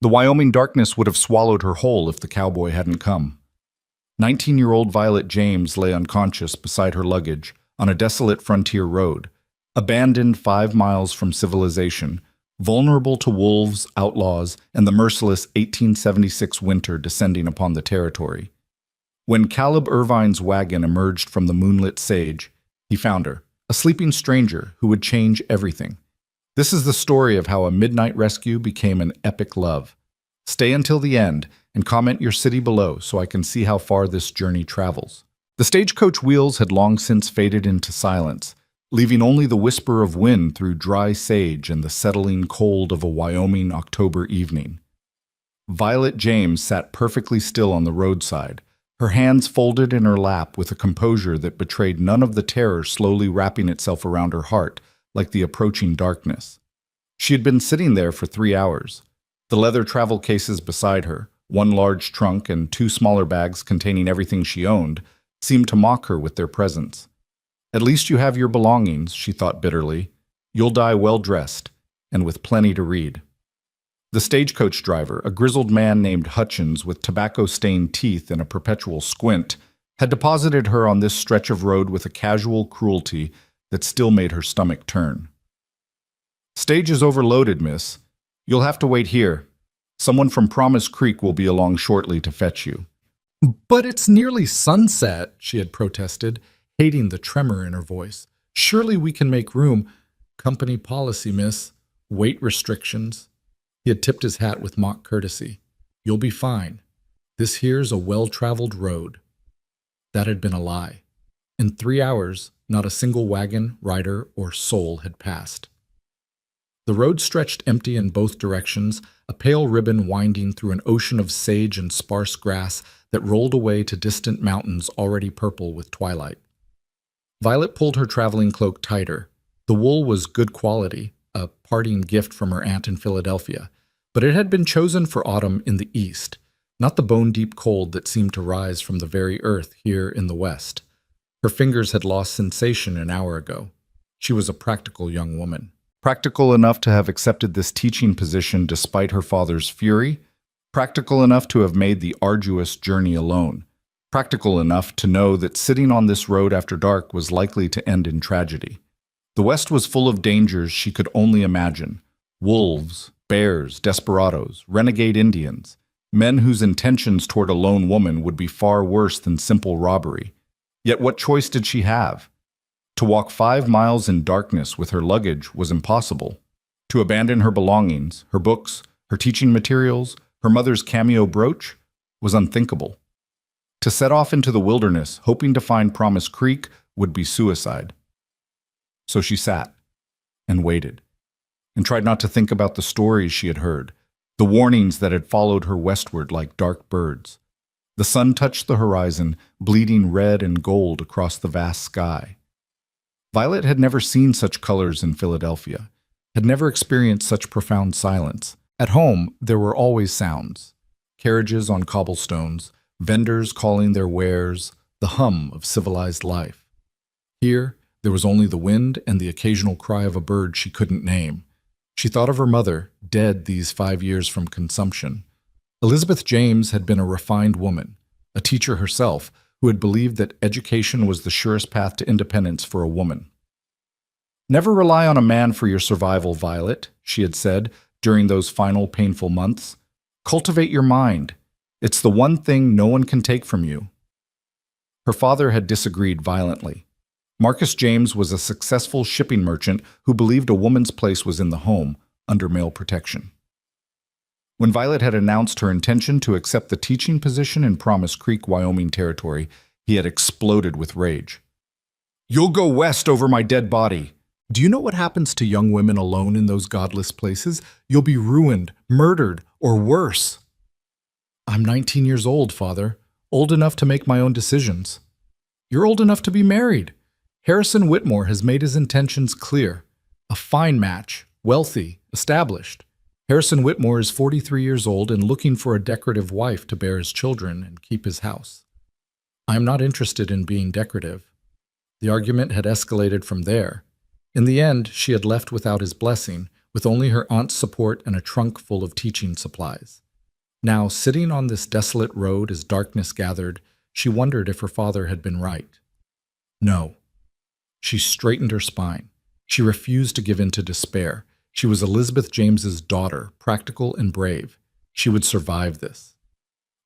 The Wyoming darkness would have swallowed her whole if the cowboy hadn't come. 19-year-old Violet James lay unconscious beside her luggage on a desolate frontier road, abandoned 5 miles from civilization, vulnerable to wolves, outlaws, and the merciless 1876 winter descending upon the territory. When Caleb Irvine's wagon emerged from the moonlit sage, he found her, a sleeping stranger who would change everything. This is the story of how a midnight rescue became an epic love. Stay until the end and comment your city below so I can see how far this journey travels. The stagecoach wheels had long since faded into silence, leaving only the whisper of wind through dry sage and the settling cold of a Wyoming October evening. Violet James sat perfectly still on the roadside, her hands folded in her lap with a composure that betrayed none of the terror slowly wrapping itself around her heart like the approaching darkness. She had been sitting there for 3 hours. The leather travel cases beside her, one large trunk and 2 smaller bags containing everything she owned, seemed to mock her with their presence. At least you have your belongings, she thought bitterly. You'll die well-dressed, and with plenty to read. The stagecoach driver, a grizzled man named Hutchins with tobacco-stained teeth and a perpetual squint, had deposited her on this stretch of road with a casual cruelty that still made her stomach turn. "Stage is overloaded, miss. You'll have to wait here. Someone from Promise Creek will be along shortly to fetch you." "But it's nearly sunset," she had protested, hating the tremor in her voice. "Surely we can make room." "Company policy, miss. Weight restrictions." He had tipped his hat with mock courtesy. "You'll be fine. This here's a well-traveled road." That had been a lie. In 3 hours, not a single wagon, rider, or soul had passed. The road stretched empty in both directions, a pale ribbon winding through an ocean of sage and sparse grass that rolled away to distant mountains already purple with twilight. Violet pulled her traveling cloak tighter. The wool was good quality, a parting gift from her aunt in Philadelphia, but it had been chosen for autumn in the east, not the bone-deep cold that seemed to rise from the very earth here in the west. Her fingers had lost sensation an hour ago. She was a practical young woman. Practical enough to have accepted this teaching position despite her father's fury, practical enough to have made the arduous journey alone, practical enough to know that sitting on this road after dark was likely to end in tragedy. The West was full of dangers she could only imagine: wolves, bears, desperados, renegade Indians, men whose intentions toward a lone woman would be far worse than simple robbery. Yet what choice did she have? To walk 5 miles in darkness with her luggage was impossible. To abandon her belongings, her books, her teaching materials, her mother's cameo brooch, was unthinkable. To set off into the wilderness, hoping to find Promise Creek, would be suicide. So she sat and waited, and tried not to think about the stories she had heard, the warnings that had followed her westward like dark birds. The sun touched the horizon, bleeding red and gold across the vast sky. Violet had never seen such colors in Philadelphia, had never experienced such profound silence. At home, there were always sounds: carriages on cobblestones, vendors calling their wares, the hum of civilized life. Here, there was only the wind and the occasional cry of a bird she couldn't name. She thought of her mother, dead these 5 years from consumption. Elizabeth James had been a refined woman, a teacher herself, who had believed that education was the surest path to independence for a woman. "Never rely on a man for your survival, Violet," she had said during those final painful months. "Cultivate your mind. It's the one thing no one can take from you." Her father had disagreed violently. Marcus James was a successful shipping merchant who believed a woman's place was in the home, under male protection. When Violet had announced her intention to accept the teaching position in Promise Creek, Wyoming territory, he had exploded with rage. "You'll go west over my dead body." "Do you know what happens to young women alone in those godless places? You'll be ruined, murdered, or worse." "I'm 19 years old, Father, old enough to make my own decisions." "You're old enough to be married. Harrison Whitmore has made his intentions clear. A fine match, wealthy, established. Harrison Whitmore is 43 years old and looking for a decorative wife to bear his children and keep his house. I am not interested in being decorative." The argument had escalated from there. In the end, she had left without his blessing, with only her aunt's support and a trunk full of teaching supplies. Now, sitting on this desolate road as darkness gathered, she wondered if her father had been right. No. She straightened her spine. She refused to give in to despair. She was Elizabeth James's daughter, practical and brave. She would survive this.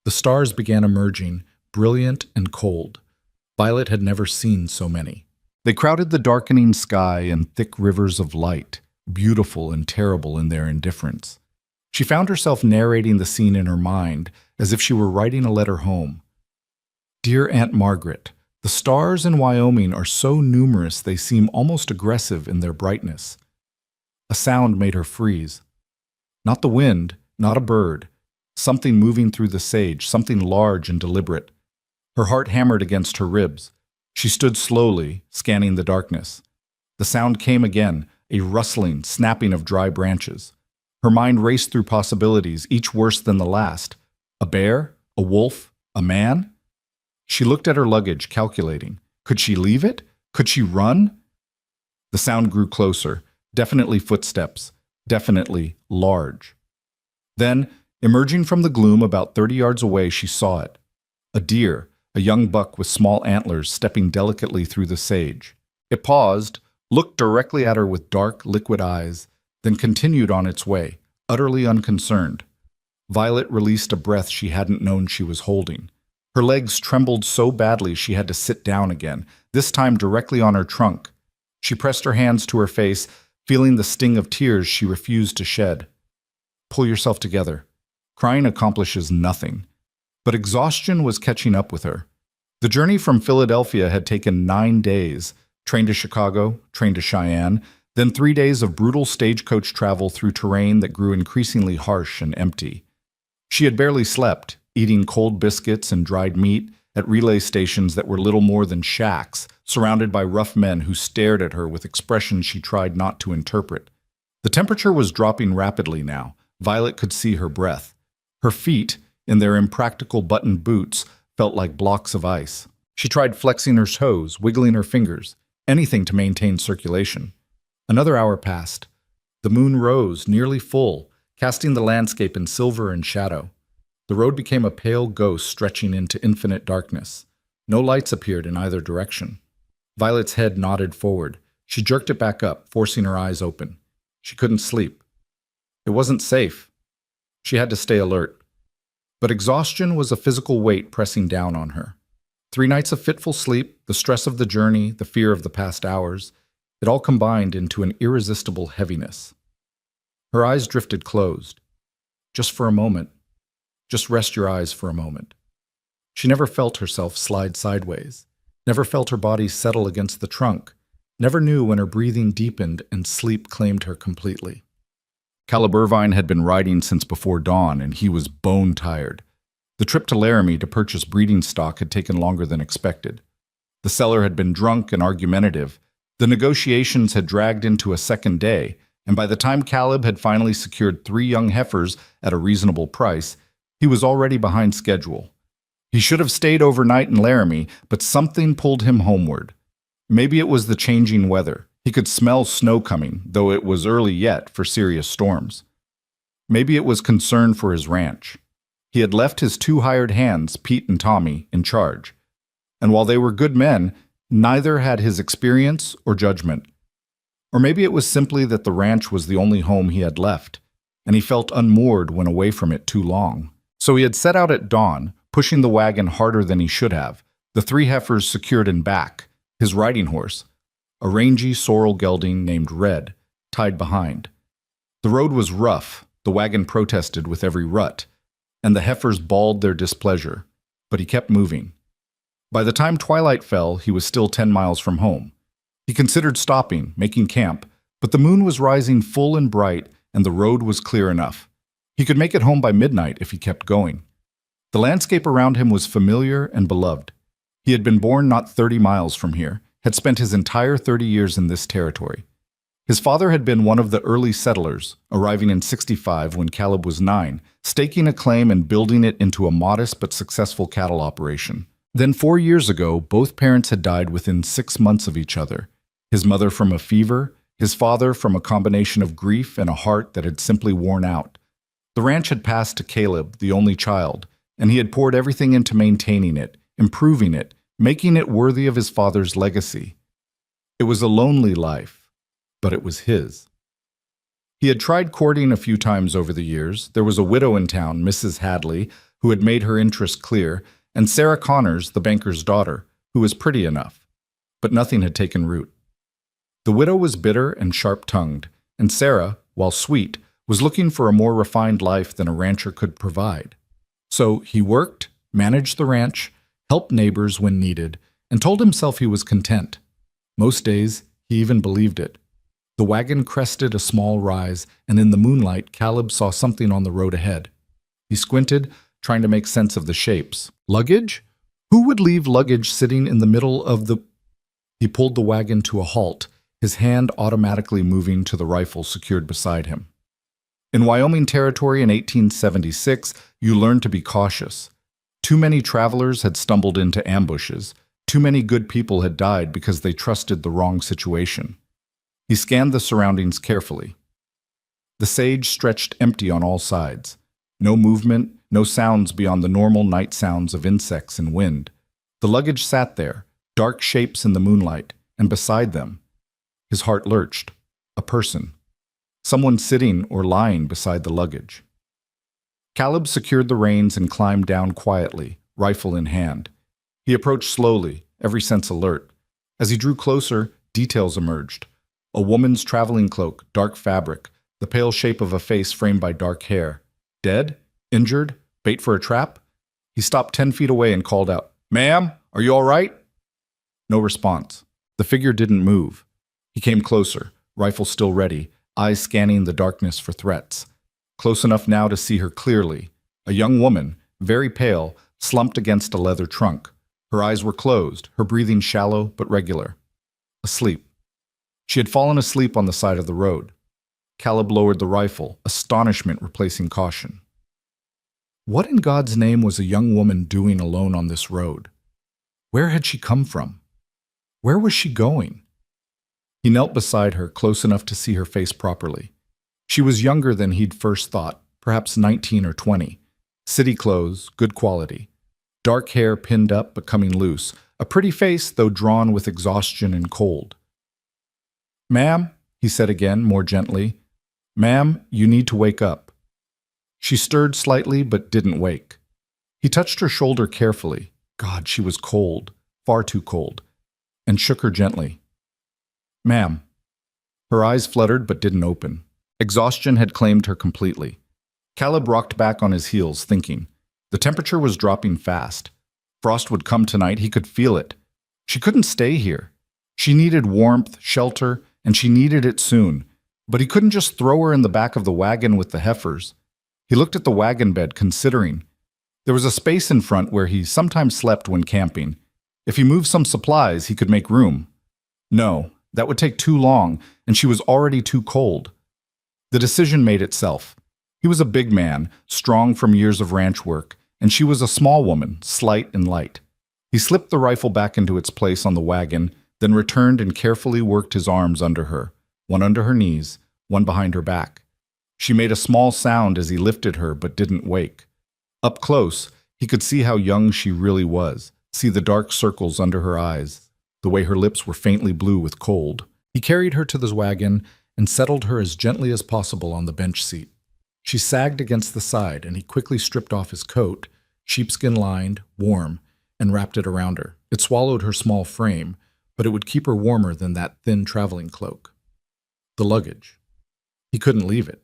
The stars began emerging, brilliant and cold. Violet had never seen so many. They crowded the darkening sky in thick rivers of light, beautiful and terrible in their indifference. She found herself narrating the scene in her mind as if she were writing a letter home. Dear Aunt Margaret, the stars in Wyoming are so numerous they seem almost aggressive in their brightness. A sound made her freeze. Not the wind, not a bird. Something moving through the sage, something large and deliberate. Her heart hammered against her ribs. She stood slowly, scanning the darkness. The sound came again, a rustling, snapping of dry branches. Her mind raced through possibilities, each worse than the last. A bear? A wolf? A man? She looked at her luggage, calculating. Could she leave it? Could she run? The sound grew closer, definitely footsteps, definitely large. Then, emerging from the gloom about 30 yards away, she saw it. A deer, a young buck with small antlers stepping delicately through the sage. It paused, looked directly at her with dark, liquid eyes, then continued on its way, utterly unconcerned. Violet released a breath she hadn't known she was holding. Her legs trembled so badly she had to sit down again, this time directly on her trunk. She pressed her hands to her face, feeling the sting of tears she refused to shed. Pull yourself together. Crying accomplishes nothing. But exhaustion was catching up with her. The journey from Philadelphia had taken 9 days, train to Chicago, train to Cheyenne, then 3 days of brutal stagecoach travel through terrain that grew increasingly harsh and empty. She had barely slept, eating cold biscuits and dried meat at relay stations that were little more than shacks, surrounded by rough men who stared at her with expressions she tried not to interpret. The temperature was dropping rapidly now. Violet could see her breath. Her feet, in their impractical buttoned boots, felt like blocks of ice. She tried flexing her toes, wiggling her fingers, anything to maintain circulation. Another hour passed. The moon rose, nearly full, casting the landscape in silver and shadow. The road became a pale ghost stretching into infinite darkness. No lights appeared in either direction. Violet's head nodded forward. She jerked it back up, forcing her eyes open. She couldn't sleep. It wasn't safe. She had to stay alert. But exhaustion was a physical weight pressing down on her. 3 nights of fitful sleep, the stress of the journey, the fear of the past hours, it all combined into an irresistible heaviness. Her eyes drifted closed. Just for a moment. Just rest your eyes for a moment. She never felt herself slide sideways, never felt her body settle against the trunk, never knew when her breathing deepened and sleep claimed her completely. Caleb Irvine had been riding since before dawn, and he was bone-tired. The trip to Laramie to purchase breeding stock had taken longer than expected. The seller had been drunk and argumentative. The negotiations had dragged into a second day, and by the time Caleb had finally secured 3 young heifers at a reasonable price, he was already behind schedule. He should have stayed overnight in Laramie, but something pulled him homeward. Maybe it was the changing weather. He could smell snow coming, though it was early yet for serious storms. Maybe it was concern for his ranch. He had left his 2 hired hands, Pete and Tommy, in charge. And while they were good men, neither had his experience or judgment. Or maybe it was simply that the ranch was the only home he had left, and he felt unmoored when away from it too long. So he had set out at dawn, pushing the wagon harder than he should have, the 3 heifers secured in back, his riding horse, a rangy sorrel gelding named Red, tied behind. The road was rough, the wagon protested with every rut, and the heifers bawled their displeasure, but he kept moving. By the time twilight fell, he was still 10 miles from home. He considered stopping, making camp, but the moon was rising full and bright, and the road was clear enough. He could make it home by midnight if he kept going. The landscape around him was familiar and beloved. He had been born not 30 miles from here, had spent his entire 30 years in this territory. His father had been one of the early settlers, arriving in '65 when Caleb was 9, staking a claim and building it into a modest but successful cattle operation. Then 4 years ago, both parents had died within 6 months of each other. His mother from a fever, his father from a combination of grief and a heart that had simply worn out. The ranch had passed to Caleb, the only child, and he had poured everything into maintaining it, improving it, making it worthy of his father's legacy. It was a lonely life, but it was his. He had tried courting a few times over the years. There was a widow in town, Mrs. Hadley, who had made her interest clear, and Sarah Connors, the banker's daughter, who was pretty enough. But nothing had taken root. The widow was bitter and sharp-tongued, and Sarah, while sweet, was looking for a more refined life than a rancher could provide. So he worked, managed the ranch, helped neighbors when needed, and told himself he was content. Most days, he even believed it. The wagon crested a small rise, and in the moonlight, Caleb saw something on the road ahead. He squinted, trying to make sense of the shapes. Luggage? Who would leave luggage sitting in the middle of the... He pulled the wagon to a halt, his hand automatically moving to the rifle secured beside him. In Wyoming Territory in 1876, you learned to be cautious. Too many travelers had stumbled into ambushes. Too many good people had died because they trusted the wrong situation. He scanned the surroundings carefully. The sage stretched empty on all sides. No movement, no sounds beyond the normal night sounds of insects and wind. The luggage sat there, dark shapes in the moonlight, and beside them, his heart lurched. A person. Someone sitting or lying beside the luggage. Caleb secured the reins and climbed down quietly, rifle in hand. He approached slowly, every sense alert. As he drew closer, details emerged. A woman's traveling cloak, dark fabric, the pale shape of a face framed by dark hair. Dead? Injured? Bait for a trap? He stopped 10 feet away and called out, "Ma'am, are you all right?" No response. The figure didn't move. He came closer, rifle still ready, eyes scanning the darkness for threats. Close enough now to see her clearly. A young woman, very pale, slumped against a leather trunk. Her eyes were closed, her breathing shallow but regular. Asleep. She had fallen asleep on the side of the road. Caleb lowered the rifle, astonishment replacing caution. What in God's name was a young woman doing alone on this road? Where had she come from? Where was she going? He knelt beside her, close enough to see her face properly. She was younger than he'd first thought, perhaps 19 or 20. City clothes, good quality. Dark hair pinned up but coming loose. A pretty face, though drawn with exhaustion and cold. "Ma'am," he said again, more gently. "Ma'am, you need to wake up." She stirred slightly but didn't wake. He touched her shoulder carefully. God, she was cold, far too cold, and shook her gently. "Ma'am." Her eyes fluttered but didn't open. Exhaustion had claimed her completely. Caleb rocked back on his heels, thinking. The temperature was dropping fast. Frost would come tonight, he could feel it. She couldn't stay here. She needed warmth, shelter, and she needed it soon. But he couldn't just throw her in the back of the wagon with the heifers. He looked at the wagon bed, considering. There was a space in front where he sometimes slept when camping. If he moved some supplies, he could make room. No, that would take too long, and she was already too cold. The decision made itself. He was a big man, strong from years of ranch work, and she was a small woman, slight and light. He slipped the rifle back into its place on the wagon, then returned and carefully worked his arms under her, one under her knees, one behind her back. She made a small sound as he lifted her but didn't wake. Up close, he could see how young she really was, see the dark circles under her eyes, the way her lips were faintly blue with cold. He carried her to the wagon and settled her as gently as possible on the bench seat. She sagged against the side, and he quickly stripped off his coat, sheepskin-lined, warm, and wrapped it around her. It swallowed her small frame, but it would keep her warmer than that thin traveling cloak. The luggage. He couldn't leave it.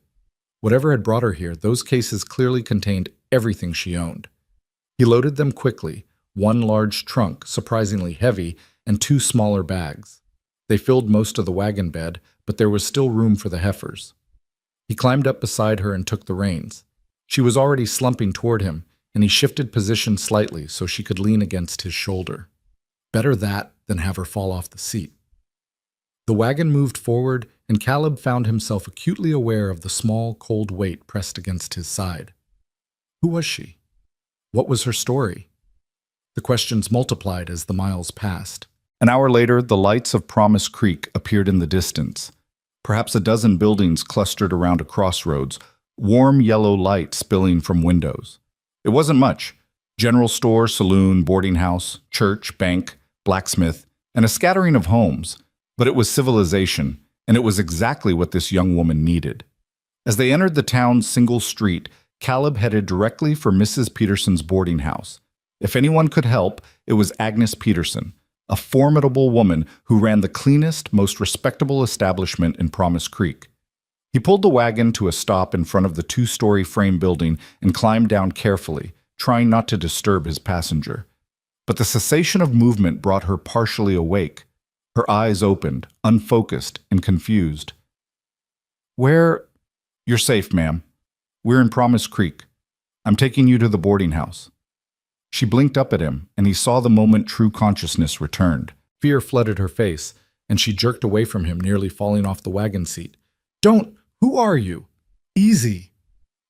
Whatever had brought her here, those cases clearly contained everything she owned. He loaded them quickly, one large trunk, surprisingly heavy, and two smaller bags. They filled most of the wagon bed, but there was still room for the heifers. He climbed up beside her and took the reins. She was already slumping toward him, and he shifted position slightly so she could lean against his shoulder. Better that than have her fall off the seat. The wagon moved forward, and Caleb found himself acutely aware of the small, cold weight pressed against his side. Who was she? What was her story? The questions multiplied as the miles passed. An hour later, the lights of Promise Creek appeared in the distance. Perhaps a dozen buildings clustered around a crossroads, warm yellow light spilling from windows. It wasn't much. General store, saloon, boarding house, church, bank, blacksmith, and a scattering of homes. But it was civilization, and it was exactly what this young woman needed. As they entered the town's single street, Caleb headed directly for Mrs. Peterson's boarding house. If anyone could help, it was Agnes Peterson, a formidable woman who ran the cleanest, most respectable establishment in Promise Creek. He pulled the wagon to a stop in front of the two-story frame building and climbed down carefully, trying not to disturb his passenger. But the cessation of movement brought her partially awake. Her eyes opened, unfocused and confused. You're safe, ma'am. We're in Promise Creek. I'm taking you to the boarding house." She blinked up at him, and he saw the moment true consciousness returned. Fear flooded her face, and she jerked away from him, nearly falling off the wagon seat. "Don't! Who are you?" "Easy."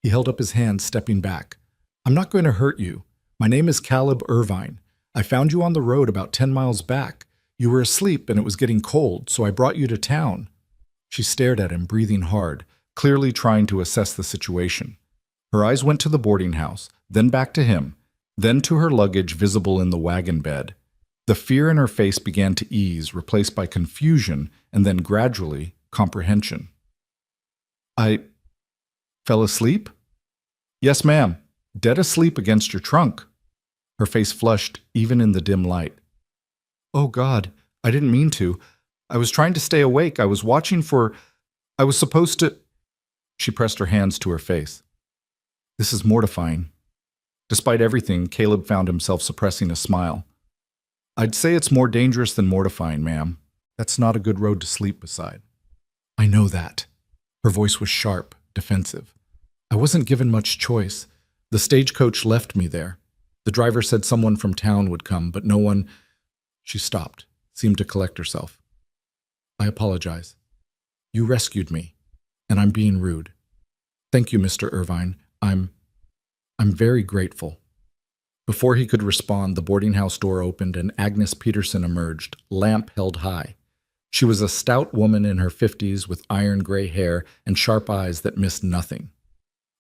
He held up his hand, stepping back. "I'm not going to hurt you. My name is Caleb Irvine. I found you on the road about 10 miles back. You were asleep and it was getting cold, so I brought you to town." She stared at him, breathing hard, clearly trying to assess the situation. Her eyes went to the boarding house, then back to him, then to her luggage visible in the wagon bed. The fear in her face began to ease, replaced by confusion, and then gradually, comprehension. "I fell asleep?" "Yes, ma'am. Dead asleep against your trunk." Her face flushed, even in the dim light. "Oh, God, I didn't mean to. I was trying to stay awake. I was supposed to—" She pressed her hands to her face. "This is mortifying." Despite everything, Caleb found himself suppressing a smile. "I'd say it's more dangerous than mortifying, ma'am. That's not a good road to sleep beside." "I know that." Her voice was sharp, defensive. "I wasn't given much choice. The stagecoach left me there. The driver said someone from town would come, but no one—" She stopped, seemed to collect herself. "I apologize. You rescued me, and I'm being rude. Thank you, Mr. Irvine. I'm very grateful." Before he could respond, the boarding house door opened and Agnes Peterson emerged, lamp held high. She was a stout woman in her 50s with iron gray hair and sharp eyes that missed nothing.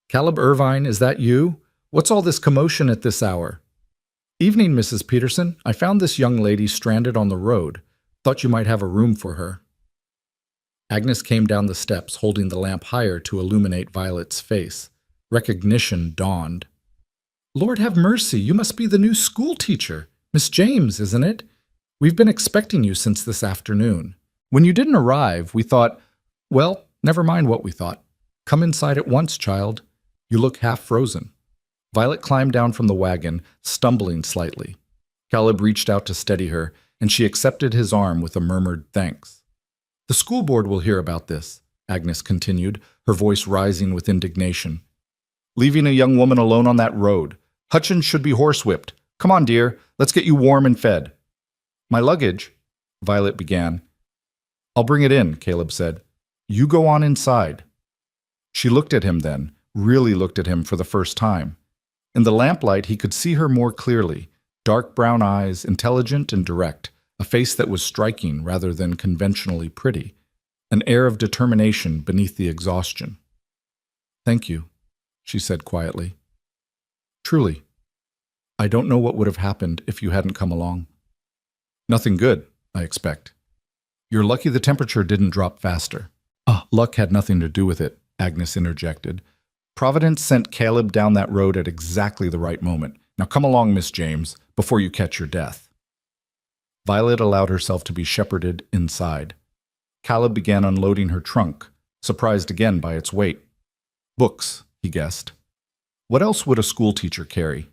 "Caleb Irvine, is that you? What's all this commotion at this hour?" "Evening, Mrs. Peterson. I found this young lady stranded on the road. Thought you might have a room for her." Agnes came down the steps, holding the lamp higher to illuminate Violet's face. Recognition dawned. "Lord have mercy, you must be the new school teacher. Miss James, isn't it? We've been expecting you since this afternoon. When you didn't arrive, we thought, well, never mind what we thought. Come inside at once, child. You look half frozen." Violet climbed down from the wagon, stumbling slightly. Caleb reached out to steady her, and she accepted his arm with a murmured thanks. "The school board will hear about this," Agnes continued, her voice rising with indignation. "Leaving a young woman alone on that road. Hutchins should be horsewhipped. Come on, dear, let's get you warm and fed." "My luggage," Violet began. "I'll bring it in," Caleb said. "You go on inside." She looked at him then, really looked at him for the first time. In the lamplight, he could see her more clearly. Dark brown eyes, intelligent and direct, a face that was striking rather than conventionally pretty, an air of determination beneath the exhaustion. "Thank you," she said quietly. "Truly, I don't know what would have happened if you hadn't come along." "Nothing good, I expect. You're lucky the temperature didn't drop faster." Luck had nothing to do with it," Agnes interjected. "Providence sent Caleb down that road at exactly the right moment. Now come along, Miss James, before you catch your death." Violet allowed herself to be shepherded inside. Caleb began unloading her trunk, surprised again by its weight. Books, he guessed. What else would a schoolteacher carry?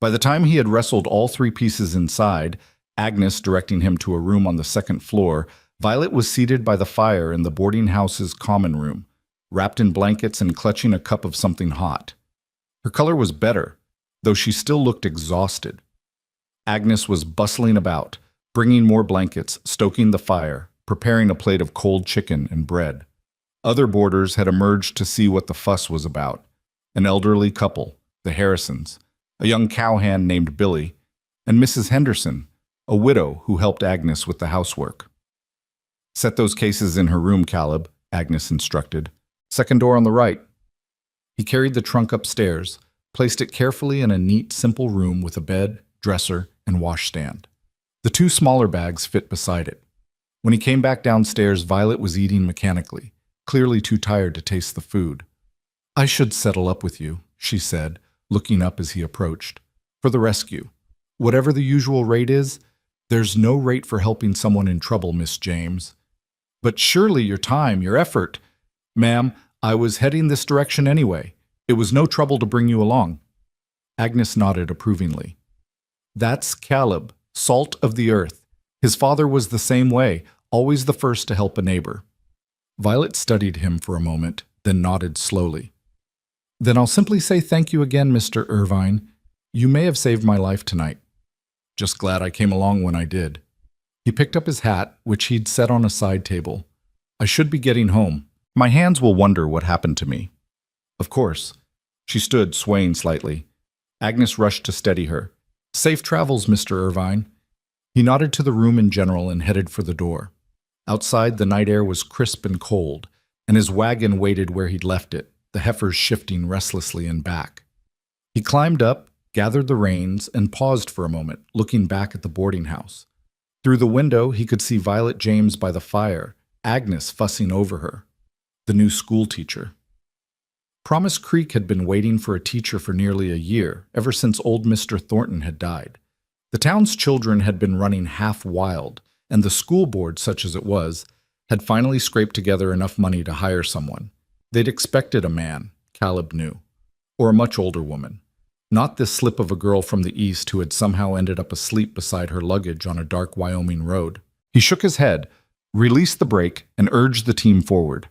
By the time he had wrestled all three pieces inside, Agnes directing him to a room on the second floor, Violet was seated by the fire in the boarding house's common room, wrapped in blankets and clutching a cup of something hot. Her color was better, though she still looked exhausted. Agnes was bustling about, bringing more blankets, stoking the fire, preparing a plate of cold chicken and bread. Other boarders had emerged to see what the fuss was about. An elderly couple, the Harrisons, a young cowhand named Billy, and Mrs. Henderson, a widow who helped Agnes with the housework. "Set those cases in her room, Caleb," Agnes instructed. Second door on the right. He carried the trunk upstairs, placed it carefully in a neat, simple room with a bed, dresser, and washstand. The two smaller bags fit beside it. When he came back downstairs, Violet was eating mechanically, clearly too tired to taste the food. "I should settle up with you," she said, looking up as he approached. "For the rescue. Whatever the usual rate is, there's no rate for helping someone in trouble, Miss James. But surely your time, your effort—" "Ma'am, I was heading this direction anyway. It was no trouble to bring you along." Agnes nodded approvingly. "That's Caleb, salt of the earth. His father was the same way, always the first to help a neighbor." Violet studied him for a moment, then nodded slowly. "Then I'll simply say thank you again, Mr. Irvine. You may have saved my life tonight. Just glad I came along when I did." He picked up his hat, which he'd set on a side table. "I should be getting home. My hands will wonder what happened to me." "Of course." She stood, swaying slightly. Agnes rushed to steady her. "Safe travels, Mr. Irvine." He nodded to the room in general and headed for the door. Outside, the night air was crisp and cold, and his wagon waited where he'd left it, the heifers shifting restlessly in back. He climbed up, gathered the reins, and paused for a moment, looking back at the boarding house. Through the window, he could see Violet James by the fire, Agnes fussing over her, the new school teacher. Promise Creek had been waiting for a teacher for nearly a year, ever since old Mr. Thornton had died. The town's children had been running half wild, and the school board, such as it was, had finally scraped together enough money to hire someone. They'd expected a man, Caleb knew, or a much older woman. Not this slip of a girl from the east who had somehow ended up asleep beside her luggage on a dark Wyoming road. He shook his head, released the brake, and urged the team forward.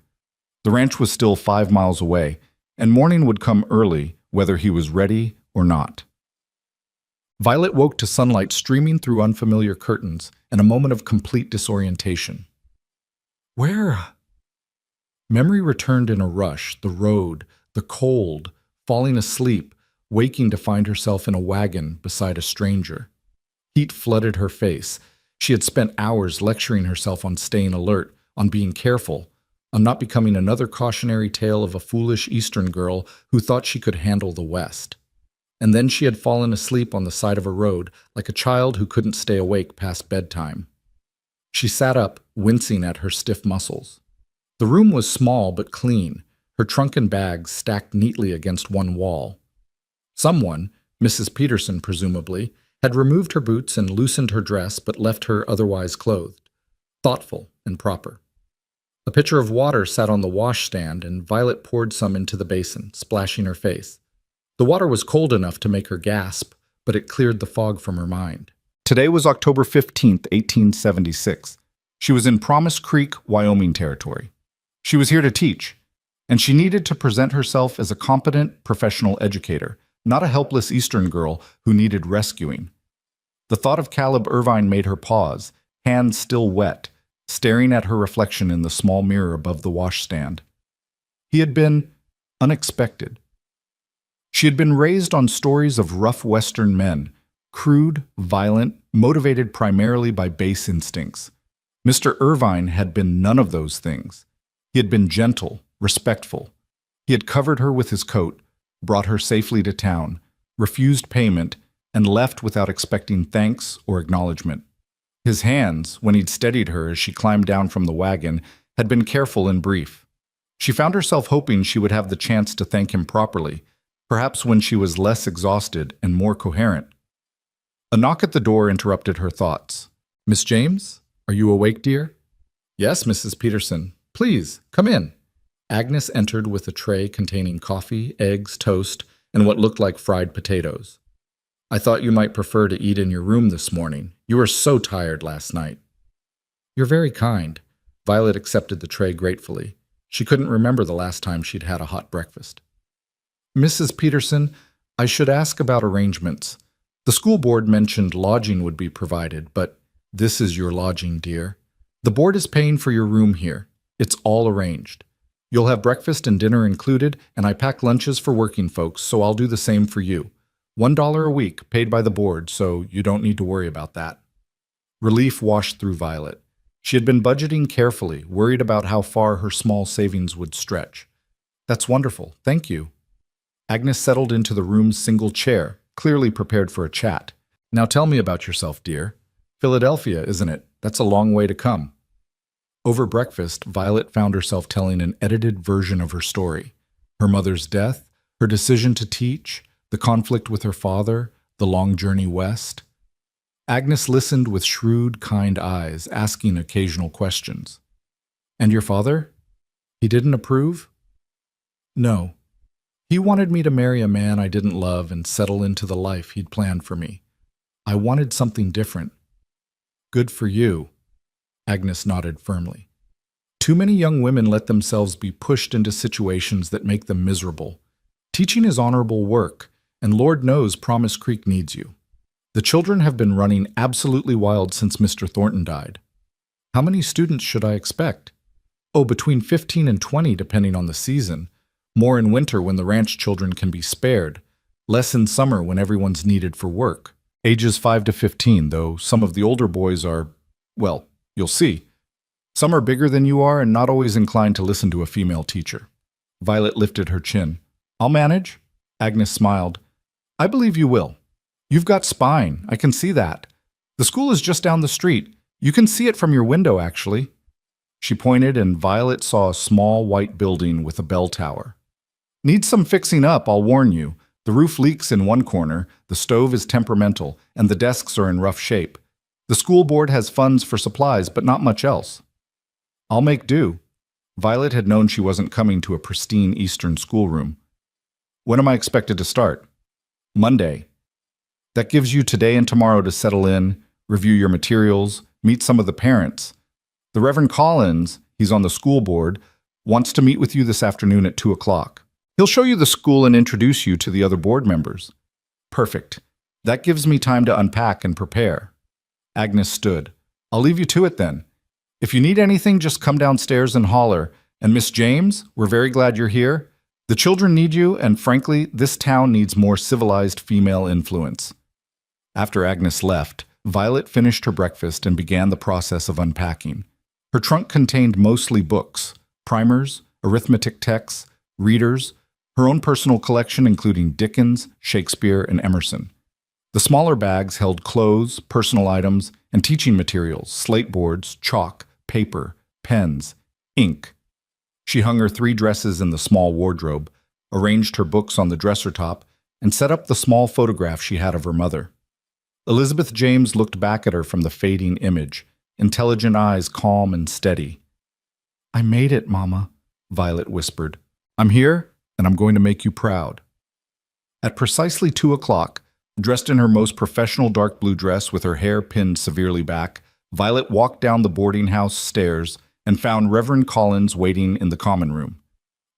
The ranch was still 5 miles away, and morning would come early, whether he was ready or not. Violet woke to sunlight streaming through unfamiliar curtains and a moment of complete disorientation. Where? Memory returned in a rush, the road, the cold, falling asleep, waking to find herself in a wagon beside a stranger. Heat flooded her face. She had spent hours lecturing herself on staying alert, on being careful, on not becoming another cautionary tale of a foolish Eastern girl who thought she could handle the West. And then she had fallen asleep on the side of a road like a child who couldn't stay awake past bedtime. She sat up, wincing at her stiff muscles. The room was small but clean, her trunk and bags stacked neatly against one wall. Someone, Mrs. Peterson presumably, had removed her boots and loosened her dress but left her otherwise clothed, thoughtful and proper. A pitcher of water sat on the washstand, and Violet poured some into the basin, splashing her face. The water was cold enough to make her gasp, but it cleared the fog from her mind. Today was October 15th, 1876. She was in Promise Creek, Wyoming territory. She was here to teach, and she needed to present herself as a competent professional educator, not a helpless Eastern girl who needed rescuing. The thought of Caleb Irvine made her pause, hands still wet, staring at her reflection in the small mirror above the washstand. He had been unexpected. She had been raised on stories of rough Western men, crude, violent, motivated primarily by base instincts. Mr. Irvine had been none of those things. He had been gentle, respectful. He had covered her with his coat, brought her safely to town, refused payment, and left without expecting thanks or acknowledgement. His hands, when he'd steadied her as she climbed down from the wagon, had been careful and brief. She found herself hoping she would have the chance to thank him properly, perhaps when she was less exhausted and more coherent. A knock at the door interrupted her thoughts. "Miss James, are you awake, dear?" "Yes, Mrs. Peterson. Please, come in." Agnes entered with a tray containing coffee, eggs, toast, and what looked like fried potatoes. "I thought you might prefer to eat in your room this morning. You were so tired last night." "You're very kind." Violet accepted the tray gratefully. She couldn't remember the last time she'd had a hot breakfast. "Mrs. Peterson, I should ask about arrangements. The school board mentioned lodging would be provided, but this is your lodging, dear. The board is paying for your room here. It's all arranged. You'll have breakfast and dinner included, and I pack lunches for working folks, so I'll do the same for you. $1 a week, paid by the board, so you don't need to worry about that." Relief washed through Violet. She had been budgeting carefully, worried about how far her small savings would stretch. That's wonderful, thank you. Agnes settled into the room's single chair, clearly prepared for a chat. Now tell me about yourself, dear. Philadelphia, isn't it? That's a long way to come. Over breakfast, Violet found herself telling an edited version of her story. Her mother's death, her decision to teach, the conflict with her father, the long journey west. Agnes listened with shrewd, kind eyes, asking occasional questions. And your father? He didn't approve? No. He wanted me to marry a man I didn't love and settle into the life he'd planned for me. I wanted something different. Good for you. Agnes nodded firmly. Too many young women let themselves be pushed into situations that make them miserable. Teaching is honorable work, and Lord knows Promise Creek needs you. The children have been running absolutely wild since Mr. Thornton died. How many students should I expect? Oh, between 15 and 20 depending on the season. More in winter when the ranch children can be spared. Less in summer when everyone's needed for work. Ages 5 to 15, though some of the older boys are, well, you'll see. Some are bigger than you are and not always inclined to listen to a female teacher. Violet lifted her chin. I'll manage. Agnes smiled. I believe you will. You've got spine, I can see that. The school is just down the street. You can see it from your window, actually. She pointed and Violet saw a small white building with a bell tower. Needs some fixing up, I'll warn you. The roof leaks in one corner, the stove is temperamental, and the desks are in rough shape. The school board has funds for supplies, but not much else. I'll make do. Violet had known she wasn't coming to a pristine Eastern schoolroom. When am I expected to start? Monday. That gives you today and tomorrow to settle in, review your materials, meet some of the parents. The Reverend Collins, he's on the school board, wants to meet with you this afternoon at 2 o'clock. He'll show you the school and introduce you to the other board members. Perfect. That gives me time to unpack and prepare. Agnes stood. I'll leave you to it then. If you need anything, just come downstairs and holler. And Miss James, we're very glad you're here. The children need you, and frankly, this town needs more civilized female influence. After Agnes left, Violet finished her breakfast and began the process of unpacking. Her trunk contained mostly books, primers, arithmetic texts, readers, her own personal collection including Dickens, Shakespeare, and Emerson. The smaller bags held clothes, personal items, and teaching materials, slate boards, chalk, paper, pens, ink. She hung her 3 dresses in the small wardrobe, arranged her books on the dresser top, and set up the small photograph she had of her mother. Elizabeth James looked back at her from the fading image, intelligent eyes calm and steady. I made it, Mama, Violet whispered. I'm here, and I'm going to make you proud. At precisely 2 o'clock, dressed in her most professional dark blue dress with her hair pinned severely back, Violet walked down the boarding house stairs and found Reverend Collins waiting in the common room.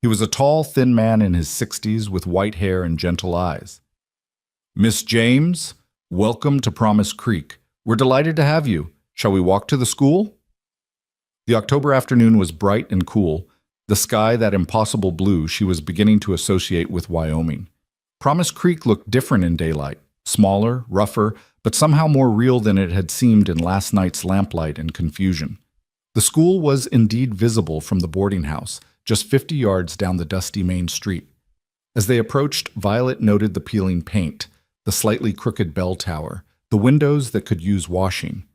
He was a tall, thin man in his 60s with white hair and gentle eyes. Miss James, welcome to Promise Creek. We're delighted to have you. Shall we walk to the school? The October afternoon was bright and cool, the sky that impossible blue she was beginning to associate with Wyoming. Promise Creek looked different in daylight, smaller, rougher, but somehow more real than it had seemed in last night's lamplight and confusion. The school was indeed visible from the boarding house, just 50 yards down the dusty main street. As they approached, Violet noted the peeling paint, the slightly crooked bell tower, the windows that could use washing.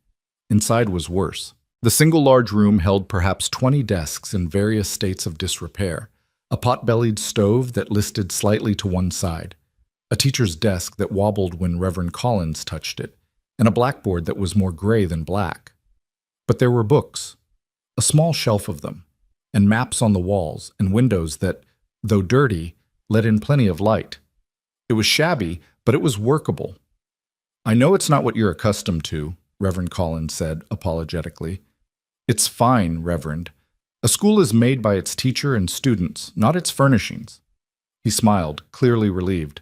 Inside was worse. The single large room held perhaps 20 desks in various states of disrepair, a pot-bellied stove that listed slightly to one side, a teacher's desk that wobbled when Reverend Collins touched it, and a blackboard that was more gray than black. But there were books, a small shelf of them, and maps on the walls and windows that, though dirty, let in plenty of light. It was shabby, but it was workable. I know it's not what you're accustomed to, Reverend Collins said apologetically. It's fine, Reverend. A school is made by its teacher and students, not its furnishings. He smiled, clearly relieved.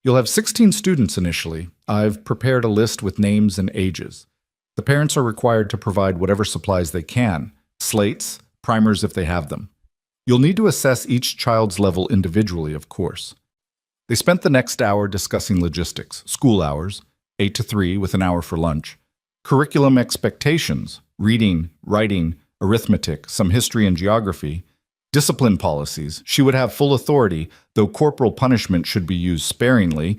You'll have 16 students initially. I've prepared a list with names and ages. The parents are required to provide whatever supplies they can, slates, primers if they have them. You'll need to assess each child's level individually, of course. They spent the next hour discussing logistics, school hours, 8 to 3 with an hour for lunch, Curriculum expectations, reading, writing, arithmetic, some history and geography, discipline policies, she would have full authority, though corporal punishment should be used sparingly,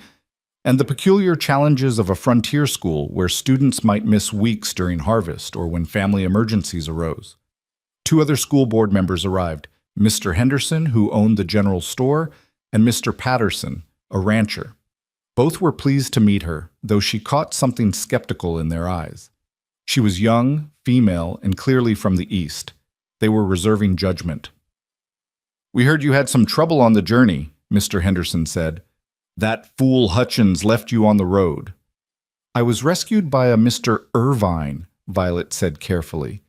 and the peculiar challenges of a frontier school where students might miss weeks during harvest or when family emergencies arose. 2 other school board members arrived, Mr. Henderson, who owned the general store, and Mr. Patterson, a rancher. Both were pleased to meet her, though she caught something skeptical in their eyes. She was young, female, and clearly from the East. They were reserving judgment. "We heard you had some trouble on the journey," Mr. Henderson said. "That fool Hutchins left you on the road." "I was rescued by a Mr. Irvine," Violet said carefully.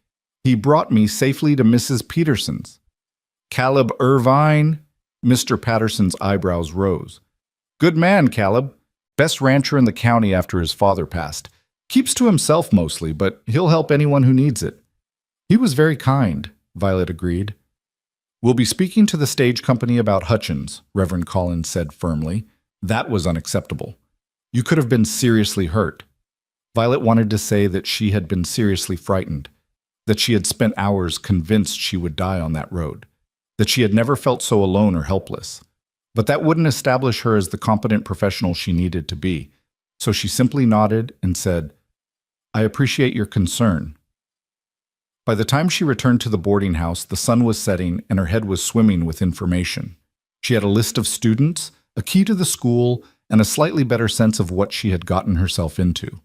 "He brought me safely to Mrs. Peterson's." "Caleb Irvine?" Mr. Patterson's eyebrows rose. "Good man, Caleb. Best rancher in the county after his father passed. Keeps to himself mostly, but he'll help anyone who needs it." "He was very kind," Violet agreed. "We'll be speaking to the stage company about Hutchins," Reverend Collins said firmly. "That was unacceptable. You could have been seriously hurt." Violet wanted to say that she had been seriously frightened, that she had spent hours convinced she would die on that road, that she had never felt so alone or helpless. But that wouldn't establish her as the competent professional she needed to be, so she simply nodded and said, "I appreciate your concern." By the time she returned to the boarding house, the sun was setting and her head was swimming with information. She had a list of students, a key to the school, and a slightly better sense of what she had gotten herself into.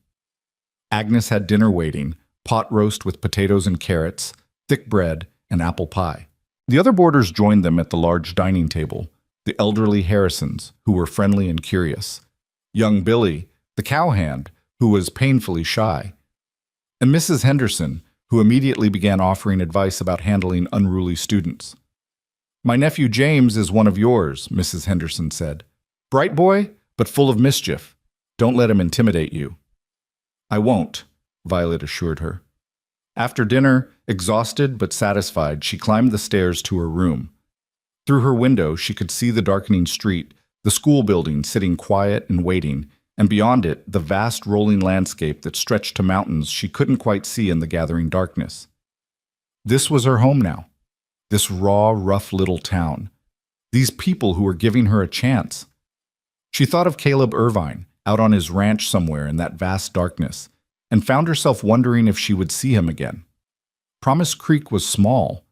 Agnes had dinner waiting, pot roast with potatoes and carrots, thick bread, and apple pie. The other boarders joined them at the large dining table, the elderly Harrisons, who were friendly and curious, young Billy, the cowhand, who was painfully shy, and Mrs. Henderson, who immediately began offering advice about handling unruly students. "My nephew James is one of yours," Mrs. Henderson said. "Bright boy, but full of mischief. Don't let him intimidate you." "I won't," Violet assured her. After dinner, exhausted but satisfied, she climbed the stairs to her room. Through her window, she could see the darkening street, the school building sitting quiet and waiting, and beyond it, the vast rolling landscape that stretched to mountains she couldn't quite see in the gathering darkness. This was her home now. This raw, rough little town. These people who were giving her a chance. She thought of Caleb Irvine, out on his ranch somewhere in that vast darkness, and found herself wondering if she would see him again. Promise Creek was small.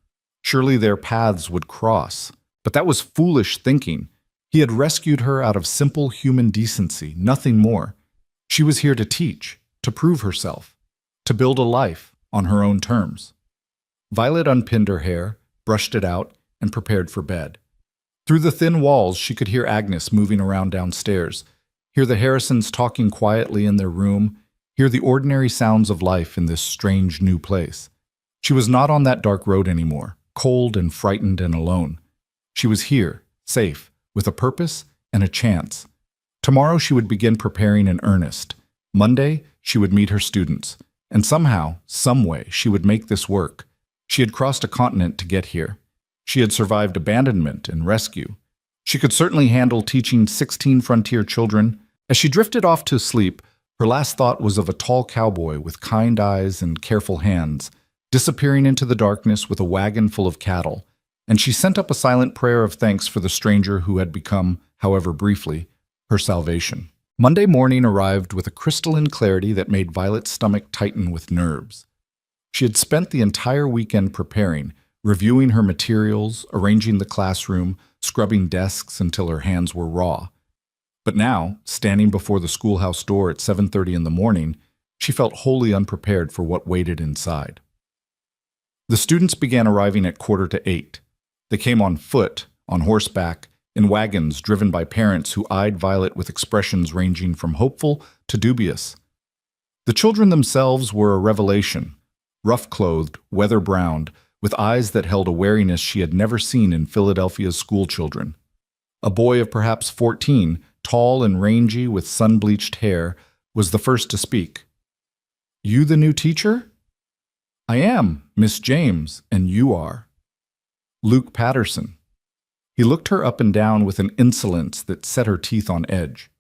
Surely their paths would cross. But that was foolish thinking. He had rescued her out of simple human decency, nothing more. She was here to teach, to prove herself, to build a life on her own terms. Violet unpinned her hair, brushed it out, and prepared for bed. Through the thin walls, she could hear Agnes moving around downstairs, hear the Harrisons talking quietly in their room, hear the ordinary sounds of life in this strange new place. She was not on that dark road anymore, cold and frightened and alone. She was here, safe, with a purpose and a chance. Tomorrow she would begin preparing in earnest. Monday, she would meet her students. And somehow, some way, she would make this work. She had crossed a continent to get here. She had survived abandonment and rescue. She could certainly handle teaching 16 frontier children. As she drifted off to sleep, her last thought was of a tall cowboy with kind eyes and careful hands, disappearing into the darkness with a wagon full of cattle, and she sent up a silent prayer of thanks for the stranger who had become, however briefly, her salvation. Monday morning arrived with a crystalline clarity that made Violet's stomach tighten with nerves. She had spent the entire weekend preparing, reviewing her materials, arranging the classroom, scrubbing desks until her hands were raw. But now, standing before the schoolhouse door at 7:30 in the morning, she felt wholly unprepared for what waited inside. The students began arriving at 7:45. They came on foot, on horseback, in wagons driven by parents who eyed Violet with expressions ranging from hopeful to dubious. The children themselves were a revelation, rough-clothed, weather-browned, with eyes that held a wariness she had never seen in Philadelphia's schoolchildren. A boy of perhaps 14, tall and rangy with sun-bleached hair, was the first to speak. "You the new teacher?" "I am, Miss James, and you are." "Luke Patterson." He looked her up and down with an insolence that set her teeth on edge.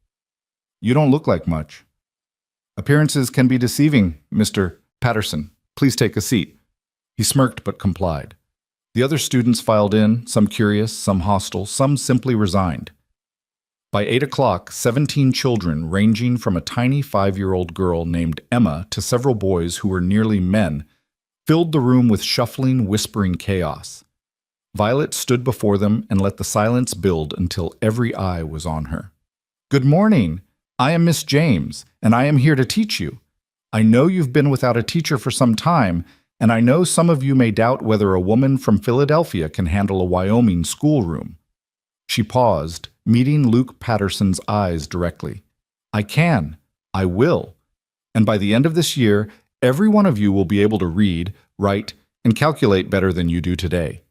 "You don't look like much." Appearances can be deceiving, Mr. Patterson. Please take a seat. He smirked but complied. The other students filed in, some curious, some hostile, some simply resigned. By 8 o'clock, 17 children, ranging from a tiny 5-year-old girl named Emma to several boys who were nearly men, filled the room with shuffling, whispering chaos. Violet stood before them and let the silence build until every eye was on her. "Good morning. I am Miss James, and I am here to teach you. I know you've been without a teacher for some time, and I know some of you may doubt whether a woman from Philadelphia can handle a Wyoming schoolroom." She paused, meeting Luke Patterson's eyes directly. "I can. I will. And by the end of this year, every one of you will be able to read, write, and calculate better than you do today."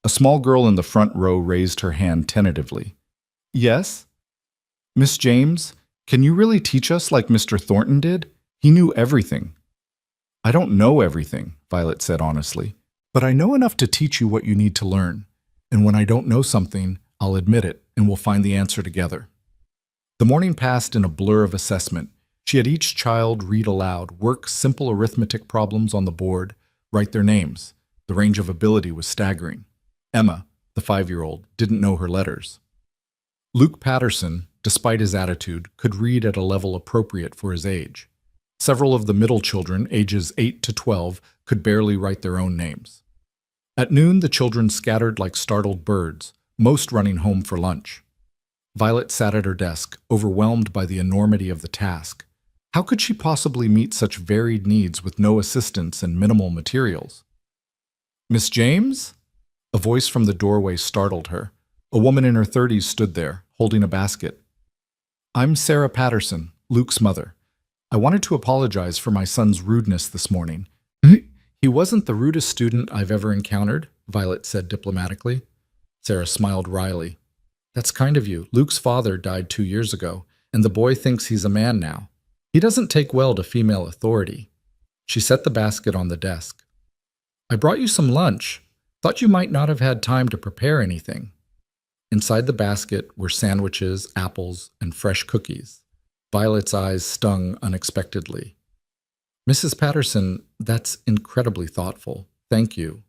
A small girl in the front row raised her hand tentatively. "Yes? Miss James, can you really teach us like Mr. Thornton did? He knew everything." "I don't know everything," Violet said honestly, "but I know enough to teach you what you need to learn. And when I don't know something, I'll admit it, and we'll find the answer together." The morning passed in a blur of assessment. She had each child read aloud, work simple arithmetic problems on the board, write their names. The range of ability was staggering. Emma, the 5-year-old, didn't know her letters. Luke Patterson, despite his attitude, could read at a level appropriate for his age. Several of the middle children, ages 8 to 12, could barely write their own names. At noon, the children scattered like startled birds, most running home for lunch. Violet sat at her desk, overwhelmed by the enormity of the task. How could she possibly meet such varied needs with no assistance and minimal materials? "Miss James?" A voice from the doorway startled her. A woman in her 30s stood there, holding a basket. "I'm Sarah Patterson, Luke's mother. I wanted to apologize for my son's rudeness this morning." "He wasn't the rudest student I've ever encountered," Violet said diplomatically. Sarah smiled wryly. "That's kind of you. Luke's father died 2 years ago, and the boy thinks he's a man now. He doesn't take well to female authority." She set the basket on the desk. "I brought you some lunch. Thought you might not have had time to prepare anything." Inside the basket were sandwiches, apples, and fresh cookies. Violet's eyes stung unexpectedly. "Mrs. Patterson, that's incredibly thoughtful. Thank you."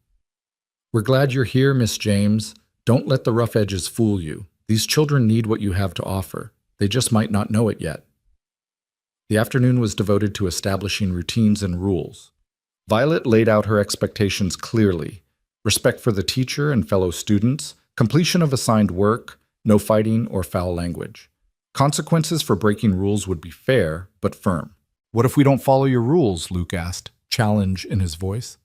"We're glad you're here, Miss James. Don't let the rough edges fool you. These children need what you have to offer. They just might not know it yet." The afternoon was devoted to establishing routines and rules. Violet laid out her expectations clearly: respect for the teacher and fellow students, completion of assigned work, no fighting or foul language. Consequences for breaking rules would be fair, but firm. "What if we don't follow your rules?" Luke asked, challenge in his voice.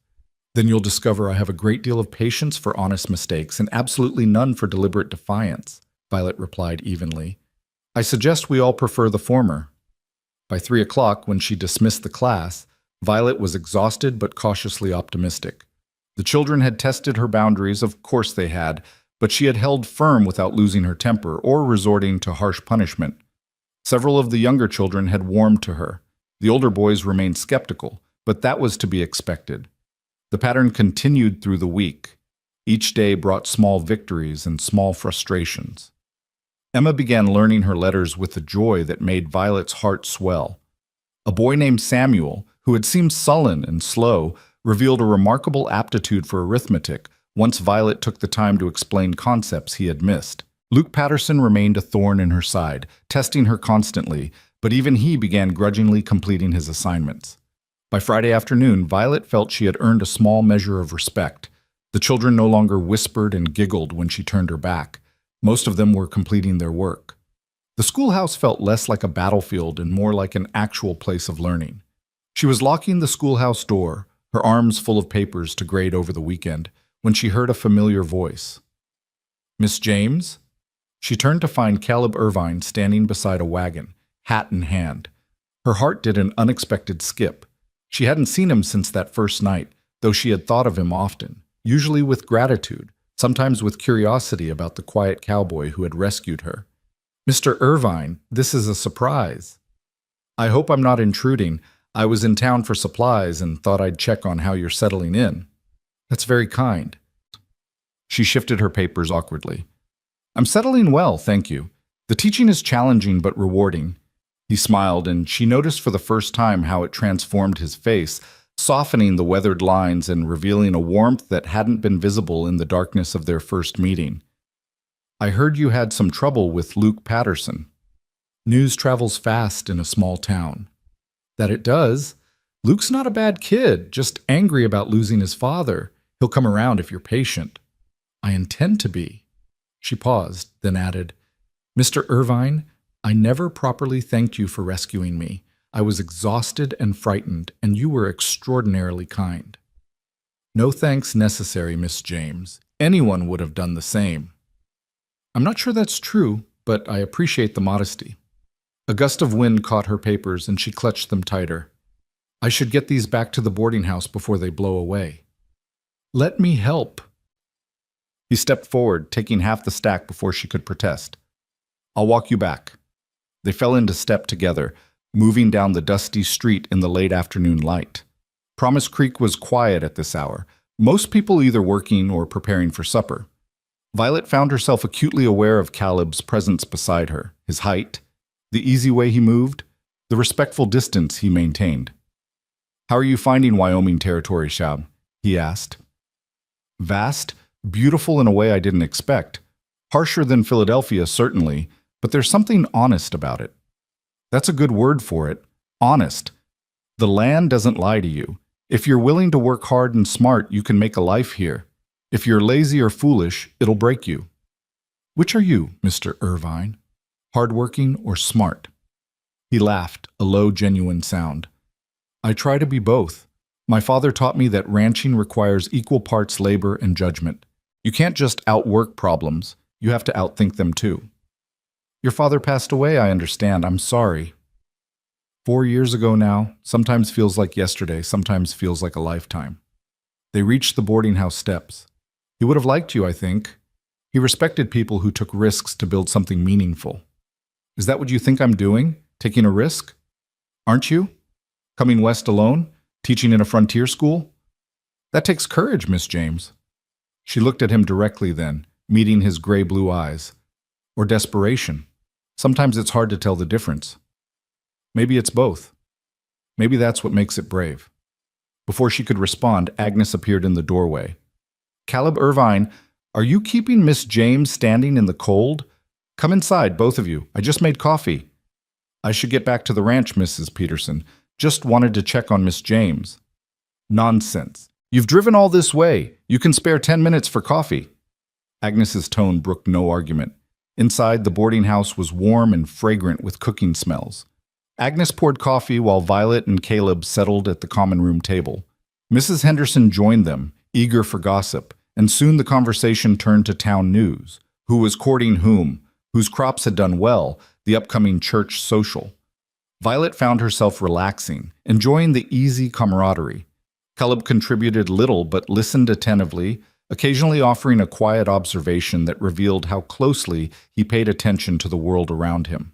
"Then you'll discover I have a great deal of patience for honest mistakes and absolutely none for deliberate defiance," Violet replied evenly. "I suggest we all prefer the former." By 3 o'clock, when she dismissed the class, Violet was exhausted but cautiously optimistic. The children had tested her boundaries, of course they had, but she had held firm without losing her temper or resorting to harsh punishment. Several of the younger children had warmed to her. The older boys remained skeptical, but that was to be expected. The pattern continued through the week. Each day brought small victories and small frustrations. Emma began learning her letters with a joy that made Violet's heart swell. A boy named Samuel, who had seemed sullen and slow, revealed a remarkable aptitude for arithmetic once Violet took the time to explain concepts he had missed. Luke Patterson remained a thorn in her side, testing her constantly, but even he began grudgingly completing his assignments. By Friday afternoon, Violet felt she had earned a small measure of respect. The children no longer whispered and giggled when she turned her back. Most of them were completing their work. The schoolhouse felt less like a battlefield and more like an actual place of learning. She was locking the schoolhouse door, her arms full of papers to grade over the weekend, when she heard a familiar voice. "Miss James?" She turned to find Caleb Irvine standing beside a wagon, hat in hand. Her heart did an unexpected skip. She hadn't seen him since that first night, though she had thought of him often, usually with gratitude, sometimes with curiosity about the quiet cowboy who had rescued her. "Mr. Irvine, this is a surprise." "I hope I'm not intruding. I was in town for supplies and thought I'd check on how you're settling in." "That's very kind." She shifted her papers awkwardly. "I'm settling well, thank you. The teaching is challenging but rewarding. He smiled, and she noticed for the first time how it transformed his face, softening the weathered lines and revealing a warmth that hadn't been visible in the darkness of their first meeting. I heard you had some trouble with Luke Patterson. News travels fast in a small town. That it does. Luke's not a bad kid, just angry about losing his father. He'll come around if you're patient. I intend to be. She paused, then added, Mr. Irvine, I never properly thanked you for rescuing me. I was exhausted and frightened, and you were extraordinarily kind. No thanks necessary, Miss James. Anyone would have done the same. I'm not sure that's true, but I appreciate the modesty. A gust of wind caught her papers, and she clutched them tighter. I should get these back to the boarding house before they blow away. Let me help. He stepped forward, taking half the stack before she could protest. I'll walk you back. They fell into step together, moving down the dusty street in the late afternoon light. Promise Creek was quiet at this hour, most people either working or preparing for supper. Violet found herself acutely aware of Caleb's presence beside her, his height, the easy way he moved, the respectful distance he maintained. How are you finding Wyoming territory, Shab? He asked. Vast, beautiful in a way I didn't expect. Harsher than Philadelphia, certainly, but there's something honest about it. That's a good word for it, honest. The land doesn't lie to you. If you're willing to work hard and smart, you can make a life here. If you're lazy or foolish, it'll break you. Which are you, Mr. Irvine? Hardworking or smart? He laughed, a low, genuine sound. I try to be both. My father taught me that ranching requires equal parts labor and judgment. You can't just outwork problems. You have to outthink them too. Your father passed away, I understand. I'm sorry. 4 years ago now, sometimes feels like yesterday, sometimes feels like a lifetime. They reached the boarding house steps. He would have liked you, I think. He respected people who took risks to build something meaningful. Is that what you think I'm doing? Taking a risk? Aren't you? Coming west alone? Teaching in a frontier school? That takes courage, Miss James. She looked at him directly then, meeting his gray-blue eyes. Or desperation. Sometimes it's hard to tell the difference. Maybe it's both. Maybe that's what makes it brave. Before she could respond, Agnes appeared in the doorway. Caleb Irvine, are you keeping Miss James standing in the cold? Come inside, both of you. I just made coffee. I should get back to the ranch, Mrs. Peterson. Just wanted to check on Miss James. Nonsense. You've driven all this way. You can spare 10 minutes for coffee. Agnes's tone brooked no argument. Inside, the boarding house was warm and fragrant with cooking smells. Agnes poured coffee while Violet and Caleb settled at the common room table. Mrs. Henderson joined them, eager for gossip, and soon the conversation turned to town news. Who was courting whom, whose crops had done well, the upcoming church social. Violet found herself relaxing, enjoying the easy camaraderie. Caleb contributed little but listened attentively, occasionally offering a quiet observation that revealed how closely he paid attention to the world around him.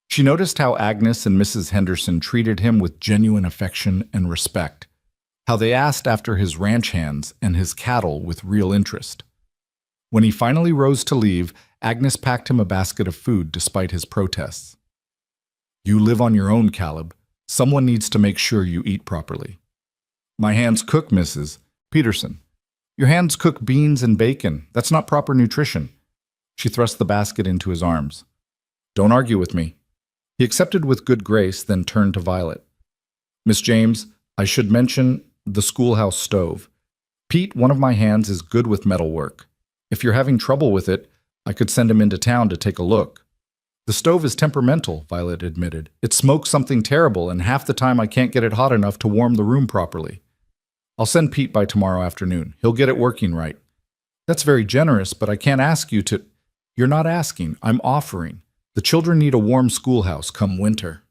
She noticed how Agnes and Mrs. Henderson treated him with genuine affection and respect, how they asked after his ranch hands and his cattle with real interest. When he finally rose to leave, Agnes packed him a basket of food despite his protests. You live on your own, Caleb. Someone needs to make sure you eat properly. My hands cook, Mrs. Peterson. Your hands cook beans and bacon. That's not proper nutrition. She thrust the basket into his arms. Don't argue with me. He accepted with good grace, then turned to Violet. Miss James, I should mention the schoolhouse stove. Pete, one of my hands, is good with metal work. If you're having trouble with it, I could send him into town to take a look. The stove is temperamental, Violet admitted. It smokes something terrible, and half the time I can't get it hot enough to warm the room properly. I'll send Pete by tomorrow afternoon. He'll get it working right. That's very generous, but I can't ask you to... You're not asking. I'm offering. The children need a warm schoolhouse come winter.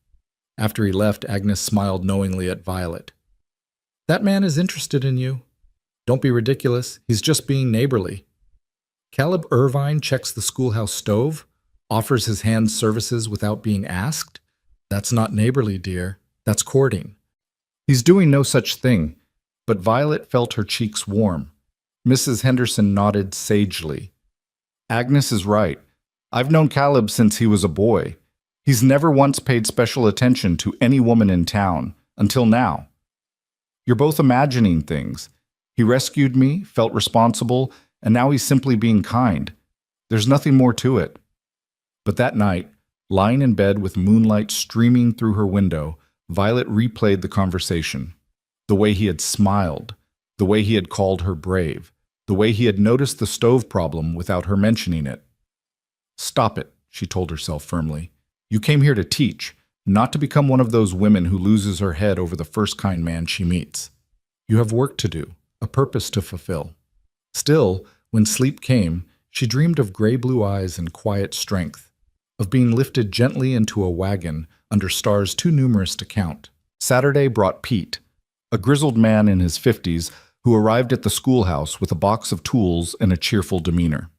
After he left, Agnes smiled knowingly at Violet. That man is interested in you. Don't be ridiculous. He's just being neighborly. Caleb Irvine checks the schoolhouse stove, offers his hand services without being asked. That's not neighborly, dear. That's courting. He's doing no such thing, but Violet felt her cheeks warm. Mrs. Henderson nodded sagely. Agnes is right. I've known Caleb since he was a boy. He's never once paid special attention to any woman in town, until now. You're both imagining things. He rescued me, felt responsible, and now he's simply being kind. There's nothing more to it. But that night, lying in bed with moonlight streaming through her window, Violet replayed the conversation. The way he had smiled, the way he had called her brave, the way he had noticed the stove problem without her mentioning it. Stop it, she told herself firmly. You came here to teach, not to become one of those women who loses her head over the first kind man she meets. You have work to do, a purpose to fulfill. Still, when sleep came, she dreamed of gray-blue eyes and quiet strength, of being lifted gently into a wagon under stars too numerous to count. Saturday brought Pete, a grizzled man in his 50s who arrived at the schoolhouse with a box of tools and a cheerful demeanor.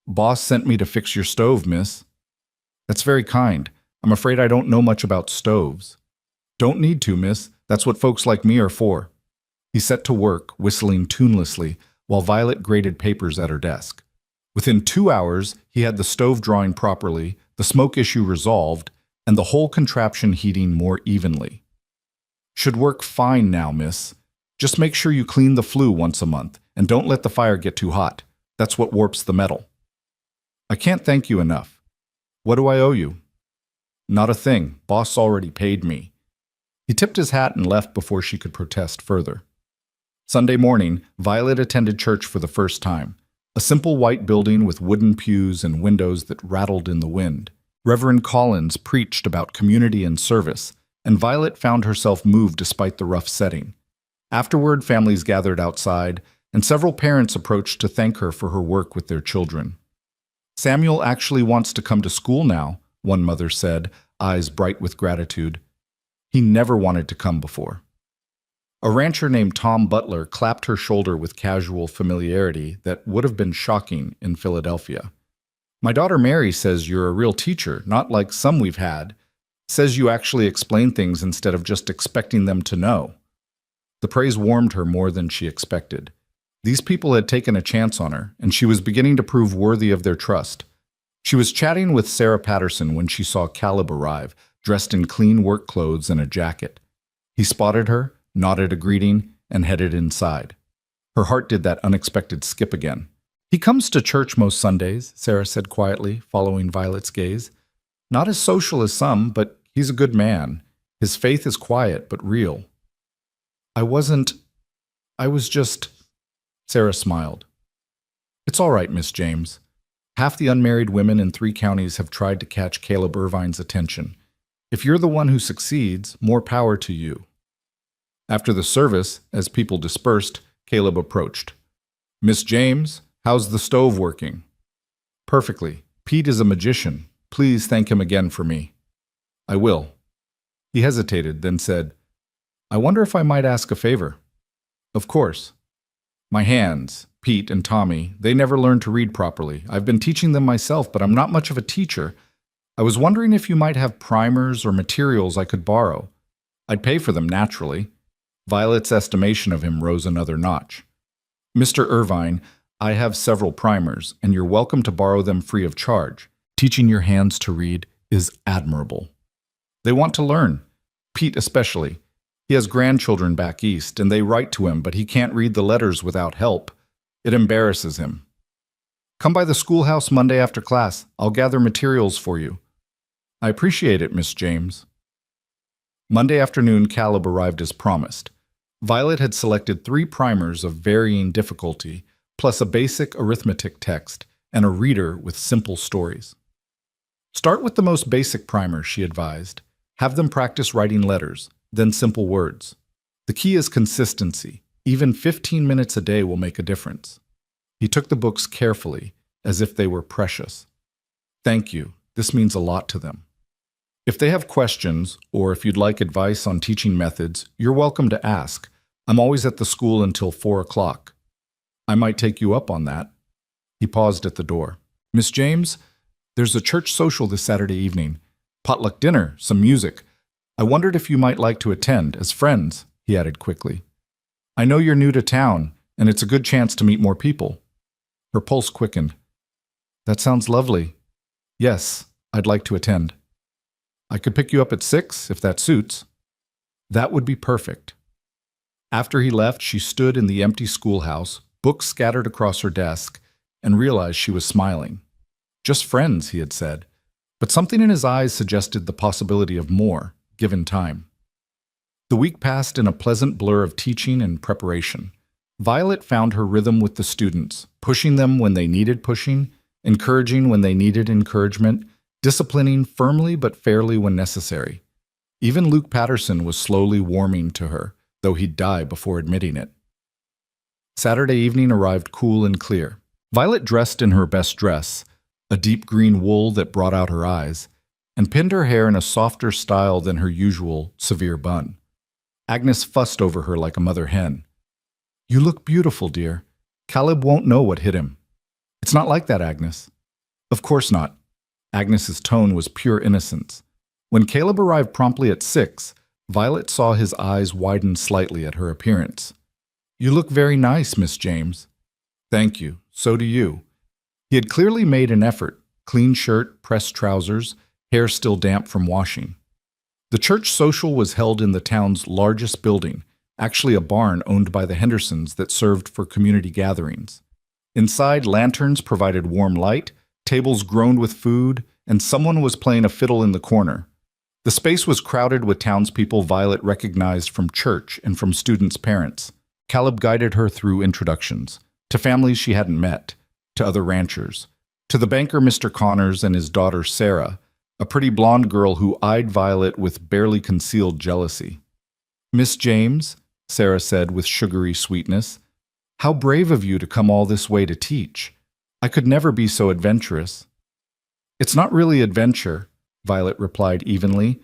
Boss sent me to fix your stove, miss. That's very kind. I'm afraid I don't know much about stoves. Don't need to, miss. That's what folks like me are for. He set to work, whistling tunelessly, while Violet graded papers at her desk. Within 2 hours, he had the stove drawing properly, the smoke issue resolved, and the whole contraption heating more evenly. Should work fine now, miss. Just make sure you clean the flue once a month, and don't let the fire get too hot. That's what warps the metal. I can't thank you enough. What do I owe you? Not a thing. Boss already paid me. He tipped his hat and left before she could protest further. Sunday morning, Violet attended church for the first time. A simple white building with wooden pews and windows that rattled in the wind. Reverend Collins preached about community and service, and Violet found herself moved despite the rough setting. Afterward, families gathered outside, and several parents approached to thank her for her work with their children. Samuel actually wants to come to school now, one mother said, eyes bright with gratitude. He never wanted to come before. A rancher named Tom Butler clapped her shoulder with casual familiarity that would have been shocking in Philadelphia. My daughter Mary says you're a real teacher, not like some we've had. Says you actually explain things instead of just expecting them to know. The praise warmed her more than she expected. These people had taken a chance on her, and she was beginning to prove worthy of their trust. She was chatting with Sarah Patterson when she saw Caleb arrive, dressed in clean work clothes and a jacket. He spotted her, nodded a greeting, and headed inside. Her heart did that unexpected skip again. He comes to church most Sundays, Sarah said quietly, following Violet's gaze. Not as social as some, but he's a good man. His faith is quiet but real. I was just... Sarah smiled. It's all right, Miss James. Half the unmarried women in 3 counties have tried to catch Caleb Irvine's attention. If you're the one who succeeds, more power to you. After the service, as people dispersed, Caleb approached. Miss James, how's the stove working? Perfectly. Pete is a magician. Please thank him again for me. I will. He hesitated, then said, I wonder if I might ask a favor. Of course. My hands, Pete and Tommy, they never learned to read properly. I've been teaching them myself, but I'm not much of a teacher. I was wondering if you might have primers or materials I could borrow. I'd pay for them naturally. Violet's estimation of him rose another notch. Mr. Irvine, I have several primers, and you're welcome to borrow them free of charge. Teaching your hands to read is admirable. They want to learn, Pete especially. He has grandchildren back east, and they write to him, but he can't read the letters without help. It embarrasses him. Come by the schoolhouse Monday after class. I'll gather materials for you. I appreciate it, Miss James. Monday afternoon, Caleb arrived as promised. Violet had selected 3 primers of varying difficulty, plus a basic arithmetic text and a reader with simple stories. Start with the most basic primer, she advised. Have them practice writing letters, then simple words. The key is consistency. Even 15 minutes a day will make a difference. He took the books carefully, as if they were precious. Thank you. This means a lot to them. If they have questions, or if you'd like advice on teaching methods, you're welcome to ask. I'm always at the school until 4 o'clock. I might take you up on that. He paused at the door. Miss James, there's a church social this Saturday evening. Potluck dinner, some music. I wondered if you might like to attend, as friends, he added quickly. I know you're new to town, and it's a good chance to meet more people. Her pulse quickened. That sounds lovely. Yes, I'd like to attend. I could pick you up at 6 if that suits. That would be perfect. After he left, she stood in the empty schoolhouse, books scattered across her desk, and realized she was smiling. Just friends, he had said, but something in his eyes suggested the possibility of more, given time. The week passed in a pleasant blur of teaching and preparation. Violet found her rhythm with the students, pushing them when they needed pushing, encouraging when they needed encouragement, disciplining firmly but fairly when necessary. Even Luke Patterson was slowly warming to her, though he'd die before admitting it. Saturday evening arrived cool and clear. Violet dressed in her best dress, a deep green wool that brought out her eyes, and pinned her hair in a softer style than her usual severe bun. Agnes fussed over her like a mother hen. "You look beautiful, dear. Caleb won't know what hit him." "It's not like that, Agnes." "Of course not." Agnes's tone was pure innocence. When Caleb arrived promptly at 6, Violet saw his eyes widen slightly at her appearance. "You look very nice, Miss James." "Thank you. So do you." He had clearly made an effort. Clean shirt, pressed trousers, hair still damp from washing. The church social was held in the town's largest building, actually a barn owned by the Hendersons that served for community gatherings. Inside, lanterns provided warm light, tables groaned with food, and someone was playing a fiddle in the corner. The space was crowded with townspeople Violet recognized from church and from students' parents. Caleb guided her through introductions, to families she hadn't met, to other ranchers, to the banker Mr. Connors and his daughter Sarah, a pretty blonde girl who eyed Violet with barely concealed jealousy. "Miss James," Sarah said with sugary sweetness, "how brave of you to come all this way to teach. I could never be so adventurous." "It's not really adventure," Violet replied evenly.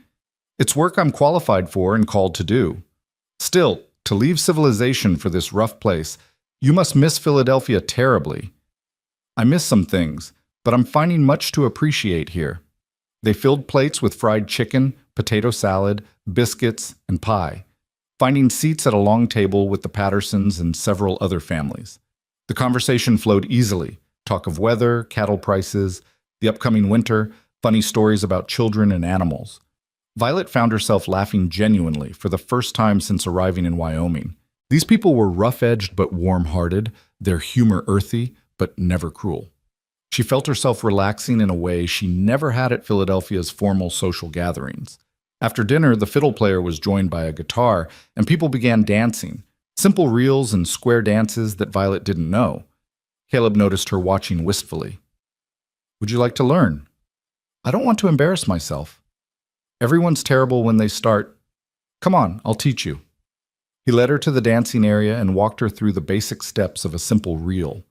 "It's work I'm qualified for and called to do. Still, to leave civilization for this rough place, you must miss Philadelphia terribly." "I miss some things, but I'm finding much to appreciate here." They filled plates with fried chicken, potato salad, biscuits, and pie, finding seats at a long table with the Pattersons and several other families. The conversation flowed easily, talk of weather, cattle prices, the upcoming winter, funny stories about children and animals. Violet found herself laughing genuinely for the first time since arriving in Wyoming. These people were rough-edged but warm-hearted, their humor earthy but never cruel. She felt herself relaxing in a way she never had at Philadelphia's formal social gatherings. After dinner, the fiddle player was joined by a guitar, and people began dancing, simple reels and square dances that Violet didn't know. Caleb noticed her watching wistfully. "Would you like to learn?" "I don't want to embarrass myself." "Everyone's terrible when they start. Come on, I'll teach you." He led her to the dancing area and walked her through the basic steps of a simple reel.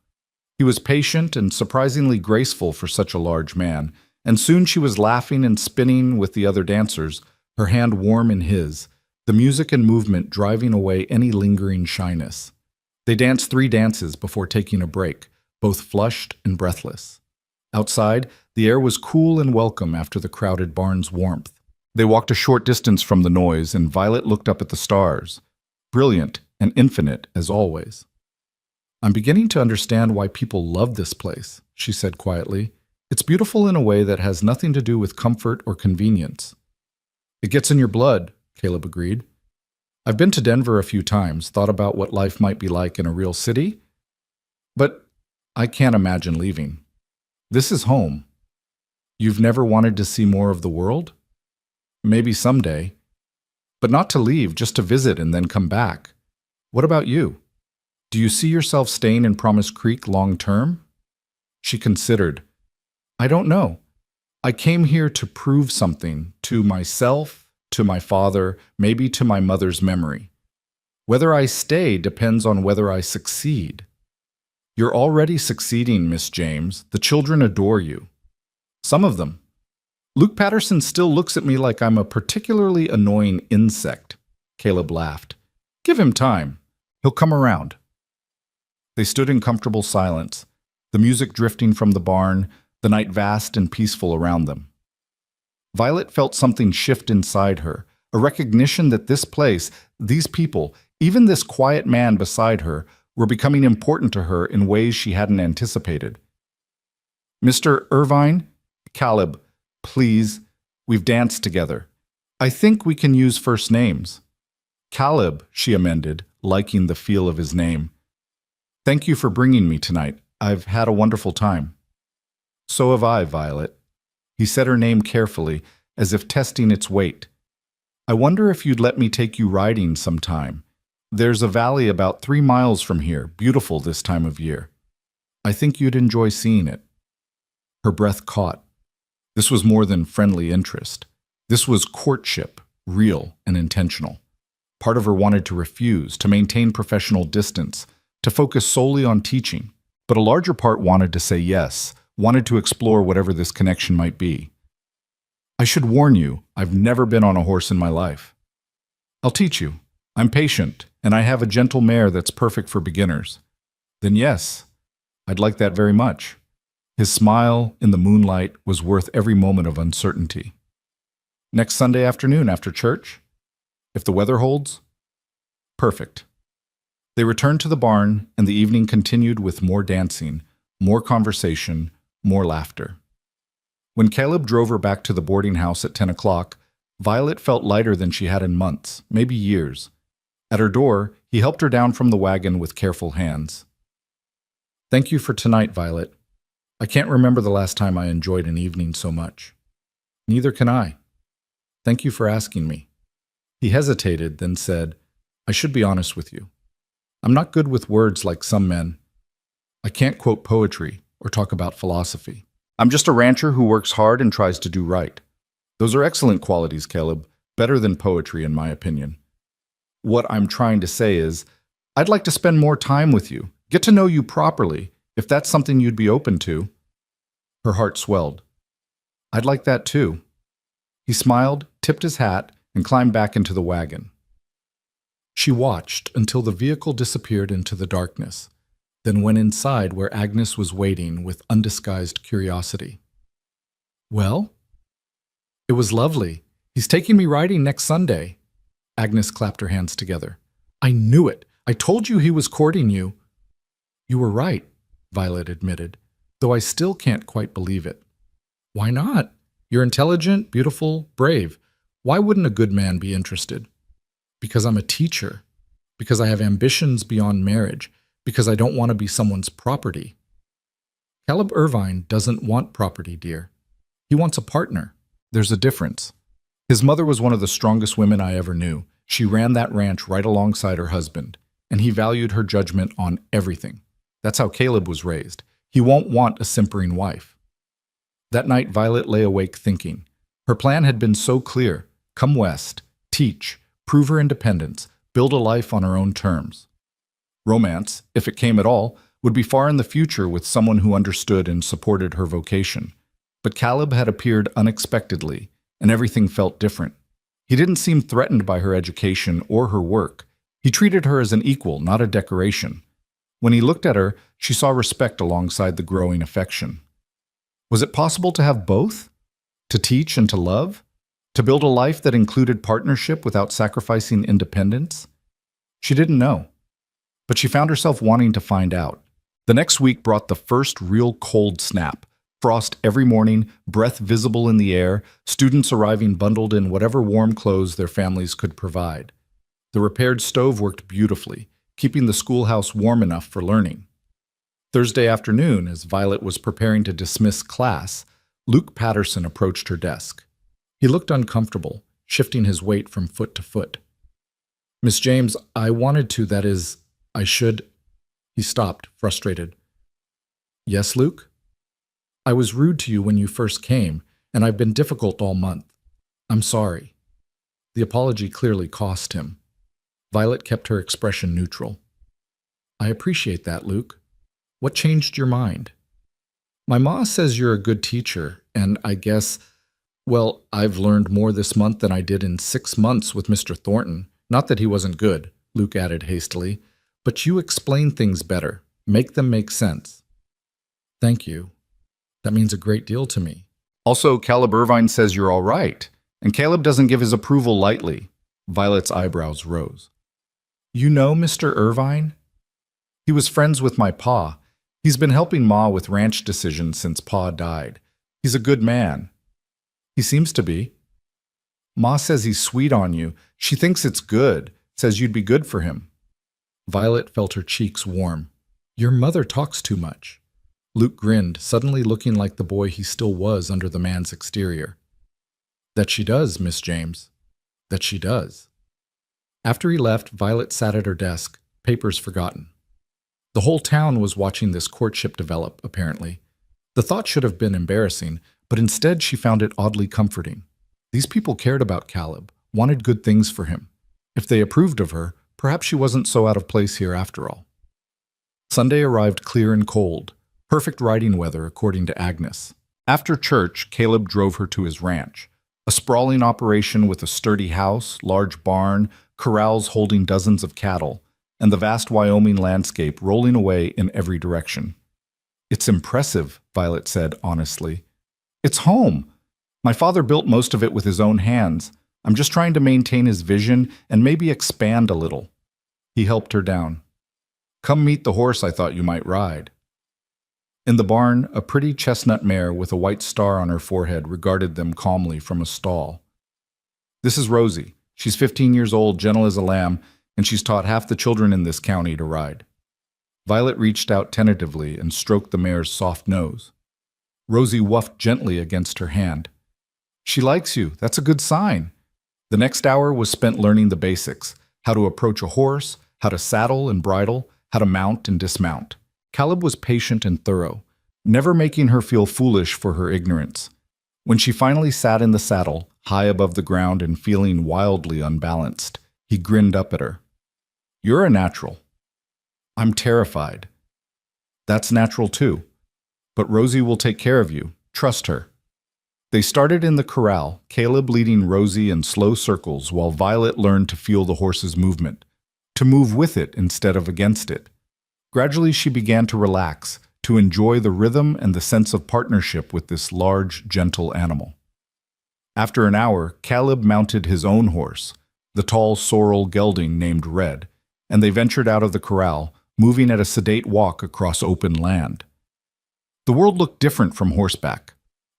He was patient and surprisingly graceful for such a large man, and soon she was laughing and spinning with the other dancers, her hand warm in his, the music and movement driving away any lingering shyness. They danced 3 dances before taking a break, both flushed and breathless. Outside, the air was cool and welcome after the crowded barn's warmth. They walked a short distance from the noise, and Violet looked up at the stars, brilliant and infinite as always. "I'm beginning to understand why people love this place," she said quietly. "It's beautiful in a way that has nothing to do with comfort or convenience." "It gets in your blood," Caleb agreed. "I've been to Denver a few times, thought about what life might be like in a real city, but I can't imagine leaving. This is home." "You've never wanted to see more of the world?" "Maybe someday. But not to leave, just to visit and then come back. What about you? Do you see yourself staying in Promise Creek long term?" She considered. "I don't know. I came here to prove something, to myself, to my father, maybe to my mother's memory. Whether I stay depends on whether I succeed." "You're already succeeding, Miss James. The children adore you." "Some of them. Luke Patterson still looks at me like I'm a particularly annoying insect." Caleb laughed. "Give him time. He'll come around." They stood in comfortable silence, the music drifting from the barn, the night vast and peaceful around them. Violet felt something shift inside her, a recognition that this place, these people, even this quiet man beside her, were becoming important to her in ways she hadn't anticipated. "Mr. Irvine?" "Caleb, please." We've danced together. I think we can use first names. Caleb, she amended, liking the feel of his name. Thank you for bringing me tonight. I've had a wonderful time. So have I, Violet. He said her name carefully, as if testing its weight. I wonder if you'd let me take you riding sometime. There's a valley about 3 miles from here, beautiful this time of year. I think you'd enjoy seeing it. Her breath caught. This was more than friendly interest. This was courtship, real and intentional. Part of her wanted to refuse, to maintain professional distance, to focus solely on teaching, but a larger part wanted to say yes, wanted to explore whatever this connection might be. I should warn you, I've never been on a horse in my life. I'll teach you. I'm patient, and I have a gentle mare that's perfect for beginners. Then yes, I'd like that very much. His smile in the moonlight was worth every moment of uncertainty. Next Sunday afternoon after church? If the weather holds? Perfect. They returned to the barn, and the evening continued with more dancing, more conversation, more laughter. When Caleb drove her back to the boarding house at 10 o'clock, Violet felt lighter than she had in months, maybe years. At her door, he helped her down from the wagon with careful hands. Thank you for tonight, Violet. I can't remember the last time I enjoyed an evening so much. Neither can I. Thank you for asking me. He hesitated, then said, I should be honest with you. I'm not good with words like some men. I can't quote poetry or talk about philosophy. I'm just a rancher who works hard and tries to do right. Those are excellent qualities, Caleb, better than poetry in my opinion. What I'm trying to say is, I'd like to spend more time with you, get to know you properly, if that's something you'd be open to. Her heart swelled. I'd like that too. He smiled, tipped his hat, and climbed back into the wagon. She watched until the vehicle disappeared into the darkness, then went inside where Agnes was waiting with undisguised curiosity. Well? It was lovely. He's taking me riding next Sunday. Agnes clapped her hands together. I knew it. I told you he was courting you. You were right, Violet admitted, though I still can't quite believe it. Why not? You're intelligent, beautiful, brave. Why wouldn't a good man be interested? Because I'm a teacher. Because I have ambitions beyond marriage. Because I don't want to be someone's property. Caleb Irvine doesn't want property, dear. He wants a partner. There's a difference. His mother was one of the strongest women I ever knew. She ran that ranch right alongside her husband, and he valued her judgment on everything. That's how Caleb was raised. He won't want a simpering wife. That night, Violet lay awake thinking. Her plan had been so clear. Come west, teach, prove her independence, build a life on her own terms. Romance, if it came at all, would be far in the future with someone who understood and supported her vocation. But Caleb had appeared unexpectedly, and everything felt different. He didn't seem threatened by her education or her work. He treated her as an equal, not a decoration. When he looked at her, she saw respect alongside the growing affection. Was it possible to have both? To teach and to love? To build a life that included partnership without sacrificing independence? She didn't know. But she found herself wanting to find out. The next week brought the first real cold snap. Frost every morning, breath visible in the air, students arriving bundled in whatever warm clothes their families could provide. The repaired stove worked beautifully, keeping the schoolhouse warm enough for learning. Thursday afternoon, as Violet was preparing to dismiss class, Luke Patterson approached her desk. He looked uncomfortable, shifting his weight from foot to foot. Miss James, I should... He stopped, frustrated. Yes, Luke? I was rude to you when you first came, and I've been difficult all month. I'm sorry. The apology clearly cost him. Violet kept her expression neutral. I appreciate that, Luke. What changed your mind? My ma says you're a good teacher, and I guess, well, I've learned more this month than I did in 6 months with Mr. Thornton. Not that he wasn't good, Luke added hastily, but you explain things better, make them make sense. Thank you. That means a great deal to me. Also, Caleb Irvine says you're all right, and Caleb doesn't give his approval lightly. Violet's eyebrows rose. You know Mr. Irvine? He was friends with my pa. He's been helping Ma with ranch decisions since Pa died. He's a good man. He seems to be. Ma says he's sweet on you. She thinks it's good, says you'd be good for him. Violet felt her cheeks warm. Your mother talks too much. Luke grinned, suddenly looking like the boy he still was under the man's exterior. That she does, Miss James. That she does. After he left, Violet sat at her desk, papers forgotten. The whole town was watching this courtship develop, apparently. The thought should have been embarrassing, but instead she found it oddly comforting. These people cared about Caleb, wanted good things for him. If they approved of her, perhaps she wasn't so out of place here after all. Sunday arrived clear and cold, perfect riding weather according to Agnes. After church, Caleb drove her to his ranch, a sprawling operation with a sturdy house, large barn, corrals holding dozens of cattle, and the vast Wyoming landscape rolling away in every direction. It's impressive, Violet said honestly. It's home. My father built most of it with his own hands. I'm just trying to maintain his vision and maybe expand a little. He helped her down. Come meet the horse I thought you might ride. In the barn, a pretty chestnut mare with a white star on her forehead regarded them calmly from a stall. This is Rosie. She's 15 years old, gentle as a lamb, and she's taught half the children in this county to ride. Violet reached out tentatively and stroked the mare's soft nose. Rosie woofed gently against her hand. She likes you. That's a good sign. The next hour was spent learning the basics, how to approach a horse, how to saddle and bridle, how to mount and dismount. Caleb was patient and thorough, never making her feel foolish for her ignorance. When she finally sat in the saddle, high above the ground and feeling wildly unbalanced, he grinned up at her. You're a natural. I'm terrified. That's natural too. But Rosie will take care of you. Trust her. They started in the corral, Caleb leading Rosie in slow circles while Violet learned to feel the horse's movement, to move with it instead of against it. Gradually she began to relax, to enjoy the rhythm and the sense of partnership with this large, gentle animal. After an hour, Caleb mounted his own horse, the tall sorrel gelding named Red, and they ventured out of the corral, moving at a sedate walk across open land. The world looked different from horseback.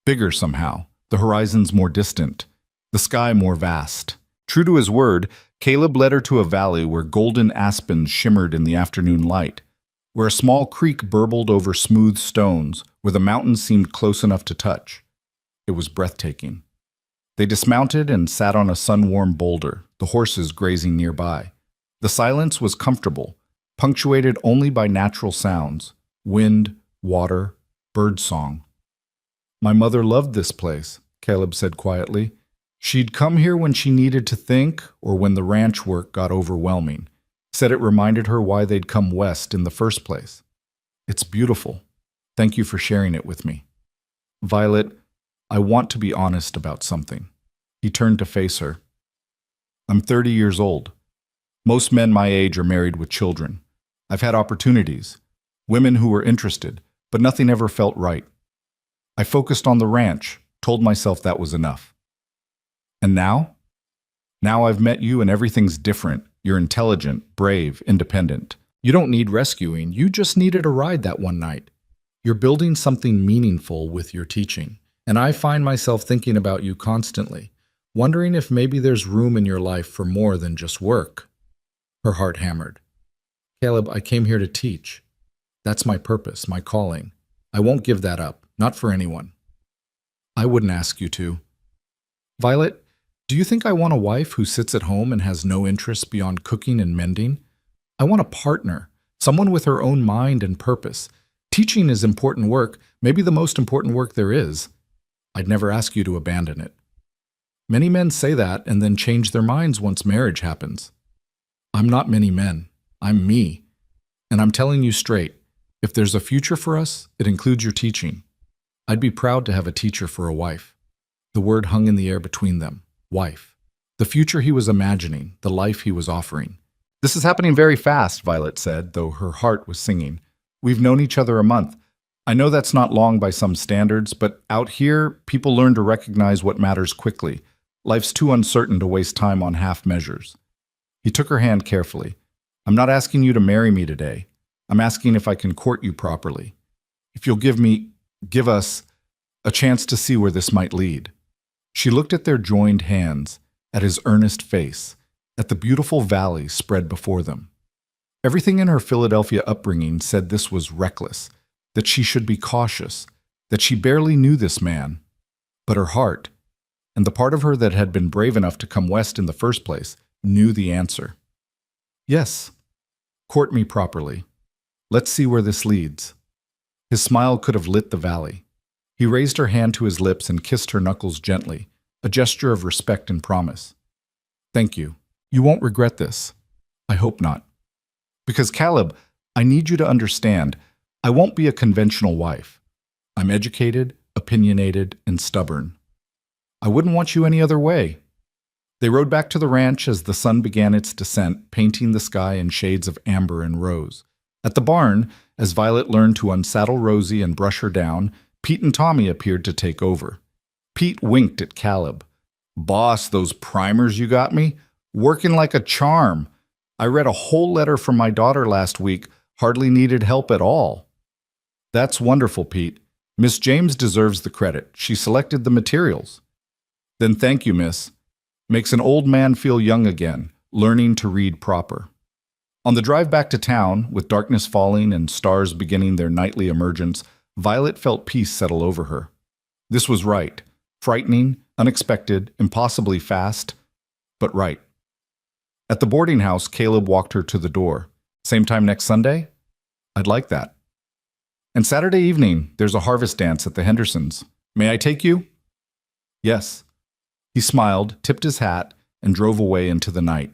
Bigger somehow, the horizons more distant, the sky more vast. True to his word, Caleb led her to a valley where golden aspens shimmered in the afternoon light, where a small creek burbled over smooth stones, where the mountains seemed close enough to touch. It was breathtaking. They dismounted and sat on a sun-warmed boulder, the horses grazing nearby. The silence was comfortable, punctuated only by natural sounds, wind, water, birdsong. My mother loved this place, Caleb said quietly. She'd come here when she needed to think or when the ranch work got overwhelming. Said it reminded her why they'd come west in the first place. It's beautiful. Thank you for sharing it with me. Violet, I want to be honest about something. He turned to face her. I'm 30 years old. Most men my age are married with children. I've had opportunities, women who were interested, but nothing ever felt right. I focused on the ranch, told myself that was enough. And now? Now I've met you and everything's different. You're intelligent, brave, independent. You don't need rescuing, you just needed a ride that one night. You're building something meaningful with your teaching, and I find myself thinking about you constantly, wondering if maybe there's room in your life for more than just work. Her heart hammered. Caleb, I came here to teach. That's my purpose, my calling. I won't give that up, not for anyone. I wouldn't ask you to. Violet, do you think I want a wife who sits at home and has no interests beyond cooking and mending? I want a partner, someone with her own mind and purpose. Teaching is important work, maybe the most important work there is. I'd never ask you to abandon it. Many men say that and then change their minds once marriage happens. I'm not many men. I'm me. And I'm telling you straight, if there's a future for us, it includes your teaching. I'd be proud to have a teacher for a wife. The word hung in the air between them. Wife. The future he was imagining, the life he was offering. This is happening very fast, Violet said, though her heart was singing. We've known each other a month. I know that's not long by some standards, but out here, people learn to recognize what matters quickly. Life's too uncertain to waste time on half measures. He took her hand carefully. I'm not asking you to marry me today. I'm asking if I can court you properly. If you'll give us, a chance to see where this might lead. She looked at their joined hands, at his earnest face, at the beautiful valley spread before them. Everything in her Philadelphia upbringing said this was reckless, that she should be cautious, that she barely knew this man. But her heart, and the part of her that had been brave enough to come west in the first place, knew the answer. Yes, court me properly. Let's see where this leads. His smile could have lit the valley. He raised her hand to his lips and kissed her knuckles gently, a gesture of respect and promise. Thank you. You won't regret this. I hope not. Because, Caleb, I need you to understand, I won't be a conventional wife. I'm educated, opinionated, and stubborn. I wouldn't want you any other way. They rode back to the ranch as the sun began its descent, painting the sky in shades of amber and rose. At the barn, as Violet learned to unsaddle Rosie and brush her down, Pete and Tommy appeared to take over. Pete winked at Caleb. Boss, those primers you got me? Working like a charm. I read a whole letter from my daughter last week, hardly needed help at all. That's wonderful, Pete. Miss James deserves the credit. She selected the materials. Then thank you, miss. Makes an old man feel young again, learning to read proper. On the drive back to town, with darkness falling and stars beginning their nightly emergence, Violet felt peace settle over her. This was right. Frightening, unexpected, impossibly fast, but right. At the boarding house, Caleb walked her to the door. Same time next Sunday? I'd like that. And Saturday evening, there's a harvest dance at the Hendersons. May I take you? Yes. He smiled, tipped his hat, and drove away into the night.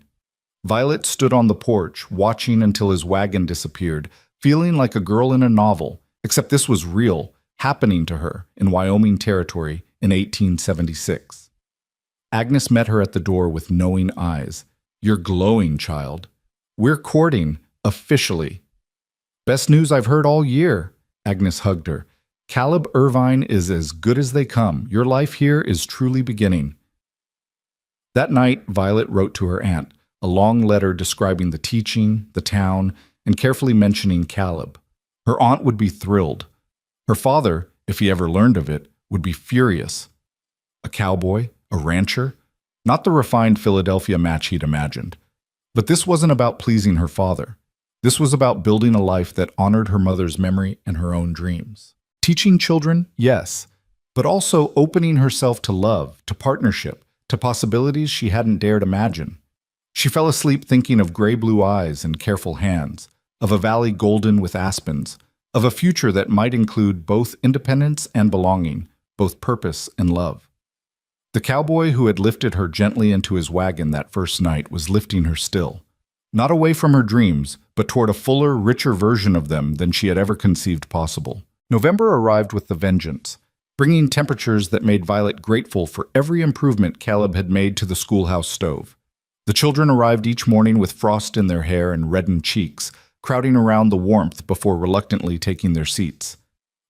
Violet stood on the porch, watching until his wagon disappeared, feeling like a girl in a novel, except this was real, happening to her in Wyoming Territory in 1876. Agnes met her at the door with knowing eyes. You're glowing, child. We're courting, officially. Best news I've heard all year. Agnes hugged her. Caleb Irvine is as good as they come. Your life here is truly beginning. That night, Violet wrote to her aunt, a long letter describing the teaching, the town, and carefully mentioning Caleb. Her aunt would be thrilled. Her father, if he ever learned of it, would be furious. A cowboy, a rancher, not the refined Philadelphia match he'd imagined. But this wasn't about pleasing her father. This was about building a life that honored her mother's memory and her own dreams. Teaching children, yes, but also opening herself to love, to partnership, to possibilities she hadn't dared imagine. She fell asleep thinking of gray-blue eyes and careful hands, of a valley golden with aspens, of a future that might include both independence and belonging, both purpose and love. The cowboy who had lifted her gently into his wagon that first night was lifting her still, not away from her dreams, but toward a fuller, richer version of them than she had ever conceived possible. November arrived with the vengeance, bringing temperatures that made Violet grateful for every improvement Caleb had made to the schoolhouse stove. The children arrived each morning with frost in their hair and reddened cheeks, crowding around the warmth before reluctantly taking their seats.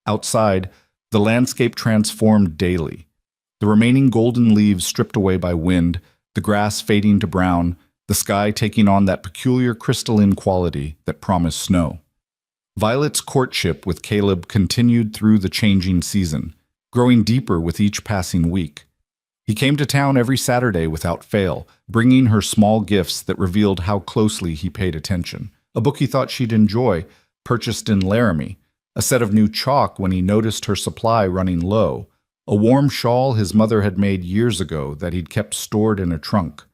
Outside, the landscape transformed daily. The remaining golden leaves stripped away by wind, the grass fading to brown, the sky taking on that peculiar crystalline quality that promised snow. Violet's courtship with Caleb continued through the changing season, growing deeper with each passing week. He came to town every Saturday without fail, bringing her small gifts that revealed how closely he paid attention. A book he thought she'd enjoy, purchased in Laramie, a set of new chalk when he noticed her supply running low, a warm shawl his mother had made years ago that he'd kept stored in a trunk.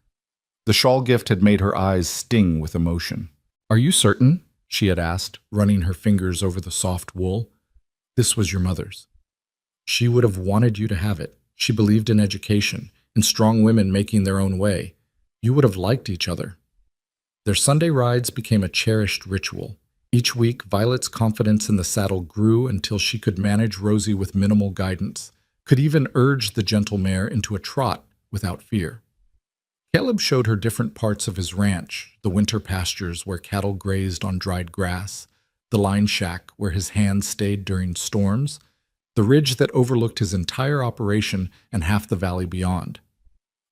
The shawl gift had made her eyes sting with emotion. "Are you certain?" she had asked, running her fingers over the soft wool. "This was your mother's. She would have wanted you to have it. She believed in education, in strong women making their own way. You would have liked each other." Their Sunday rides became a cherished ritual. Each week, Violet's confidence in the saddle grew until she could manage Rosie with minimal guidance, could even urge the gentle mare into a trot without fear. Caleb showed her different parts of his ranch, the winter pastures where cattle grazed on dried grass, the line shack where his hands stayed during storms, the ridge that overlooked his entire operation and half the valley beyond.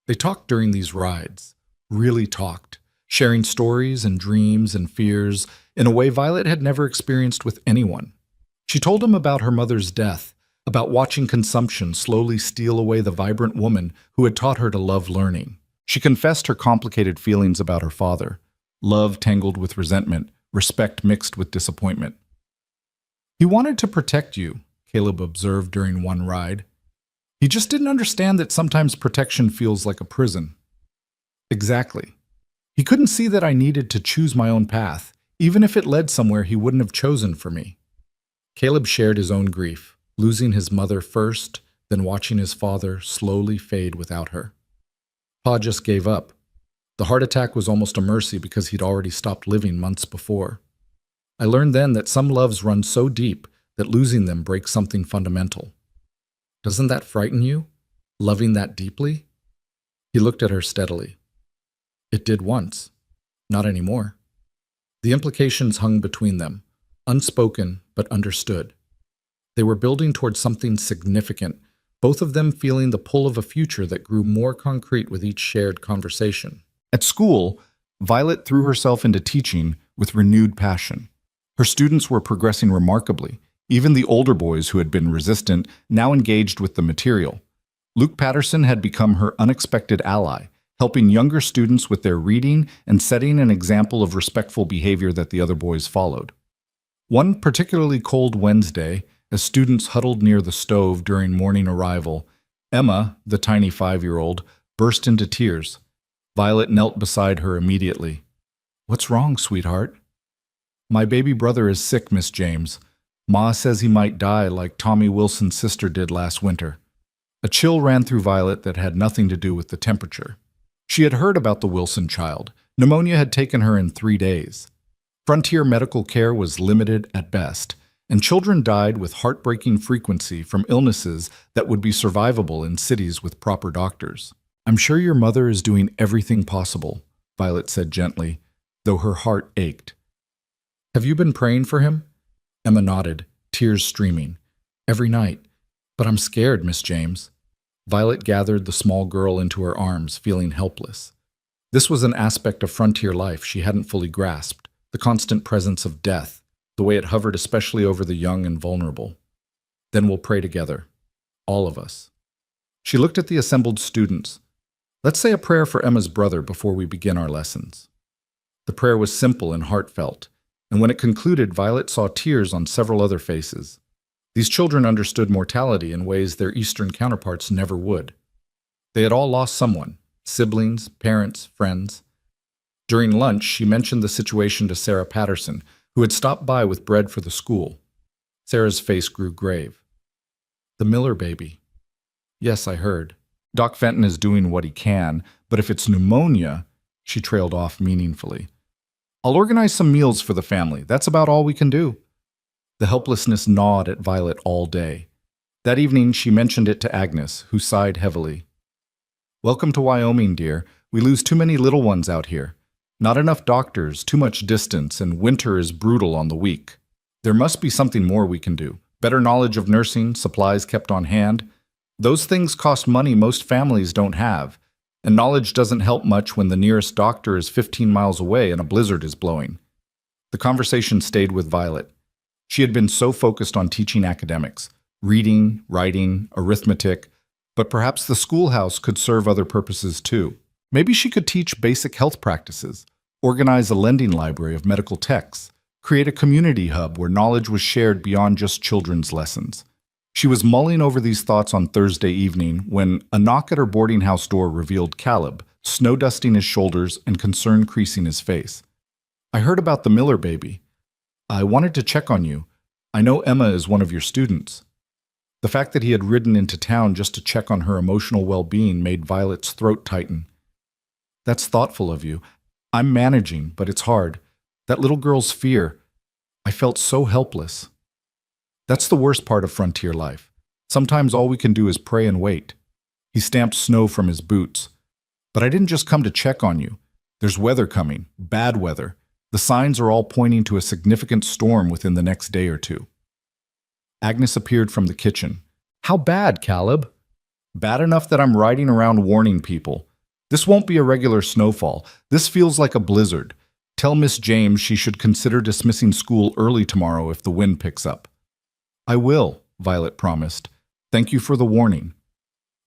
They talked during these rides, really talked, sharing stories and dreams and fears in a way Violet had never experienced with anyone. She told him about her mother's death, about watching consumption slowly steal away the vibrant woman who had taught her to love learning. She confessed her complicated feelings about her father, love tangled with resentment, respect mixed with disappointment. "He wanted to protect you," Caleb observed during one ride. "He just didn't understand that sometimes protection feels like a prison." "Exactly. He couldn't see that I needed to choose my own path, even if it led somewhere he wouldn't have chosen for me." Caleb shared his own grief, losing his mother first, then watching his father slowly fade without her. Pa just gave up. The heart attack was almost a mercy because he'd already stopped living months before. I learned then that some loves run so deep that losing them breaks something fundamental. Doesn't that frighten you? Loving that deeply? He looked at her steadily. It did once. Not anymore. The implications hung between them, unspoken but understood. They were building towards something significant, both of them feeling the pull of a future that grew more concrete with each shared conversation. At school, Violet threw herself into teaching with renewed passion. Her students were progressing remarkably. Even the older boys who had been resistant now engaged with the material. Luke Patterson had become her unexpected ally, helping younger students with their reading and setting an example of respectful behavior that the other boys followed. One particularly cold Wednesday, as students huddled near the stove during morning arrival, Emma, the tiny 5-year-old, burst into tears. Violet knelt beside her immediately. "What's wrong, sweetheart?" "My baby brother is sick, Miss James. Ma says he might die like Tommy Wilson's sister did last winter." A chill ran through Violet that had nothing to do with the temperature. She had heard about the Wilson child. Pneumonia had taken her in 3 days. Frontier medical care was limited at best, and children died with heartbreaking frequency from illnesses that would be survivable in cities with proper doctors. "I'm sure your mother is doing everything possible," Violet said gently, though her heart ached. "Have you been praying for him?" Emma nodded, tears streaming. "Every night. But I'm scared, Miss James." Violet gathered the small girl into her arms, feeling helpless. This was an aspect of frontier life she hadn't fully grasped, the constant presence of death, the way it hovered especially over the young and vulnerable. "Then we'll pray together. All of us." She looked at the assembled students. "Let's say a prayer for Emma's brother before we begin our lessons." The prayer was simple and heartfelt, and when it concluded, Violet saw tears on several other faces. These children understood mortality in ways their Eastern counterparts never would. They had all lost someone, siblings, parents, friends. During lunch, she mentioned the situation to Sarah Patterson, who had stopped by with bread for the school. Sarah's face grew grave. "The Miller baby." "Yes, I heard. Doc Fenton is doing what he can, but if it's pneumonia," she trailed off meaningfully. "I'll organize some meals for the family. That's about all we can do." The helplessness gnawed at Violet all day. That evening, she mentioned it to Agnes, who sighed heavily. "Welcome to Wyoming, dear. We lose too many little ones out here. Not enough doctors, too much distance, and winter is brutal on the weak. There must be something more we can do. Better knowledge of nursing, supplies kept on hand. Those things cost money most families don't have, and knowledge doesn't help much when the nearest doctor is 15 miles away and a blizzard is blowing." The conversation stayed with Violet. She had been so focused on teaching academics, reading, writing, arithmetic, but perhaps the schoolhouse could serve other purposes too. Maybe she could teach basic health practices, organize a lending library of medical texts, create a community hub where knowledge was shared beyond just children's lessons. She was mulling over these thoughts on Thursday evening when a knock at her boarding house door revealed Caleb, snow dusting his shoulders and concern creasing his face. "I heard about the Miller baby. I wanted to check on you. I know Emma is one of your students." The fact that he had ridden into town just to check on her emotional well-being made Violet's throat tighten. "That's thoughtful of you. I'm managing, but it's hard. That little girl's fear. I felt so helpless." That's the worst part of frontier life. Sometimes all we can do is pray and wait. He stamped snow from his boots. "But I didn't just come to check on you. There's weather coming, bad weather. The signs are all pointing to a significant storm within the next day or two." Agnes appeared from the kitchen. "How bad, Caleb?" "Bad enough that I'm riding around warning people. This won't be a regular snowfall. This feels like a blizzard. Tell Miss James she should consider dismissing school early tomorrow if the wind picks up." "I will," Violet promised. "Thank you for the warning."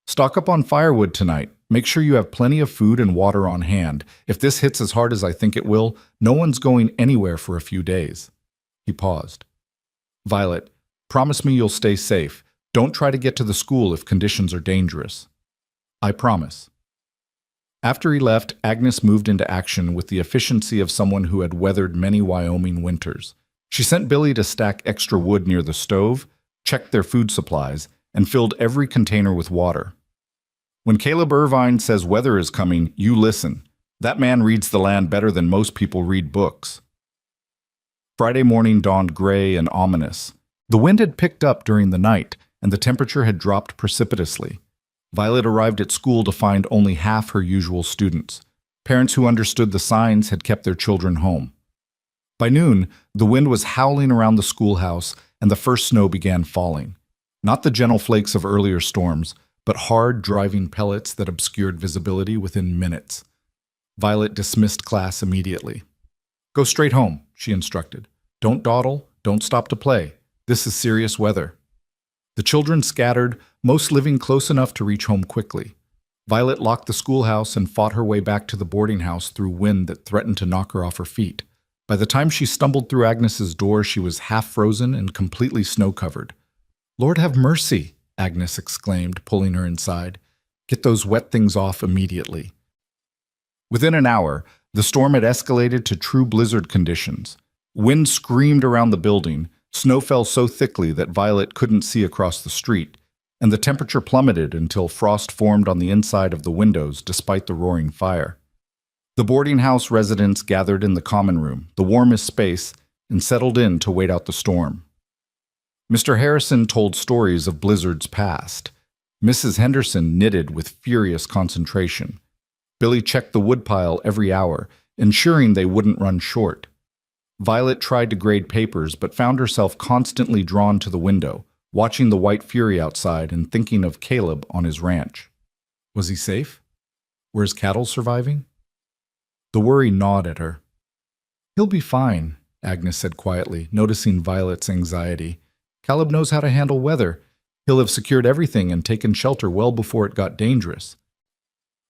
"Stock up on firewood tonight. Make sure you have plenty of food and water on hand. If this hits as hard as I think it will, no one's going anywhere for a few days." He paused. "Violet, promise me you'll stay safe. Don't try to get to the school if conditions are dangerous." "I promise." After he left, Agnes moved into action with the efficiency of someone who had weathered many Wyoming winters. She sent Billy to stack extra wood near the stove, checked their food supplies, and filled every container with water. When Caleb Irvine says weather is coming, you listen. That man reads the land better than most people read books. Friday morning dawned gray and ominous. The wind had picked up during the night, and the temperature had dropped precipitously. Violet arrived at school to find only half her usual students. Parents who understood the signs had kept their children home. By noon, the wind was howling around the schoolhouse, and the first snow began falling. Not the gentle flakes of earlier storms, but hard, driving pellets that obscured visibility within minutes. Violet dismissed class immediately. "Go straight home," she instructed. "Don't dawdle, don't stop to play. This is serious weather." The children scattered, most living close enough to reach home quickly. Violet locked the schoolhouse and fought her way back to the boarding house through wind that threatened to knock her off her feet. By the time she stumbled through Agnes's door, she was half frozen and completely snow-covered. "Lord have mercy," Agnes exclaimed, pulling her inside. "Get those wet things off immediately." Within an hour, the storm had escalated to true blizzard conditions. Wind screamed around the building, snow fell so thickly that Violet couldn't see across the street, and the temperature plummeted until frost formed on the inside of the windows despite the roaring fire. The boarding house residents gathered in the common room, the warmest space, and settled in to wait out the storm. Mr. Harrison told stories of blizzards past. Mrs. Henderson knitted with furious concentration. Billy checked the woodpile every hour, ensuring they wouldn't run short. Violet tried to grade papers but found herself constantly drawn to the window, watching the white fury outside and thinking of Caleb on his ranch. Was he safe? Were his cattle surviving? The worry gnawed at her. "He'll be fine," Agnes said quietly, noticing Violet's anxiety. "Caleb knows how to handle weather. He'll have secured everything and taken shelter well before it got dangerous."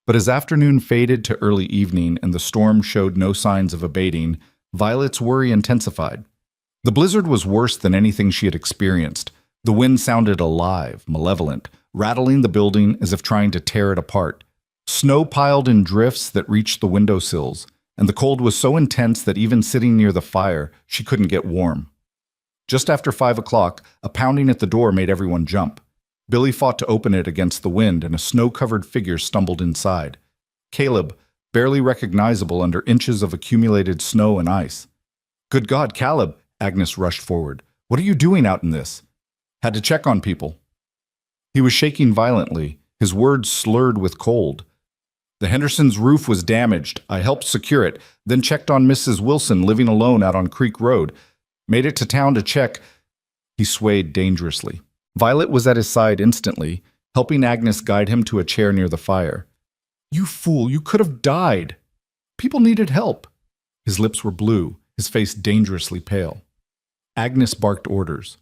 But as afternoon faded to early evening and the storm showed no signs of abating, Violet's worry intensified. The blizzard was worse than anything she had experienced. The wind sounded alive, malevolent, rattling the building as if trying to tear it apart. Snow piled in drifts that reached the windowsills, and the cold was so intense that even sitting near the fire, she couldn't get warm. Just after 5 o'clock, a pounding at the door made everyone jump. Billy fought to open it against the wind, and a snow-covered figure stumbled inside. Caleb, barely recognizable under inches of accumulated snow and ice. "Good God, Caleb!" Agnes rushed forward. "What are you doing out in this?" "Had to check on people." He was shaking violently, his words slurred with cold. "The Hendersons' roof was damaged. I helped secure it, then checked on Mrs. Wilson living alone out on Creek Road. Made it to town to check." He swayed dangerously. Violet was at his side instantly, helping Agnes guide him to a chair near the fire. "You fool, you could have died. People needed help." His lips were blue, his face dangerously pale. Agnes barked orders.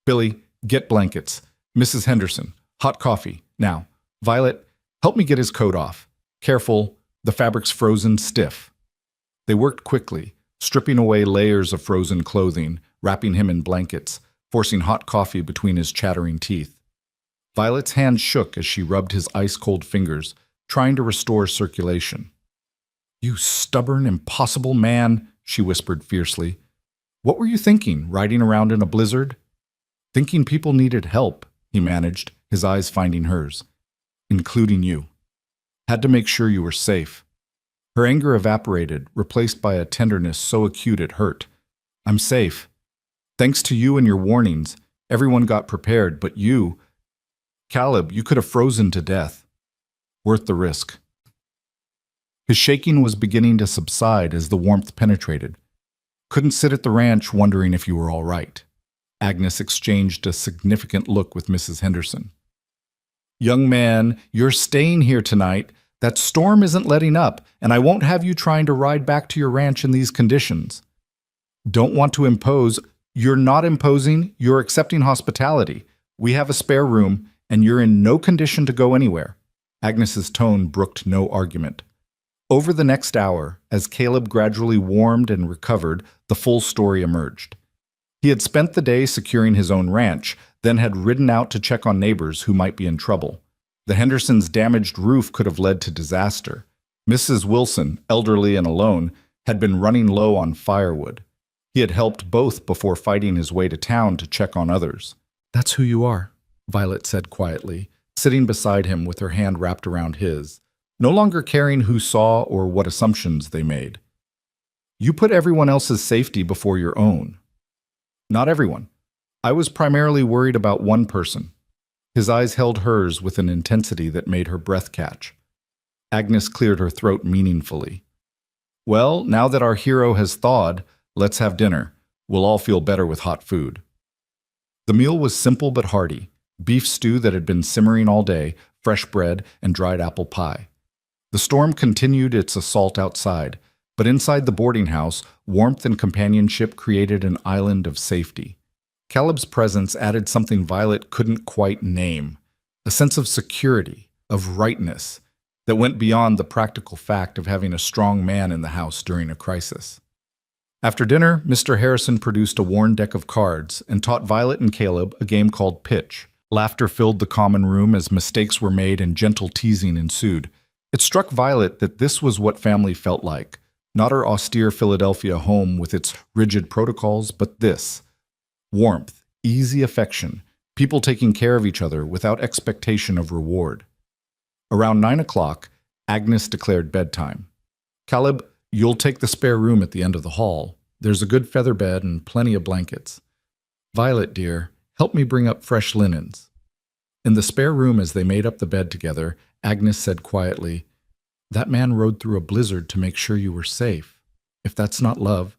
"Billy, get blankets. Mrs. Henderson, hot coffee. Now, Violet, help me get his coat off. Careful, the fabric's frozen stiff." They worked quickly, stripping away layers of frozen clothing, wrapping him in blankets, forcing hot coffee between his chattering teeth. Violet's hand shook as she rubbed his ice-cold fingers, trying to restore circulation. "You stubborn, impossible man," she whispered fiercely. "What were you thinking, riding around in a blizzard?" "Thinking people needed help," he managed, his eyes finding hers. "Including you. Had to make sure you were safe." Her anger evaporated, replaced by a tenderness so acute it hurt. "I'm safe. Thanks to you and your warnings, everyone got prepared, but you... Caleb, you could have frozen to death. Worth the risk." His shaking was beginning to subside as the warmth penetrated. "Couldn't sit at the ranch wondering if you were all right." Agnes exchanged a significant look with Mrs. Henderson. "Young man, you're staying here tonight. That storm isn't letting up, and I won't have you trying to ride back to your ranch in these conditions. Don't want to impose. You're not imposing, you're accepting hospitality. We have a spare room, and you're in no condition to go anywhere. Agnes's tone brooked no argument. Over the next hour, as Caleb gradually warmed and recovered, the full story emerged. He had spent the day securing his own ranch, then had ridden out to check on neighbors who might be in trouble. The Hendersons' damaged roof could have led to disaster. Mrs. Wilson, elderly and alone, had been running low on firewood. He had helped both before fighting his way to town to check on others. "That's who you are," Violet said quietly, sitting beside him with her hand wrapped around his, no longer caring who saw or what assumptions they made. "You put everyone else's safety before your own." "Not everyone. I was primarily worried about one person." His eyes held hers with an intensity that made her breath catch. Agnes cleared her throat meaningfully. "Well, now that our hero has thawed, let's have dinner. We'll all feel better with hot food." The meal was simple but hearty: beef stew that had been simmering all day, fresh bread, and dried apple pie. The storm continued its assault outside, but inside the boarding house, warmth and companionship created an island of safety. Caleb's presence added something Violet couldn't quite name, a sense of security, of rightness, that went beyond the practical fact of having a strong man in the house during a crisis. After dinner, Mr. Harrison produced a worn deck of cards and taught Violet and Caleb a game called Pitch. Laughter filled the common room as mistakes were made and gentle teasing ensued. It struck Violet that this was what family felt like, not her austere Philadelphia home with its rigid protocols, but this: warmth, easy affection, people taking care of each other without expectation of reward. Around 9 o'clock, Agnes declared bedtime. "Caleb, you'll take the spare room at the end of the hall. There's a good feather bed and plenty of blankets. Violet, dear, help me bring up fresh linens." In the spare room as they made up the bed together, Agnes said quietly, "That man rode through a blizzard to make sure you were safe. If that's not love,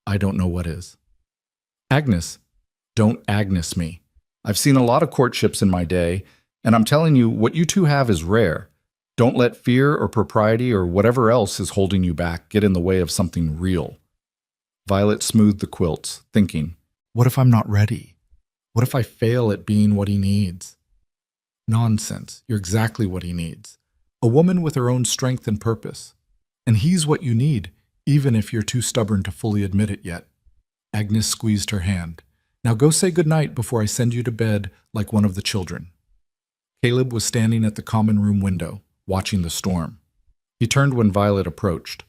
I don't know what is." "Agnes, don't Agnes me. I've seen a lot of courtships in my day, and I'm telling you, what you two have is rare. Don't let fear or propriety or whatever else is holding you back get in the way of something real." Violet smoothed the quilts, thinking, what if I'm not ready? What if I fail at being what he needs? Nonsense. You're exactly what he needs. A woman with her own strength and purpose. And he's what you need, even if you're too stubborn to fully admit it yet. Agnes squeezed her hand. "Now go say goodnight before I send you to bed like one of the children." Caleb was standing at the common room window, watching the storm. He turned when Violet approached.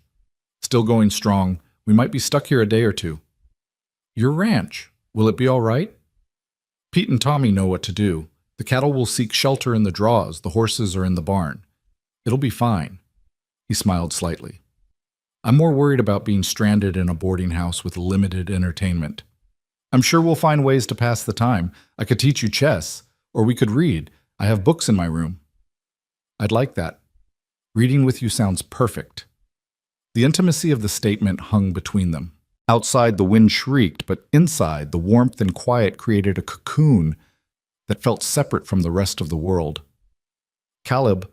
"Still going strong. We might be stuck here a day or two." "Your ranch. Will it be all right?" "Pete and Tommy know what to do. The cattle will seek shelter in the draws. The horses are in the barn. It'll be fine." He smiled slightly. "I'm more worried about being stranded in a boarding house with limited entertainment. I'm sure we'll find ways to pass the time. I could teach you chess, or we could read. I have books in my room." "I'd like that. Reading with you sounds perfect." The intimacy of the statement hung between them. Outside, the wind shrieked, but inside, the warmth and quiet created a cocoon that felt separate from the rest of the world. "Caleb,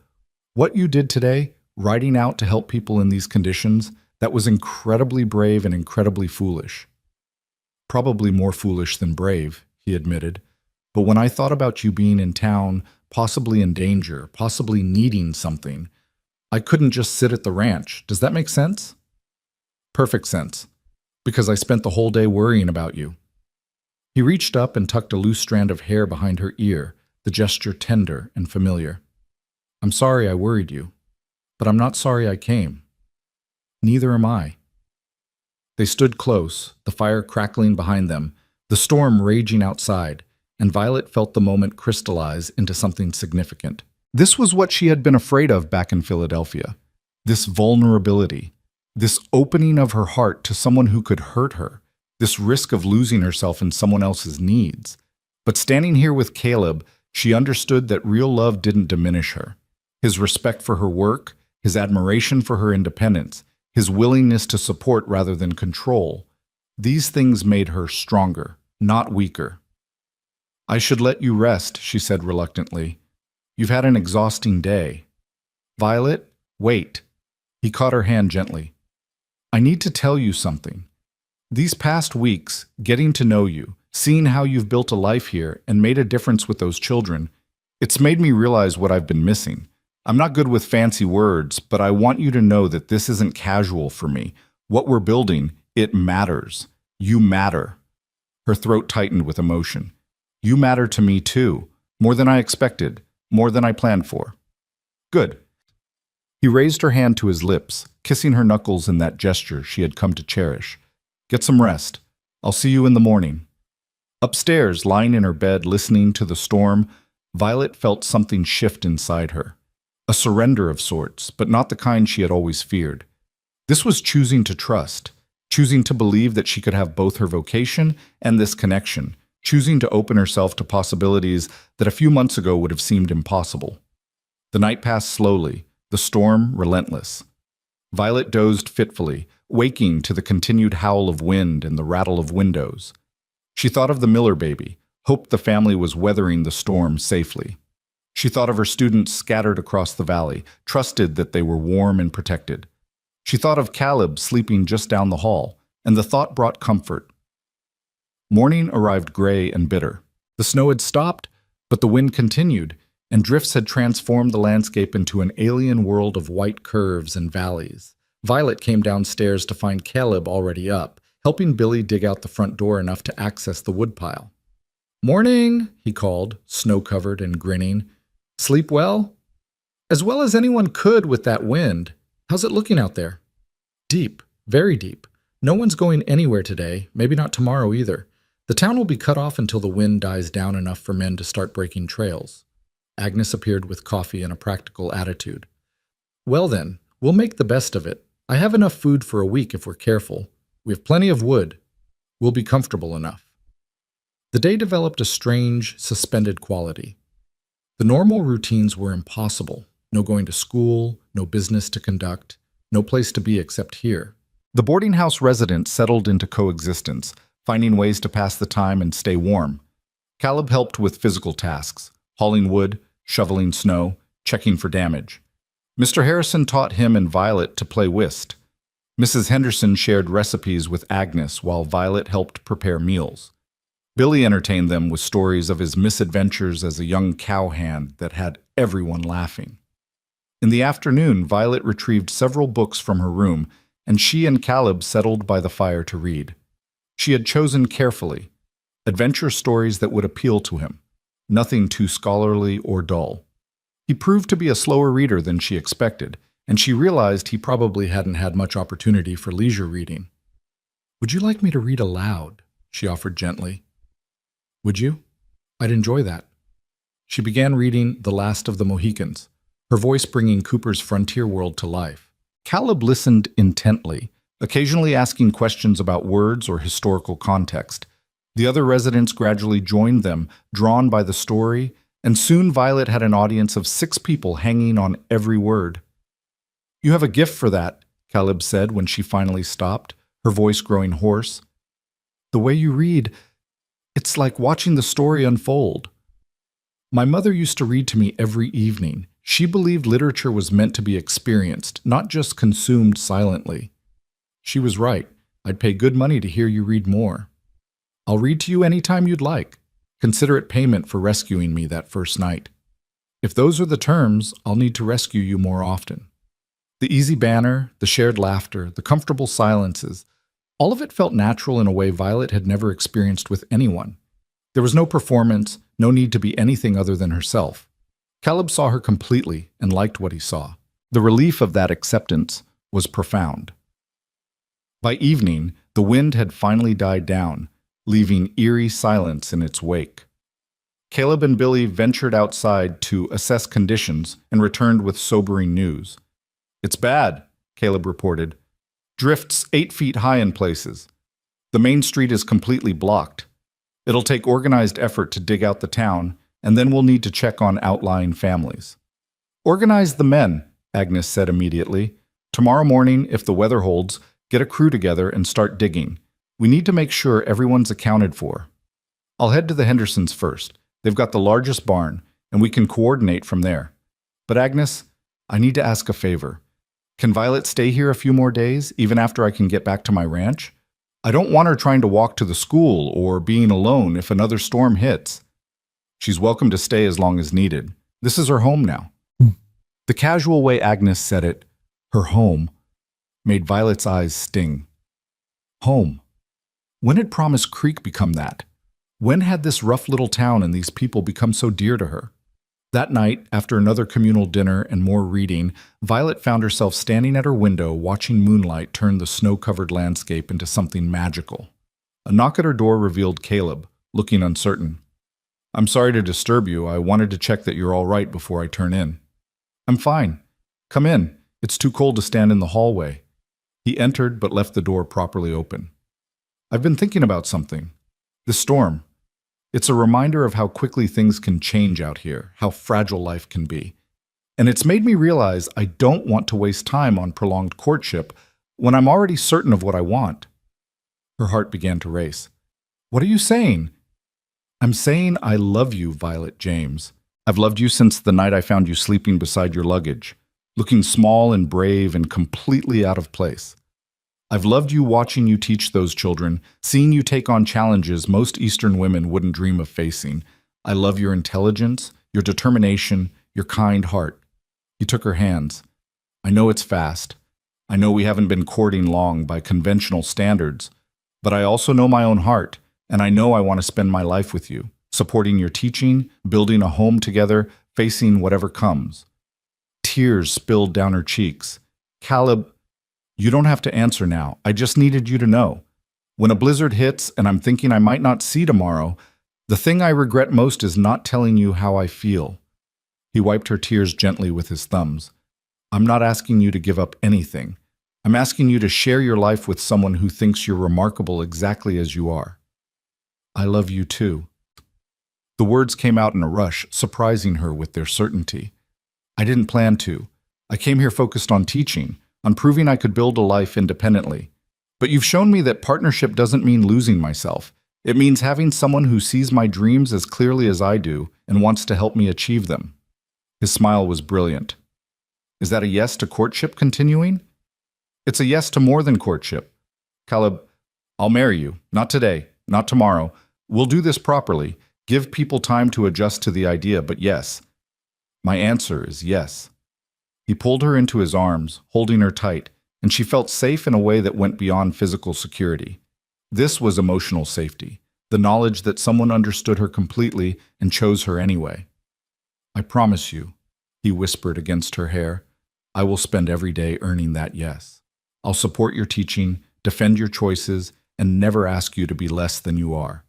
what you did today, riding out to help people in these conditions, that was incredibly brave and incredibly foolish." "Probably more foolish than brave," he admitted. "But when I thought about you being in town, possibly in danger, possibly needing something, I couldn't just sit at the ranch. Does that make sense?" "Perfect sense, because I spent the whole day worrying about you." He reached up and tucked a loose strand of hair behind her ear, the gesture tender and familiar. "I'm sorry I worried you, but I'm not sorry I came. Neither am I." They stood close, the fire crackling behind them, the storm raging outside, and Violet felt the moment crystallize into something significant. This was what she had been afraid of back in Philadelphia. This vulnerability, this opening of her heart to someone who could hurt her, this risk of losing herself in someone else's needs. But standing here with Caleb, she understood that real love didn't diminish her. His respect for her work, his admiration for her independence, his willingness to support rather than control, these things made her stronger, not weaker. "I should let you rest," she said reluctantly. "You've had an exhausting day." "Violet, wait." He caught her hand gently. "I need to tell you something. These past weeks, getting to know you, seeing how you've built a life here and made a difference with those children, it's made me realize what I've been missing. I'm not good with fancy words, but I want you to know that this isn't casual for me. What we're building, it matters. You matter. Her throat tightened with emotion. You matter to me too, more than I expected, more than I planned for. Good. He raised her hand to his lips, kissing her knuckles in that gesture she had come to cherish. Get some rest. I'll see you in the morning. Upstairs, lying in her bed listening to the storm, Violet felt something shift inside her. A surrender of sorts, but not the kind she had always feared. This was choosing to trust, choosing to believe that she could have both her vocation and this connection, choosing to open herself to possibilities that a few months ago would have seemed impossible. The night passed slowly, the storm relentless. Violet dozed fitfully, waking to the continued howl of wind and the rattle of windows. She thought of the Miller baby, hoped the family was weathering the storm safely. She thought of her students scattered across the valley, trusted that they were warm and protected. She thought of Caleb sleeping just down the hall, and the thought brought comfort. Morning arrived gray and bitter. The snow had stopped, but the wind continued, and drifts had transformed the landscape into an alien world of white curves and valleys. Violet came downstairs to find Caleb already up, helping Billy dig out the front door enough to access the woodpile. "Morning," he called, snow-covered and grinning. "Sleep well?" "As well as anyone could with that wind. How's it looking out there?" "Deep, very deep. No one's going anywhere today, maybe not tomorrow either. The town will be cut off until the wind dies down enough for men to start breaking trails." Agnes appeared with coffee and a practical attitude. "Well then, we'll make the best of it. I have enough food for a week if we're careful. We have plenty of wood. We'll be comfortable enough." The day developed a strange, suspended quality. The normal routines were impossible. No going to school, no business to conduct, no place to be except here. The boarding house residents settled into coexistence, finding ways to pass the time and stay warm. Caleb helped with physical tasks, hauling wood, shoveling snow, checking for damage. Mr. Harrison taught him and Violet to play whist. Mrs. Henderson shared recipes with Agnes while Violet helped prepare meals. Billy entertained them with stories of his misadventures as a young cowhand that had everyone laughing. In the afternoon, Violet retrieved several books from her room, and she and Caleb settled by the fire to read. She had chosen carefully, adventure stories that would appeal to him, nothing too scholarly or dull. He proved to be a slower reader than she expected, and she realized he probably hadn't had much opportunity for leisure reading. "Would you like me to read aloud?" she offered gently. "Would you? I'd enjoy that." She began reading The Last of the Mohicans, her voice bringing Cooper's frontier world to life. Caleb listened intently, occasionally asking questions about words or historical context. The other residents gradually joined them, drawn by the story, and soon Violet had an audience of 6 people hanging on every word. "You have a gift for that," Caleb said when she finally stopped, her voice growing hoarse. "The way you read, it's like watching the story unfold. My mother used to read to me every evening. She believed literature was meant to be experienced, not just consumed silently. She was right. I'd pay good money to hear you read more. I'll read to you anytime you'd like. Consider it payment for rescuing me that first night. If those are the terms, I'll need to rescue you more often." The easy banter, the shared laughter, the comfortable silences, all of it felt natural in a way Violet had never experienced with anyone. There was no performance, no need to be anything other than herself. Caleb saw her completely and liked what he saw. The relief of that acceptance was profound. By evening, the wind had finally died down, leaving eerie silence in its wake. Caleb and Billy ventured outside to assess conditions and returned with sobering news. "It's bad," Caleb reported. "Drifts 8 feet high in places. The main street is completely blocked. It'll take organized effort to dig out the town, and then we'll need to check on outlying families." "Organize the men," Agnes said immediately. "Tomorrow morning, if the weather holds, get a crew together and start digging. We need to make sure everyone's accounted for. I'll head to the Hendersons first. They've got the largest barn, and we can coordinate from there. But Agnes, I need to ask a favor. Can Violet stay here a few more days, even after I can get back to my ranch? I don't want her trying to walk to the school or being alone if another storm hits. She's welcome to stay as long as needed. This is her home now." The casual way Agnes said it, her home, made Violet's eyes sting. Home. When had Promise Creek become that? When had this rough little town and these people become so dear to her? That night, after another communal dinner and more reading, Violet found herself standing at her window watching moonlight turn the snow-covered landscape into something magical. A knock at her door revealed Caleb, looking uncertain. "I'm sorry to disturb you. I wanted to check that you're all right before I turn in." "I'm fine. Come in. It's too cold to stand in the hallway." He entered but left the door properly open. "I've been thinking about something. The storm. It's a reminder of how quickly things can change out here, how fragile life can be. And it's made me realize I don't want to waste time on prolonged courtship when I'm already certain of what I want." Her heart began to race. "What are you saying?" "I'm saying I love you, Violet James. I've loved you since the night I found you sleeping beside your luggage, looking small and brave and completely out of place. I've loved you watching you teach those children, seeing you take on challenges most Eastern women wouldn't dream of facing. I love your intelligence, your determination, your kind heart." He took her hands. "I know it's fast. I know we haven't been courting long by conventional standards, but I also know my own heart, and I know I want to spend my life with you, supporting your teaching, building a home together, facing whatever comes." Tears spilled down her cheeks. "Caleb, you don't have to answer now. I just needed you to know. When a blizzard hits and I'm thinking I might not see tomorrow, the thing I regret most is not telling you how I feel." He wiped her tears gently with his thumbs. "I'm not asking you to give up anything. I'm asking you to share your life with someone who thinks you're remarkable exactly as you are." "I love you too." The words came out in a rush, surprising her with their certainty. "I didn't plan to. I came here focused on teaching, on proving I could build a life independently. But you've shown me that partnership doesn't mean losing myself. It means having someone who sees my dreams as clearly as I do and wants to help me achieve them." His smile was brilliant. "Is that a yes to courtship continuing?" "It's a yes to more than courtship. Caleb, I'll marry you. Not today, not tomorrow. We'll do this properly. Give people time to adjust to the idea, but yes. My answer is yes." He pulled her into his arms, holding her tight, and she felt safe in a way that went beyond physical security. This was emotional safety, the knowledge that someone understood her completely and chose her anyway. "I promise you," he whispered against her hair, "I will spend every day earning that yes. I'll support your teaching, defend your choices, and never ask you to be less than you are.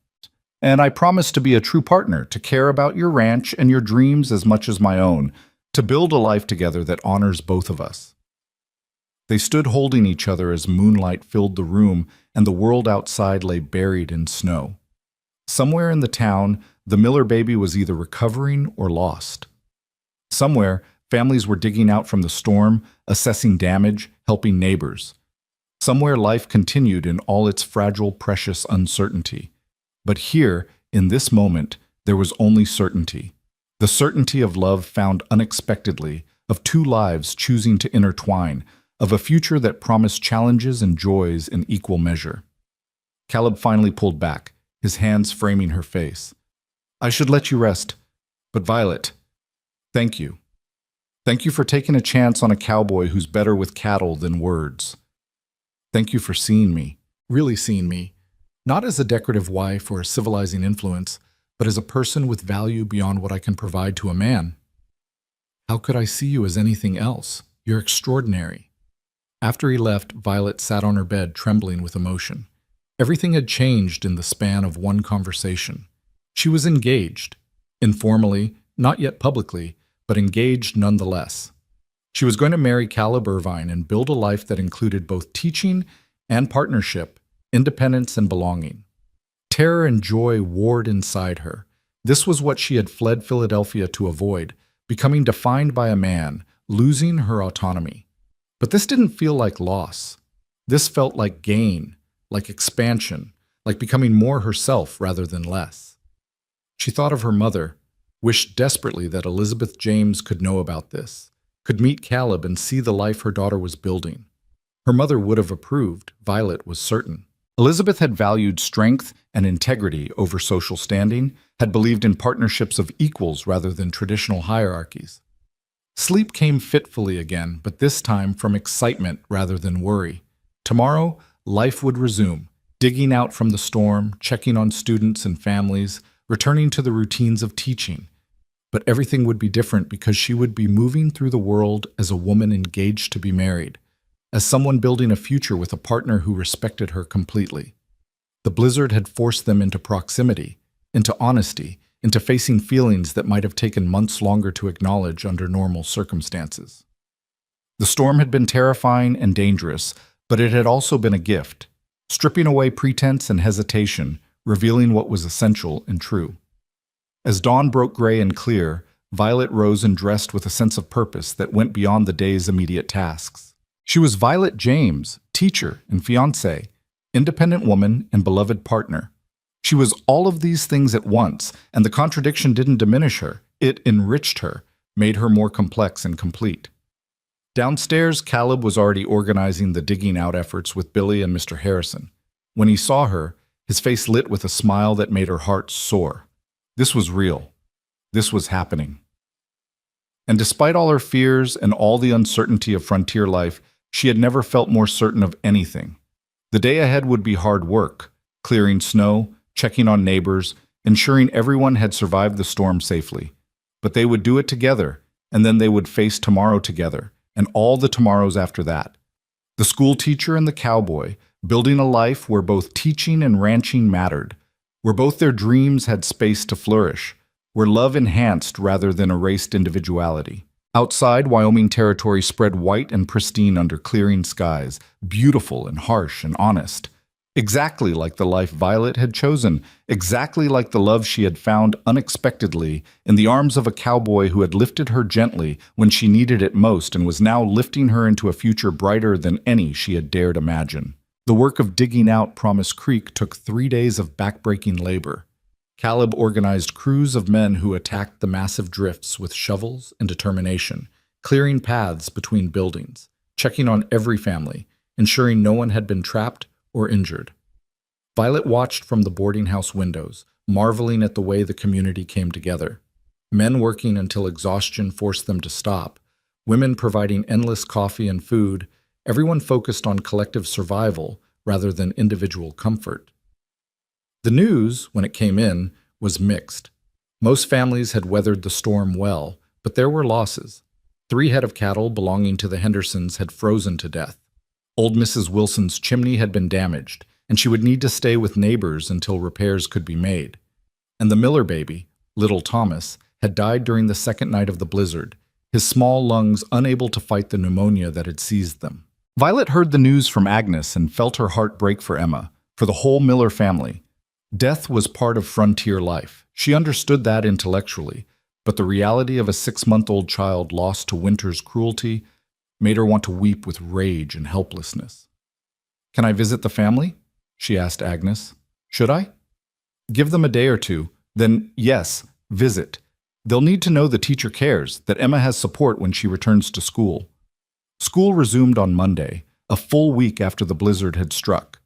And I promise to be a true partner, to care about your ranch and your dreams as much as my own, to build a life together that honors both of us." They stood holding each other as moonlight filled the room and the world outside lay buried in snow. Somewhere in the town, the Miller baby was either recovering or lost. Somewhere, families were digging out from the storm, assessing damage, helping neighbors. Somewhere life continued in all its fragile, precious uncertainty. But here, in this moment, there was only certainty. The certainty of love found unexpectedly, of two lives choosing to intertwine, of a future that promised challenges and joys in equal measure. Caleb finally pulled back, his hands framing her face. "I should let you rest, but Violet, thank you. Thank you for taking a chance on a cowboy who's better with cattle than words. Thank you for seeing me, really seeing me, not as a decorative wife or a civilizing influence, but as a person with value beyond what I can provide to a man. How could I see you as anything else? You're extraordinary." After he left, Violet sat on her bed, trembling with emotion. Everything had changed in the span of one conversation. She was engaged, informally, not yet publicly, but engaged nonetheless. She was going to marry Caleb Irvine and build a life that included both teaching and partnership, independence and belonging. Terror and joy warred inside her. This was what she had fled Philadelphia to avoid, becoming defined by a man, losing her autonomy. But this didn't feel like loss. This felt like gain, like expansion, like becoming more herself rather than less. She thought of her mother, wished desperately that Elizabeth James could know about this, could meet Caleb and see the life her daughter was building. Her mother would have approved, Violet was certain. Elizabeth had valued strength and integrity over social standing, had believed in partnerships of equals rather than traditional hierarchies. Sleep came fitfully again, but this time from excitement rather than worry. Tomorrow, life would resume, digging out from the storm, checking on students and families, returning to the routines of teaching. But everything would be different because she would be moving through the world as a woman engaged to be married, as someone building a future with a partner who respected her completely. The blizzard had forced them into proximity, into honesty, into facing feelings that might have taken months longer to acknowledge under normal circumstances. The storm had been terrifying and dangerous, but it had also been a gift, stripping away pretense and hesitation, revealing what was essential and true. As dawn broke gray and clear, Violet rose and dressed with a sense of purpose that went beyond the day's immediate tasks. She was Violet James, teacher and fiancée, independent woman and beloved partner. She was all of these things at once, and the contradiction didn't diminish her. It enriched her, made her more complex and complete. Downstairs, Caleb was already organizing the digging out efforts with Billy and Mr. Harrison. When he saw her, his face lit with a smile that made her heart soar. This was real. This was happening. And despite all her fears and all the uncertainty of frontier life, she had never felt more certain of anything. The day ahead would be hard work, clearing snow, checking on neighbors, ensuring everyone had survived the storm safely. But they would do it together, and then they would face tomorrow together, and all the tomorrows after that. The school teacher and the cowboy, building a life where both teaching and ranching mattered, where both their dreams had space to flourish, where love enhanced rather than erased individuality. Outside, Wyoming territory spread white and pristine under clearing skies, beautiful and harsh and honest. Exactly like the life Violet had chosen, exactly like the love she had found unexpectedly in the arms of a cowboy who had lifted her gently when she needed it most and was now lifting her into a future brighter than any she had dared imagine. The work of digging out Promise Creek took 3 days of backbreaking labor. Caleb organized crews of men who attacked the massive drifts with shovels and determination, clearing paths between buildings, checking on every family, ensuring no one had been trapped or injured. Violet watched from the boarding house windows, marveling at the way the community came together. Men working until exhaustion forced them to stop, women providing endless coffee and food, everyone focused on collective survival rather than individual comfort. The news, when it came in, was mixed. Most families had weathered the storm well, but there were losses. 3 head of cattle belonging to the Hendersons had frozen to death. Old Mrs. Wilson's chimney had been damaged, and she would need to stay with neighbors until repairs could be made. And the Miller baby, little Thomas, had died during the second night of the blizzard, his small lungs unable to fight the pneumonia that had seized them. Violet heard the news from Agnes and felt her heart break for Emma, for the whole Miller family. Death was part of frontier life. She understood that intellectually, but the reality of a 6-month-old child lost to winter's cruelty made her want to weep with rage and helplessness. "Can I visit the family?" she asked Agnes. "Should I?" "Give them a day or two. Then, yes, visit. They'll need to know the teacher cares, that Emma has support when she returns to school." School resumed on Monday, a full week after the blizzard had struck.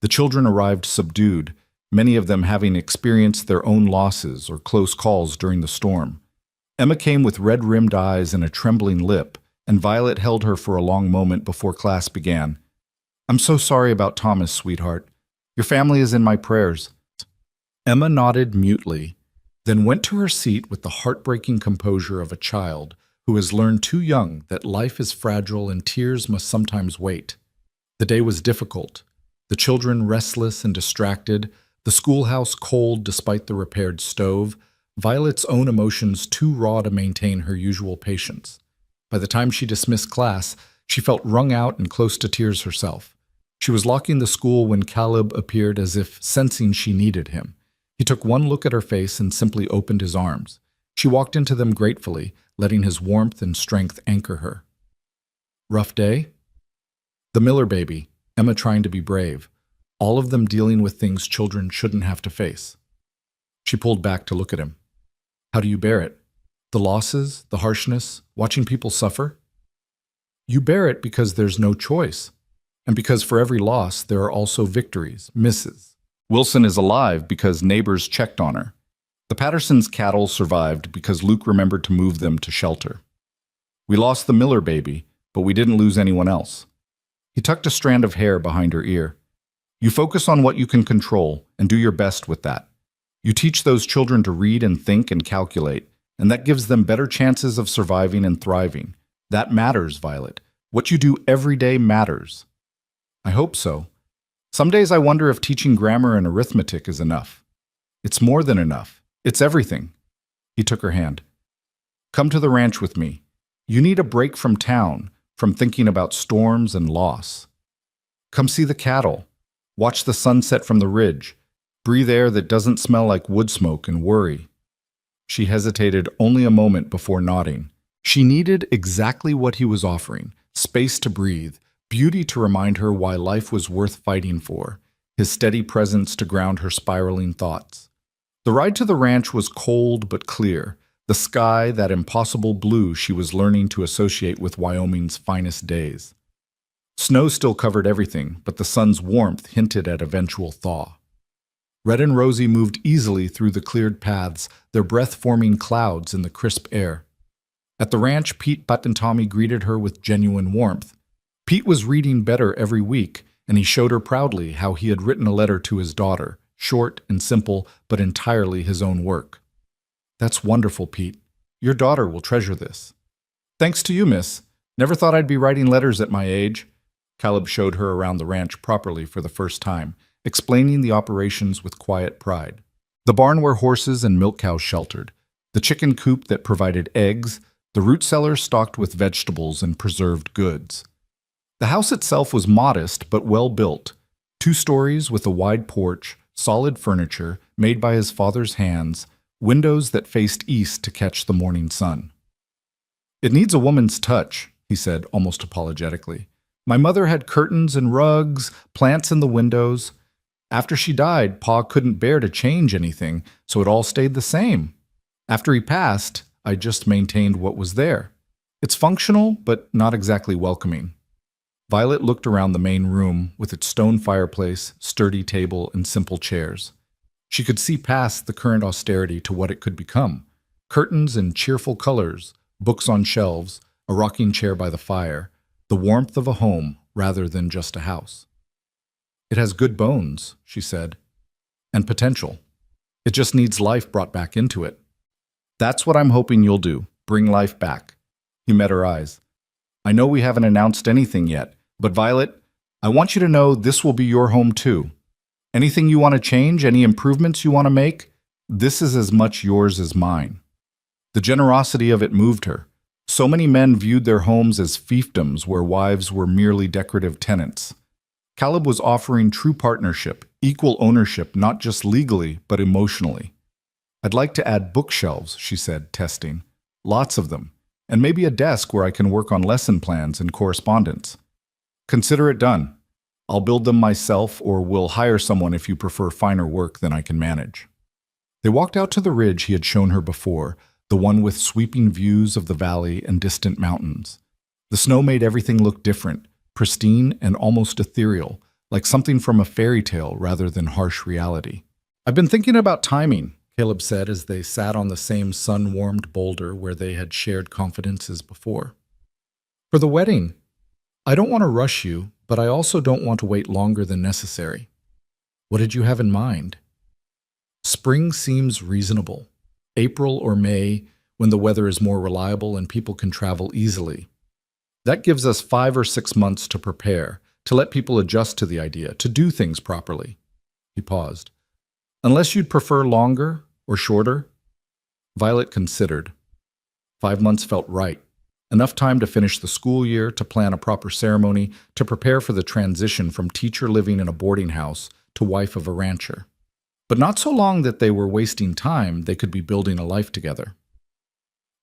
The children arrived subdued, many of them having experienced their own losses or close calls during the storm. Emma came with red-rimmed eyes and a trembling lip, and Violet held her for a long moment before class began. "I'm so sorry about Thomas, sweetheart. Your family is in my prayers." Emma nodded mutely, then went to her seat with the heartbreaking composure of a child who has learned too young that life is fragile and tears must sometimes wait. The day was difficult, the children restless and distracted, the schoolhouse cold despite the repaired stove, Violet's own emotions too raw to maintain her usual patience. By the time she dismissed class, she felt wrung out and close to tears herself. She was locking the school when Caleb appeared as if sensing she needed him. He took one look at her face and simply opened his arms. She walked into them gratefully, letting his warmth and strength anchor her. "Rough day?" The Miller baby, Emma trying to be brave, all of them dealing with things children shouldn't have to face. She pulled back to look at him. "How do you bear it? The losses, the harshness, watching people suffer?" "You bear it because there's no choice, and because for every loss there are also victories, misses. Wilson is alive because neighbors checked on her. The Pattersons' cattle survived because Luke remembered to move them to shelter. We lost the Miller baby, but we didn't lose anyone else. He tucked a strand of hair behind her ear. You focus on what you can control and do your best with that. You teach those children to read and think and calculate, and that gives them better chances of surviving and thriving. That matters, Violet. What you do every day matters. I hope so. Some days I wonder if teaching grammar and arithmetic is enough. It's more than enough. It's everything. He took her hand. Come to the ranch with me. You need a break from town, from thinking about storms and loss. Come see the cattle. Watch the sunset from the ridge. Breathe air that doesn't smell like wood smoke and worry. She hesitated only a moment before nodding. She needed exactly what he was offering: space to breathe, beauty to remind her why life was worth fighting for, his steady presence to ground her spiraling thoughts. The ride to the ranch was cold but clear, the sky that impossible blue she was learning to associate with Wyoming's finest days. Snow still covered everything, but the sun's warmth hinted at eventual thaw. Red and Rosie moved easily through the cleared paths, their breath forming clouds in the crisp air. At the ranch, Pete, Butt, and Tommy greeted her with genuine warmth. Pete was reading better every week, and he showed her proudly how he had written a letter to his daughter, short and simple, but entirely his own work. That's wonderful, Pete. Your daughter will treasure this. Thanks to you, miss. Never thought I'd be writing letters at my age. Caleb showed her around the ranch properly for the first time, explaining the operations with quiet pride. The barn where horses and milk cows sheltered, the chicken coop that provided eggs, the root cellar stocked with vegetables and preserved goods. The house itself was modest but well built, 2 stories with a wide porch, solid furniture made by his father's hands, windows that faced east to catch the morning sun. It needs a woman's touch, he said almost apologetically. My mother had curtains and rugs, plants in the windows. After she died, Pa couldn't bear to change anything, so it all stayed the same. After he passed, I just maintained what was there. It's functional, but not exactly welcoming. Violet looked around the main room with its stone fireplace, sturdy table, and simple chairs. She could see past the current austerity to what it could become. Curtains in cheerful colors, books on shelves, a rocking chair by the fire, the warmth of a home rather than just a house. It has good bones, she said, and potential. It just needs life brought back into it. That's what I'm hoping you'll do, bring life back. He met her eyes. I know we haven't announced anything yet, but Violet, I want you to know this will be your home too. Anything you want to change, any improvements you want to make, this is as much yours as mine. The generosity of it moved her. So many men viewed their homes as fiefdoms where wives were merely decorative tenants. Caleb was offering true partnership, equal ownership, not just legally, but emotionally. I'd like to add bookshelves, she said, testing. Lots of them. And maybe a desk where I can work on lesson plans and correspondence. Consider it done. I'll build them myself, or we'll hire someone if you prefer finer work than I can manage. They walked out to the ridge he had shown her before, the one with sweeping views of the valley and distant mountains. The snow made everything look different, pristine and almost ethereal, like something from a fairy tale rather than harsh reality. I've been thinking about timing, Caleb said as they sat on the same sun-warmed boulder where they had shared confidences before. For the wedding, I don't want to rush you, but I also don't want to wait longer than necessary. What did you have in mind? Spring seems reasonable. April or May, when the weather is more reliable and people can travel easily. That gives us 5 or 6 months to prepare, to let people adjust to the idea, to do things properly. He paused. Unless you'd prefer longer or shorter? Violet considered. 5 months felt right. Enough time to finish the school year, to plan a proper ceremony, to prepare for the transition from teacher living in a boarding house to wife of a rancher. But not so long that they were wasting time, they could be building a life together.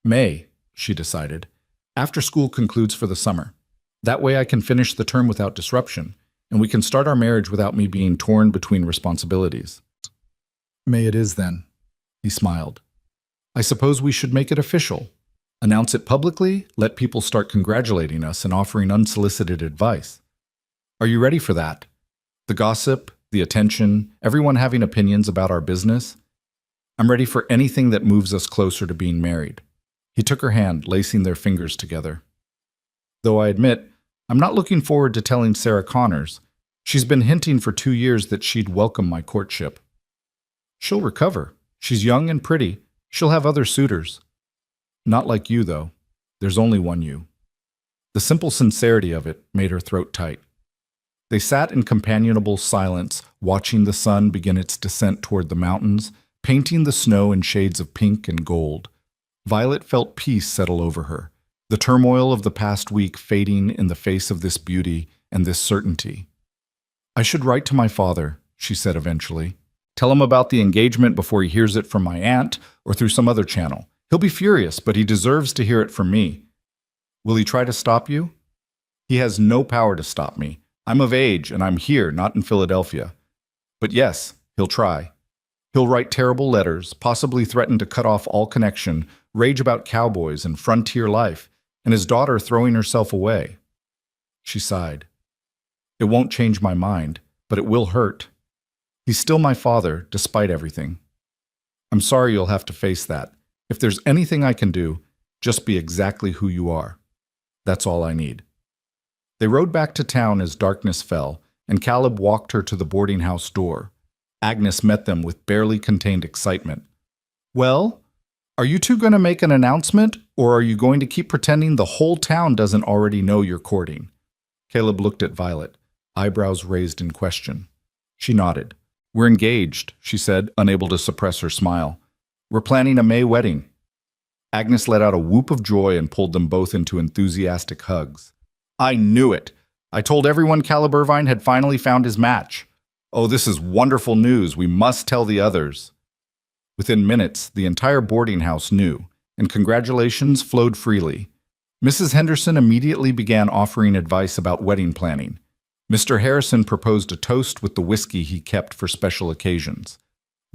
May, she decided, after school concludes for the summer. That way I can finish the term without disruption, and we can start our marriage without me being torn between responsibilities. May it is then, he smiled. I suppose we should make it official. Announce it publicly, let people start congratulating us and offering unsolicited advice. Are you ready for that? The gossip, the attention, everyone having opinions about our business? I'm ready for anything that moves us closer to being married. He took her hand, lacing their fingers together. Though I admit, I'm not looking forward to telling Sarah Connors. She's been hinting for 2 years that she'd welcome my courtship. She'll recover. She's young and pretty. She'll have other suitors. Not like you, though. There's only one you. The simple sincerity of it made her throat tight. They sat in companionable silence, watching the sun begin its descent toward the mountains, painting the snow in shades of pink and gold. Violet felt peace settle over her, the turmoil of the past week fading in the face of this beauty and this certainty. I should write to my father, she said eventually. Tell him about the engagement before he hears it from my aunt or through some other channel. He'll be furious, but he deserves to hear it from me. Will he try to stop you? He has no power to stop me. I'm of age, and I'm here, not in Philadelphia. But yes, he'll try. He'll write terrible letters, possibly threaten to cut off all connection, rage about cowboys and frontier life, and his daughter throwing herself away. She sighed. It won't change my mind, but it will hurt. He's still my father, despite everything. I'm sorry you'll have to face that. If there's anything I can do, just be exactly who you are. That's all I need. They rode back to town as darkness fell, and Caleb walked her to the boarding house door. Agnes met them with barely contained excitement. Well, are you two going to make an announcement, or are you going to keep pretending the whole town doesn't already know you're courting? Caleb looked at Violet, eyebrows raised in question. She nodded. We're engaged, she said, unable to suppress her smile. We're planning a May wedding. Agnes let out a whoop of joy and pulled them both into enthusiastic hugs. I knew it. I told everyone Caleb Irvine had finally found his match. Oh, this is wonderful news. We must tell the others. Within minutes, the entire boarding house knew, and congratulations flowed freely. Mrs. Henderson immediately began offering advice about wedding planning. Mr. Harrison proposed a toast with the whiskey he kept for special occasions.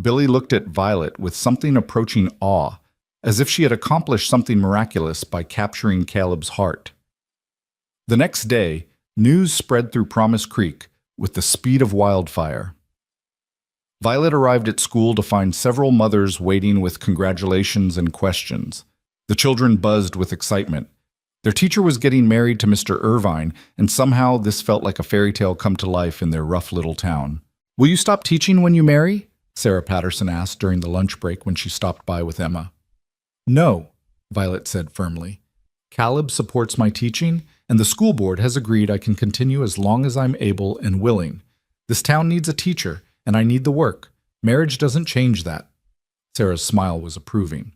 Billy looked at Violet with something approaching awe, as if she had accomplished something miraculous by capturing Caleb's heart. The next day, news spread through Promise Creek with the speed of wildfire. Violet arrived at school to find several mothers waiting with congratulations and questions. The children buzzed with excitement. Their teacher was getting married to Mr. Irvine, and somehow this felt like a fairy tale come to life in their rough little town. Will you stop teaching when you marry? Sarah Patterson asked during the lunch break when she stopped by with Emma. No, Violet said firmly. Caleb supports my teaching, and the school board has agreed I can continue as long as I'm able and willing. This town needs a teacher, and I need the work. Marriage doesn't change that. Sarah's smile was approving.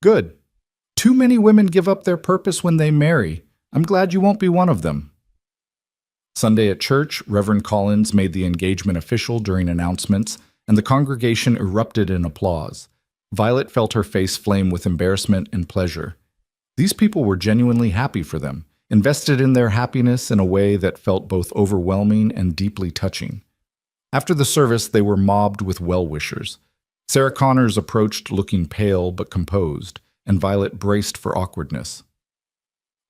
Good. Too many women give up their purpose when they marry. I'm glad you won't be one of them. Sunday at church, Reverend Collins made the engagement official during announcements, and the congregation erupted in applause. Violet felt her face flame with embarrassment and pleasure. These people were genuinely happy for them, invested in their happiness in a way that felt both overwhelming and deeply touching. After the service, they were mobbed with well-wishers. Sarah Connors approached looking pale but composed, and Violet braced for awkwardness.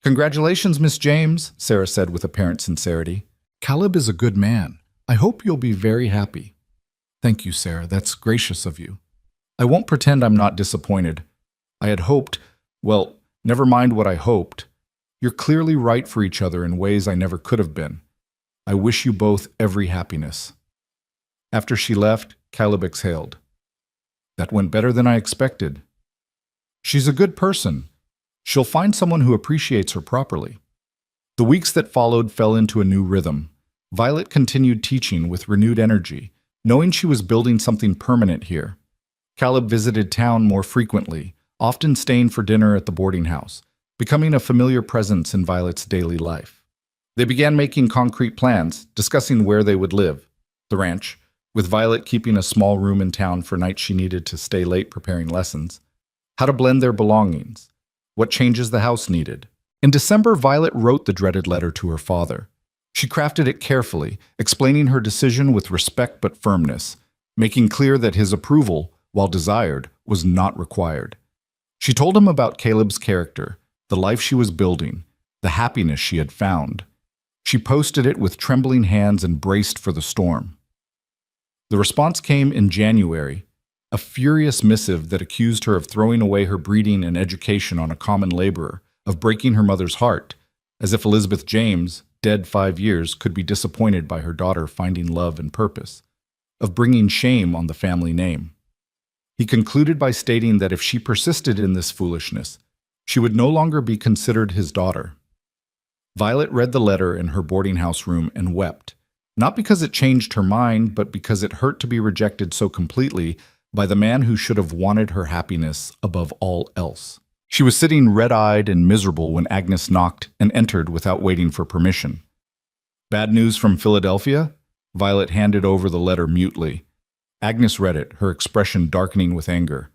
Congratulations, Miss James, Sarah said with apparent sincerity. Caleb is a good man. I hope you'll be very happy. Thank you, Sarah. That's gracious of you. I won't pretend I'm not disappointed. I had hoped, well, never mind what I hoped. You're clearly right for each other in ways I never could have been. I wish you both every happiness. After she left, Caleb exhaled. That went better than I expected. She's a good person. She'll find someone who appreciates her properly. The weeks that followed fell into a new rhythm. Violet continued teaching with renewed energy, knowing she was building something permanent here. Caleb visited town more frequently, often staying for dinner at the boarding house, becoming a familiar presence in Violet's daily life. They began making concrete plans, discussing where they would live. The ranch, with Violet keeping a small room in town for nights she needed to stay late preparing lessons. How to blend their belongings. What changes the house needed. In December, Violet wrote the dreaded letter to her father. She crafted it carefully, explaining her decision with respect but firmness, making clear that his approval, while desired, was not required. She told him about Caleb's character, the life she was building, the happiness she had found. She posted it with trembling hands and braced for the storm. The response came in January. a furious missive that accused her of throwing away her breeding and education on a common laborer, of breaking her mother's heart, as if Elizabeth James, dead 5 years, could be disappointed by her daughter finding love and purpose, of bringing shame on the family name. He concluded by stating that if she persisted in this foolishness, she would no longer be considered his daughter. Violet read the letter in her boarding house room and wept, not because it changed her mind, but because it hurt to be rejected so completely by the man who should have wanted her happiness above all else. She was sitting red-eyed and miserable when Agnes knocked and entered without waiting for permission. "Bad news from Philadelphia?" Violet handed over the letter mutely. Agnes read it, her expression darkening with anger.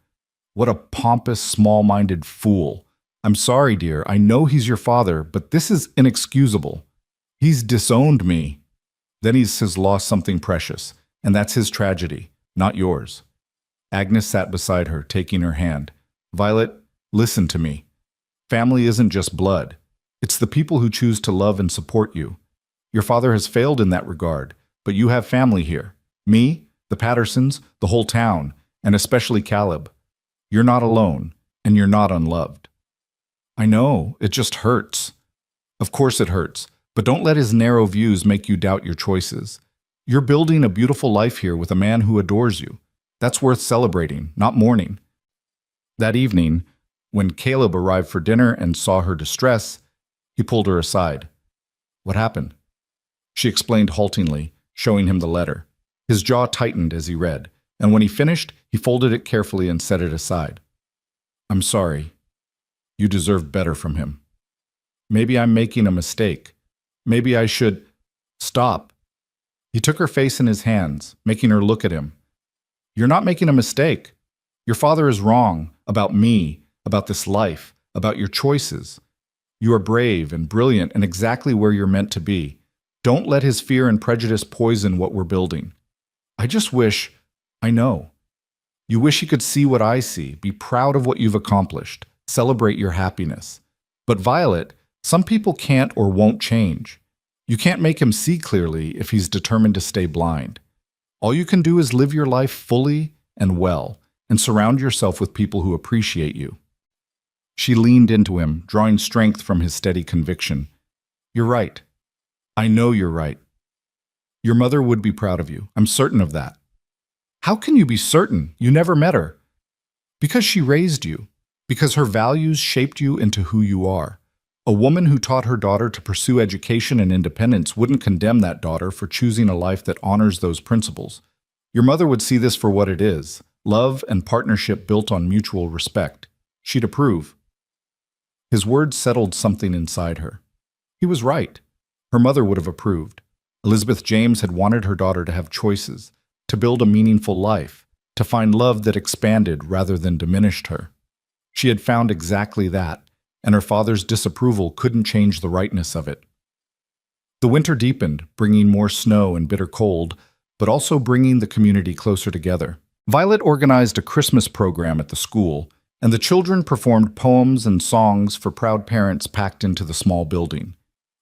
"What a pompous, small-minded fool. I'm sorry, dear. I know he's your father, but this is inexcusable. He's disowned me. Then he has lost something precious, and that's his tragedy, not yours." Agnes sat beside her, taking her hand. "Violet, listen to me. Family isn't just blood. It's the people who choose to love and support you. Your father has failed in that regard, but you have family here. Me, the Pattersons, the whole town, and especially Caleb. You're not alone, and you're not unloved." "I know, it just hurts." "Of course it hurts, but don't let his narrow views make you doubt your choices. You're building a beautiful life here with a man who adores you. That's worth celebrating, not mourning." That evening, when Caleb arrived for dinner and saw her distress, he pulled her aside. "What happened?" She explained haltingly, showing him the letter. His jaw tightened as he read, and when he finished, he folded it carefully and set it aside. "I'm sorry. You deserve better from him. Maybe I'm making a mistake. Maybe I should—" "Stop." He took her face in his hands, making her look at him. "You're not making a mistake. Your father is wrong about me, about this life, about your choices. You are brave and brilliant and exactly where you're meant to be. Don't let his fear and prejudice poison what we're building. I just wish, I know. You wish he could see what I see, be proud of what you've accomplished, celebrate your happiness. But Violet, some people can't or won't change. You can't make him see clearly if he's determined to stay blind. All you can do is live your life fully and well, and surround yourself with people who appreciate you." She leaned into him, drawing strength from his steady conviction. "You're right. I know you're right. Your mother would be proud of you. I'm certain of that." "How can you be certain? You never met her." "Because she raised you. Because her values shaped you into who you are. A woman who taught her daughter to pursue education and independence wouldn't condemn that daughter for choosing a life that honors those principles. Your mother would see this for what it is, love and partnership built on mutual respect. She'd approve." His words settled something inside her. He was right. Her mother would have approved. Elizabeth James had wanted her daughter to have choices, to build a meaningful life, to find love that expanded rather than diminished her. She had found exactly that, and her father's disapproval couldn't change the rightness of it. The winter deepened, bringing more snow and bitter cold, but also bringing the community closer together. Violet organized a Christmas program at the school, and the children performed poems and songs for proud parents packed into the small building.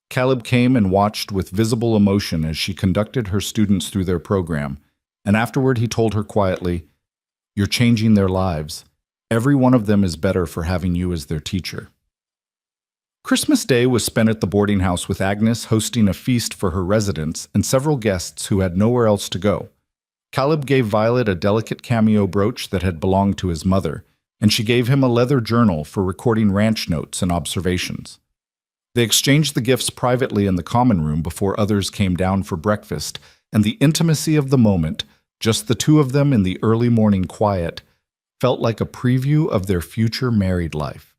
Caleb came and watched with visible emotion as she conducted her students through their program, and afterward he told her quietly, "You're changing their lives. Every one of them is better for having you as their teacher." Christmas Day was spent at the boarding house with Agnes hosting a feast for her residents and several guests who had nowhere else to go. Caleb gave Violet a delicate cameo brooch that had belonged to his mother, and she gave him a leather journal for recording ranch notes and observations. They exchanged the gifts privately in the common room before others came down for breakfast, and the intimacy of the moment, just the two of them in the early morning quiet, felt like a preview of their future married life.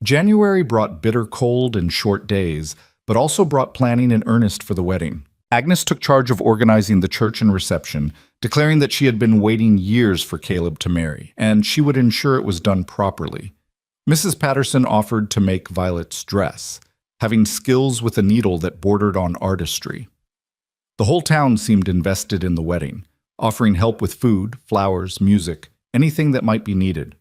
January brought bitter cold and short days, but also brought planning in earnest for the wedding. Agnes took charge of organizing the church and reception, declaring that she had been waiting years for Caleb to marry, and she would ensure it was done properly. Mrs. Patterson offered to make Violet's dress, having skills with a needle that bordered on artistry. The whole town seemed invested in the wedding, offering help with food, flowers, music, anything that might be needed.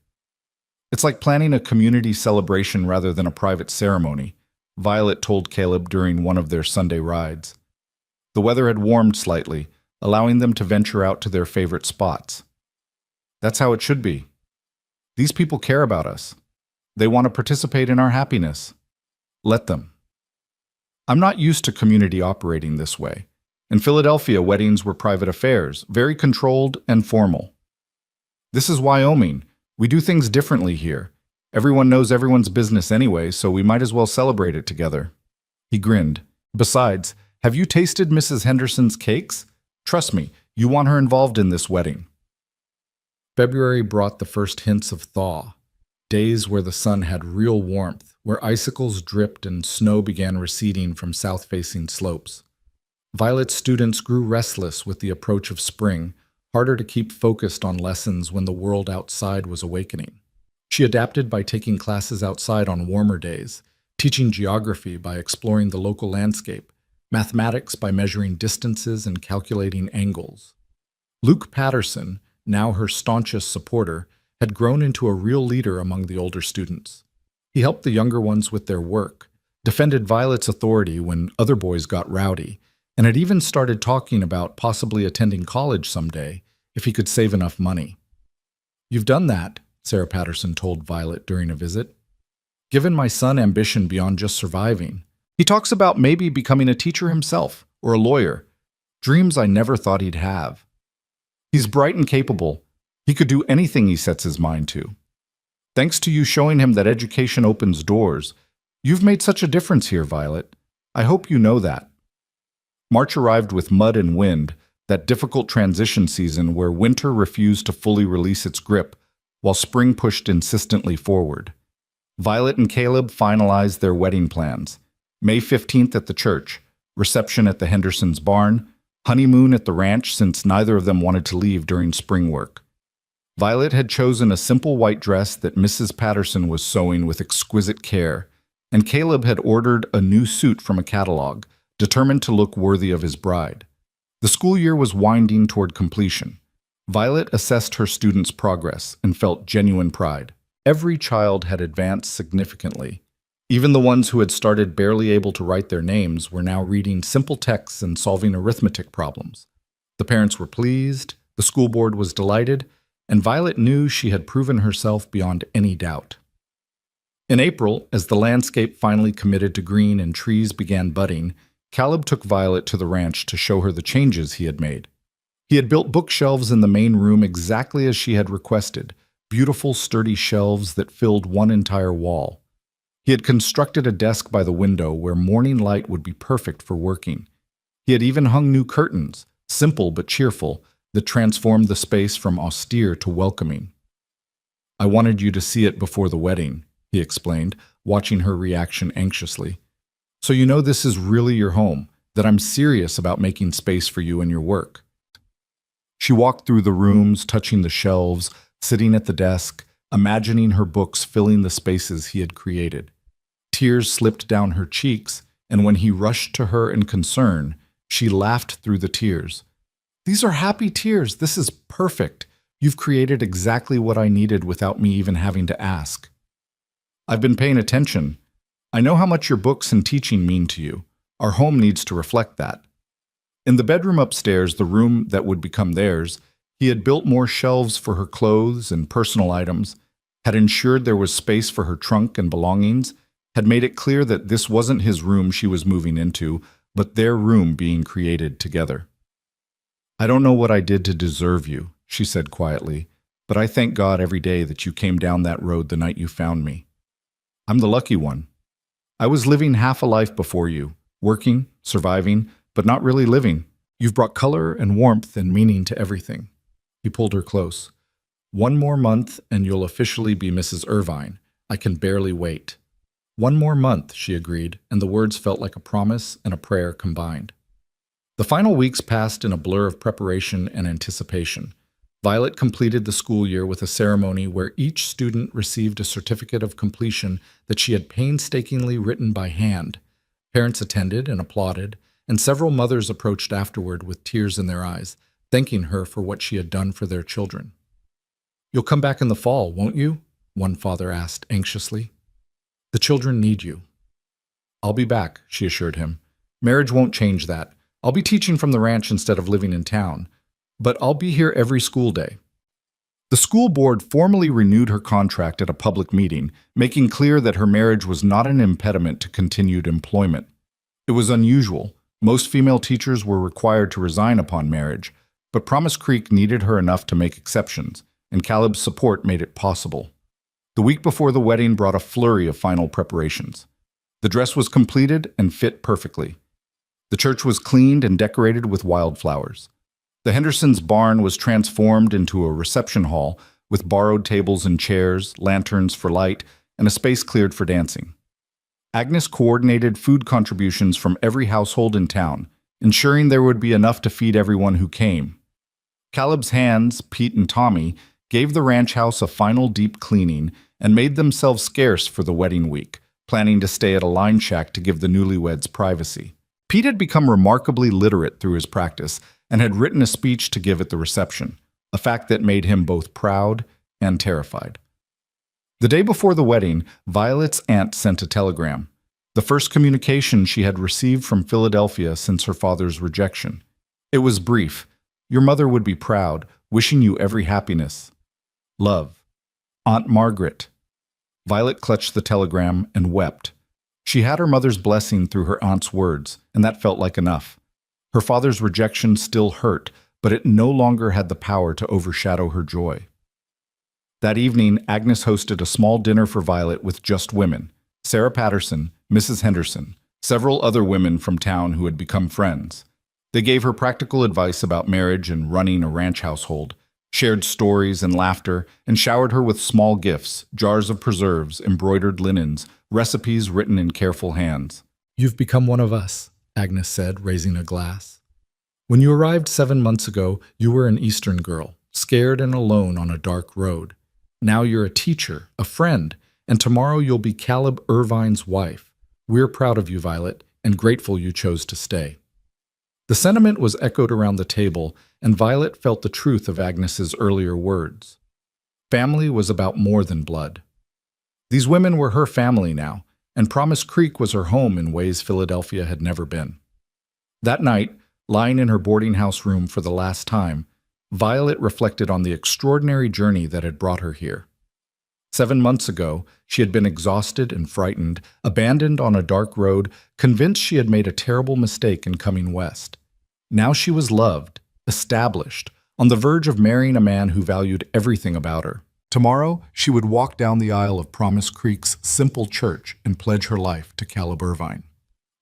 "It's like planning a community celebration rather than a private ceremony," Violet told Caleb during one of their Sunday rides. The weather had warmed slightly, allowing them to venture out to their favorite spots. That's how it should be. These people care about us. They want to participate in our happiness. Let them. I'm not used to community operating this way. In Philadelphia, weddings were private affairs, very controlled and formal. This is Wyoming. We do things differently here. Everyone knows everyone's business anyway, so we might as well celebrate it together. He grinned. Besides, have you tasted Mrs. Henderson's cakes? Trust me, you want her involved in this wedding. February brought the first hints of thaw, days where the sun had real warmth, where icicles dripped and snow began receding from south-facing slopes. Violet's students grew restless with the approach of spring, harder to keep focused on lessons when the world outside was awakening. She adapted by taking classes outside on warmer days, teaching geography by exploring the local landscape, mathematics by measuring distances and calculating angles. Luke Patterson, now her staunchest supporter, had grown into a real leader among the older students. He helped the younger ones with their work, defended Violet's authority when other boys got rowdy, and had even started talking about possibly attending college someday if he could save enough money. "You've done that," Sarah Patterson told Violet during a visit. "Given my son ambition beyond just surviving. He talks about maybe becoming a teacher himself or a lawyer, dreams I never thought he'd have. He's bright and capable. He could do anything he sets his mind to. Thanks to you showing him that education opens doors. You've made such a difference here, Violet. I hope you know that." March arrived with mud and wind, that difficult transition season where winter refused to fully release its grip, while spring pushed insistently forward. Violet and Caleb finalized their wedding plans. May 15th at the church, reception at the Hendersons' barn, honeymoon at the ranch since neither of them wanted to leave during spring work. Violet had chosen a simple white dress that Mrs. Patterson was sewing with exquisite care, and Caleb had ordered a new suit from a catalog, determined to look worthy of his bride. The school year was winding toward completion. Violet assessed her students' progress and felt genuine pride. Every child had advanced significantly. Even the ones who had started barely able to write their names were now reading simple texts and solving arithmetic problems. The parents were pleased, the school board was delighted, and Violet knew she had proven herself beyond any doubt. In April, as the landscape finally committed to green and trees began budding, Caleb took Violet to the ranch to show her the changes he had made. He had built bookshelves in the main room exactly as she had requested, beautiful, sturdy shelves that filled one entire wall. He had constructed a desk by the window where morning light would be perfect for working. He had even hung new curtains, simple but cheerful, that transformed the space from austere to welcoming. "I wanted you to see it before the wedding," he explained, watching her reaction anxiously. "So you know this is really your home, that I'm serious about making space for you and your work." She walked through the rooms, touching the shelves, sitting at the desk, imagining her books filling the spaces he had created. Tears slipped down her cheeks, and when he rushed to her in concern, she laughed through the tears. "These are happy tears. This is perfect. You've created exactly what I needed without me even having to ask." "I've been paying attention. I know how much your books and teaching mean to you. Our home needs to reflect that." In the bedroom upstairs, the room that would become theirs, he had built more shelves for her clothes and personal items, had ensured there was space for her trunk and belongings, had made it clear that this wasn't his room she was moving into, but their room being created together. "I don't know what I did to deserve you," she said quietly, "but I thank God every day that you came down that road the night you found me. I'm the lucky one. I was living half a life before you, working, surviving, but not really living. You've brought color and warmth and meaning to everything." He pulled her close. "One more month and you'll officially be Mrs. Irvine. I can barely wait." "One more month," she agreed, and the words felt like a promise and a prayer combined. The final weeks passed in a blur of preparation and anticipation. Violet completed the school year with a ceremony where each student received a certificate of completion that she had painstakingly written by hand. Parents attended and applauded, and several mothers approached afterward with tears in their eyes, thanking her for what she had done for their children. "You'll come back in the fall, won't you?" one father asked anxiously. "The children need you." "I'll be back," she assured him. "Marriage won't change that. I'll be teaching from the ranch instead of living in town, but I'll be here every school day." The school board formally renewed her contract at a public meeting, making clear that her marriage was not an impediment to continued employment. It was unusual. Most female teachers were required to resign upon marriage, but Promise Creek needed her enough to make exceptions, and Caleb's support made it possible. The week before the wedding brought a flurry of final preparations. The dress was completed and fit perfectly. The church was cleaned and decorated with wildflowers. The Hendersons' barn was transformed into a reception hall with borrowed tables and chairs, lanterns for light, and a space cleared for dancing. Agnes coordinated food contributions from every household in town, ensuring there would be enough to feed everyone who came. Caleb's hands, Pete and Tommy, gave the ranch house a final deep cleaning and made themselves scarce for the wedding week, planning to stay at a line shack to give the newlyweds privacy. Pete had become remarkably literate through his practice and had written a speech to give at the reception, a fact that made him both proud and terrified. The day before the wedding, Violet's aunt sent a telegram, the first communication she had received from Philadelphia since her father's rejection. It was brief. Your mother would be proud, wishing you every happiness. Love. Aunt Margaret. Violet clutched the telegram and wept. She had her mother's blessing through her aunt's words, and that felt like enough. Her father's rejection still hurt, but it no longer had the power to overshadow her joy. That evening, Agnes hosted a small dinner for Violet with just women: Sarah Patterson, Mrs. Henderson, several other women from town who had become friends. They gave her practical advice about marriage and running a ranch household, shared stories and laughter, and showered her with small gifts, jars of preserves, embroidered linens, recipes written in careful hands. "You've become one of us," Agnes said, raising a glass. "When you arrived 7 months ago, you were an Eastern girl, scared and alone on a dark road. Now you're a teacher, a friend, and tomorrow you'll be Caleb Irvine's wife. We're proud of you, Violet, and grateful you chose to stay." The sentiment was echoed around the table, and Violet felt the truth of Agnes's earlier words. Family was about more than blood. These women were her family now, and Promise Creek was her home in ways Philadelphia had never been. That night, lying in her boarding house room for the last time, Violet reflected on the extraordinary journey that had brought her here. 7 months ago, she had been exhausted and frightened, abandoned on a dark road, convinced she had made a terrible mistake in coming west. Now she was loved, established, on the verge of marrying a man who valued everything about her. Tomorrow, she would walk down the aisle of Promise Creek's simple church and pledge her life to Caleb Irvine.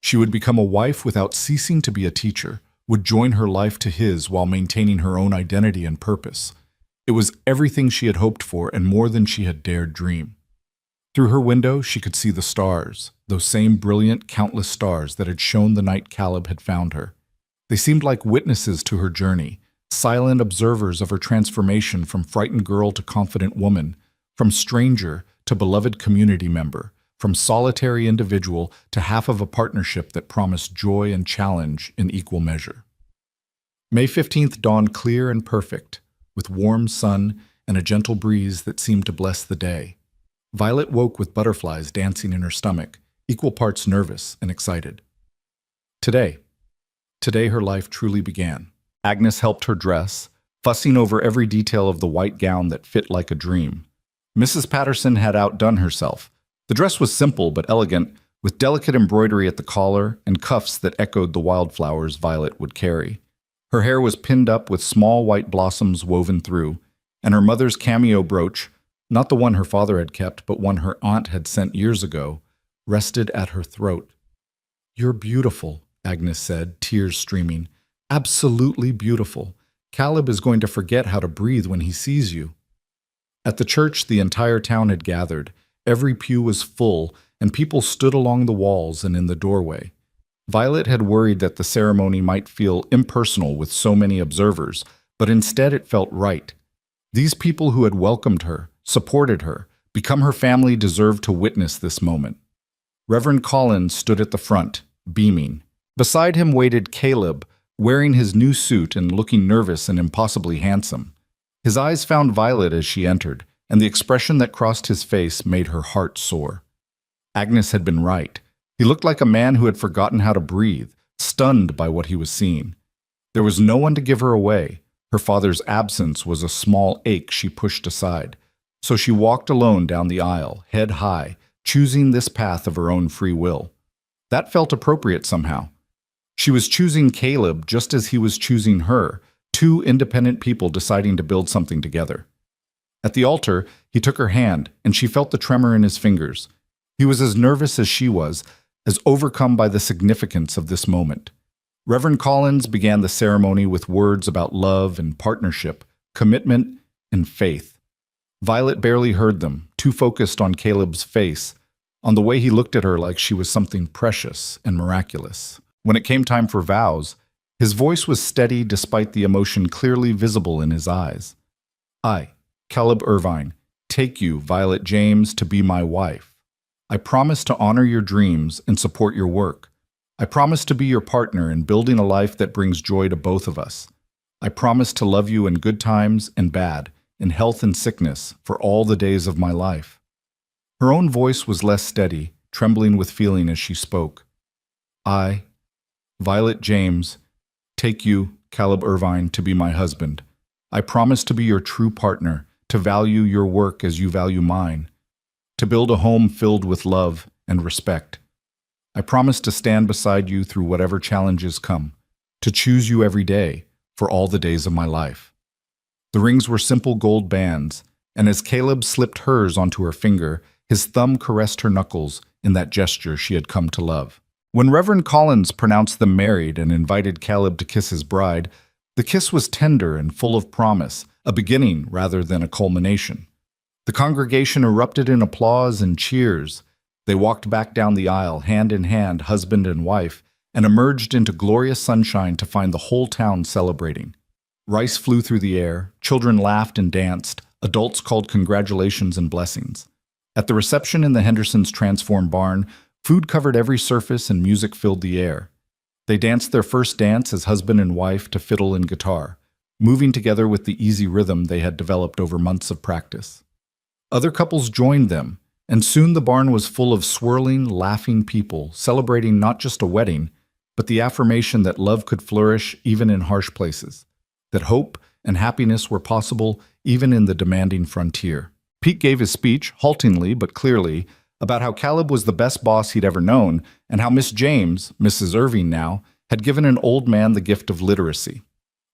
She would become a wife without ceasing to be a teacher, would join her life to his while maintaining her own identity and purpose. It was everything she had hoped for and more than she had dared dream. Through her window, she could see the stars, those same brilliant, countless stars that had shone the night Caleb had found her. They seemed like witnesses to her journey, silent observers of her transformation from frightened girl to confident woman, from stranger to beloved community member, from solitary individual to half of a partnership that promised joy and challenge in equal measure. May 15th dawned clear and perfect, with warm sun and a gentle breeze that seemed to bless the day. Violet woke with butterflies dancing in her stomach, equal parts nervous and excited. Today her life truly began. Agnes helped her dress, fussing over every detail of the white gown that fit like a dream. Mrs. Patterson had outdone herself. The dress was simple but elegant, with delicate embroidery at the collar and cuffs that echoed the wildflowers Violet would carry. Her hair was pinned up with small white blossoms woven through, and her mother's cameo brooch, not the one her father had kept, but one her aunt had sent years ago, rested at her throat. "You're beautiful," Agnes said, tears streaming. "Absolutely beautiful. Caleb is going to forget how to breathe when he sees you." At the church, the entire town had gathered. Every pew was full, and people stood along the walls and in the doorway. Violet had worried that the ceremony might feel impersonal with so many observers, but instead it felt right. These people who had welcomed her, supported her, become her family deserved to witness this moment. Reverend Collins stood at the front, beaming. Beside him waited Caleb, wearing his new suit and looking nervous and impossibly handsome. His eyes found Violet as she entered, and the expression that crossed his face made her heart soar. Agnes had been right. He looked like a man who had forgotten how to breathe, stunned by what he was seeing. There was no one to give her away, Her father's absence was a small ache she pushed aside. So she walked alone down the aisle, head high, choosing this path of her own free will. That felt appropriate somehow. She was choosing Caleb just as he was choosing her, two independent people deciding to build something together. At the altar, he took her hand, and she felt the tremor in his fingers. He was as nervous as she was, as overcome by the significance of this moment. Reverend Collins began the ceremony with words about love and partnership, commitment and faith. Violet barely heard them, too focused on Caleb's face, on the way he looked at her like she was something precious and miraculous. When it came time for vows, his voice was steady despite the emotion clearly visible in his eyes. I, Caleb Irvine, take you, Violet James, to be my wife. I promise to honor your dreams and support your work. I promise to be your partner in building a life that brings joy to both of us. I promise to love you in good times and bad, in health and sickness, for all the days of my life. Her own voice was less steady, trembling with feeling as she spoke. I, Violet James, take you, Caleb Irvine, to be my husband. I promise to be your true partner, to value your work as you value mine, to build a home filled with love and respect. I promise to stand beside you through whatever challenges come, to choose you every day for all the days of my life. The rings were simple gold bands, and as Caleb slipped hers onto her finger, his thumb caressed her knuckles in that gesture she had come to love. When Reverend Collins pronounced them married and invited Caleb to kiss his bride, the kiss was tender and full of promise, a beginning rather than a culmination. The congregation erupted in applause and cheers. They walked back down the aisle, hand in hand, husband and wife, and emerged into glorious sunshine to find the whole town celebrating. Rice flew through the air, children laughed and danced, adults called congratulations and blessings. At the reception in the Hendersons' transformed barn, food covered every surface and music filled the air. They danced their first dance as husband and wife to fiddle and guitar, moving together with the easy rhythm they had developed over months of practice. Other couples joined them, and soon the barn was full of swirling, laughing people, celebrating not just a wedding, but the affirmation that love could flourish even in harsh places, that hope and happiness were possible even in the demanding frontier. Pete gave his speech, haltingly but clearly, about how Caleb was the best boss he'd ever known, and how Miss James, Mrs. Irving now, had given an old man the gift of literacy.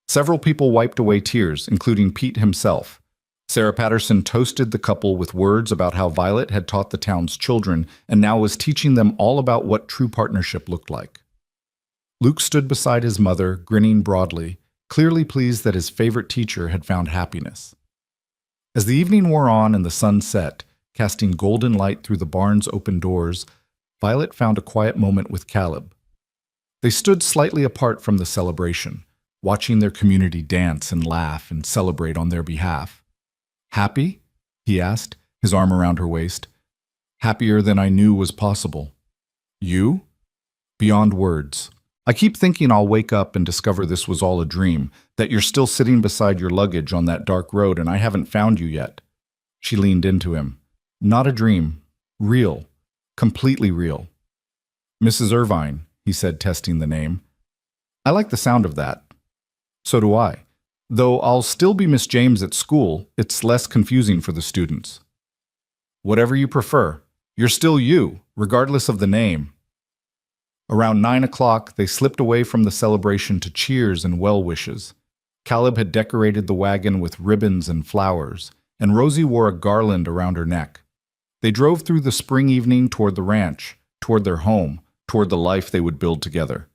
Several people wiped away tears, including Pete himself. Sarah Patterson toasted the couple with words about how Violet had taught the town's children and now was teaching them all about what true partnership looked like. Luke stood beside his mother, grinning broadly, clearly pleased that his favorite teacher had found happiness. As the evening wore on and the sun set, casting golden light through the barn's open doors, Violet found a quiet moment with Caleb. They stood slightly apart from the celebration, watching their community dance and laugh and celebrate on their behalf. "Happy?" he asked, his arm around her waist. "Happier than I knew was possible." "You?" "Beyond words. I keep thinking I'll wake up and discover this was all a dream, that you're still sitting beside your luggage on that dark road and I haven't found you yet." She leaned into him. "Not a dream. Real. Completely real." "Mrs. Irvine," he said, testing the name. "I like the sound of that." "So do I. Though I'll still be Miss James at school, it's less confusing for the students." "Whatever you prefer. You're still you, regardless of the name." Around 9 o'clock, they slipped away from the celebration to cheers and well wishes. Caleb had decorated the wagon with ribbons and flowers, and Rosie wore a garland around her neck. They drove through the spring evening toward the ranch, toward their home, toward the life they would build together.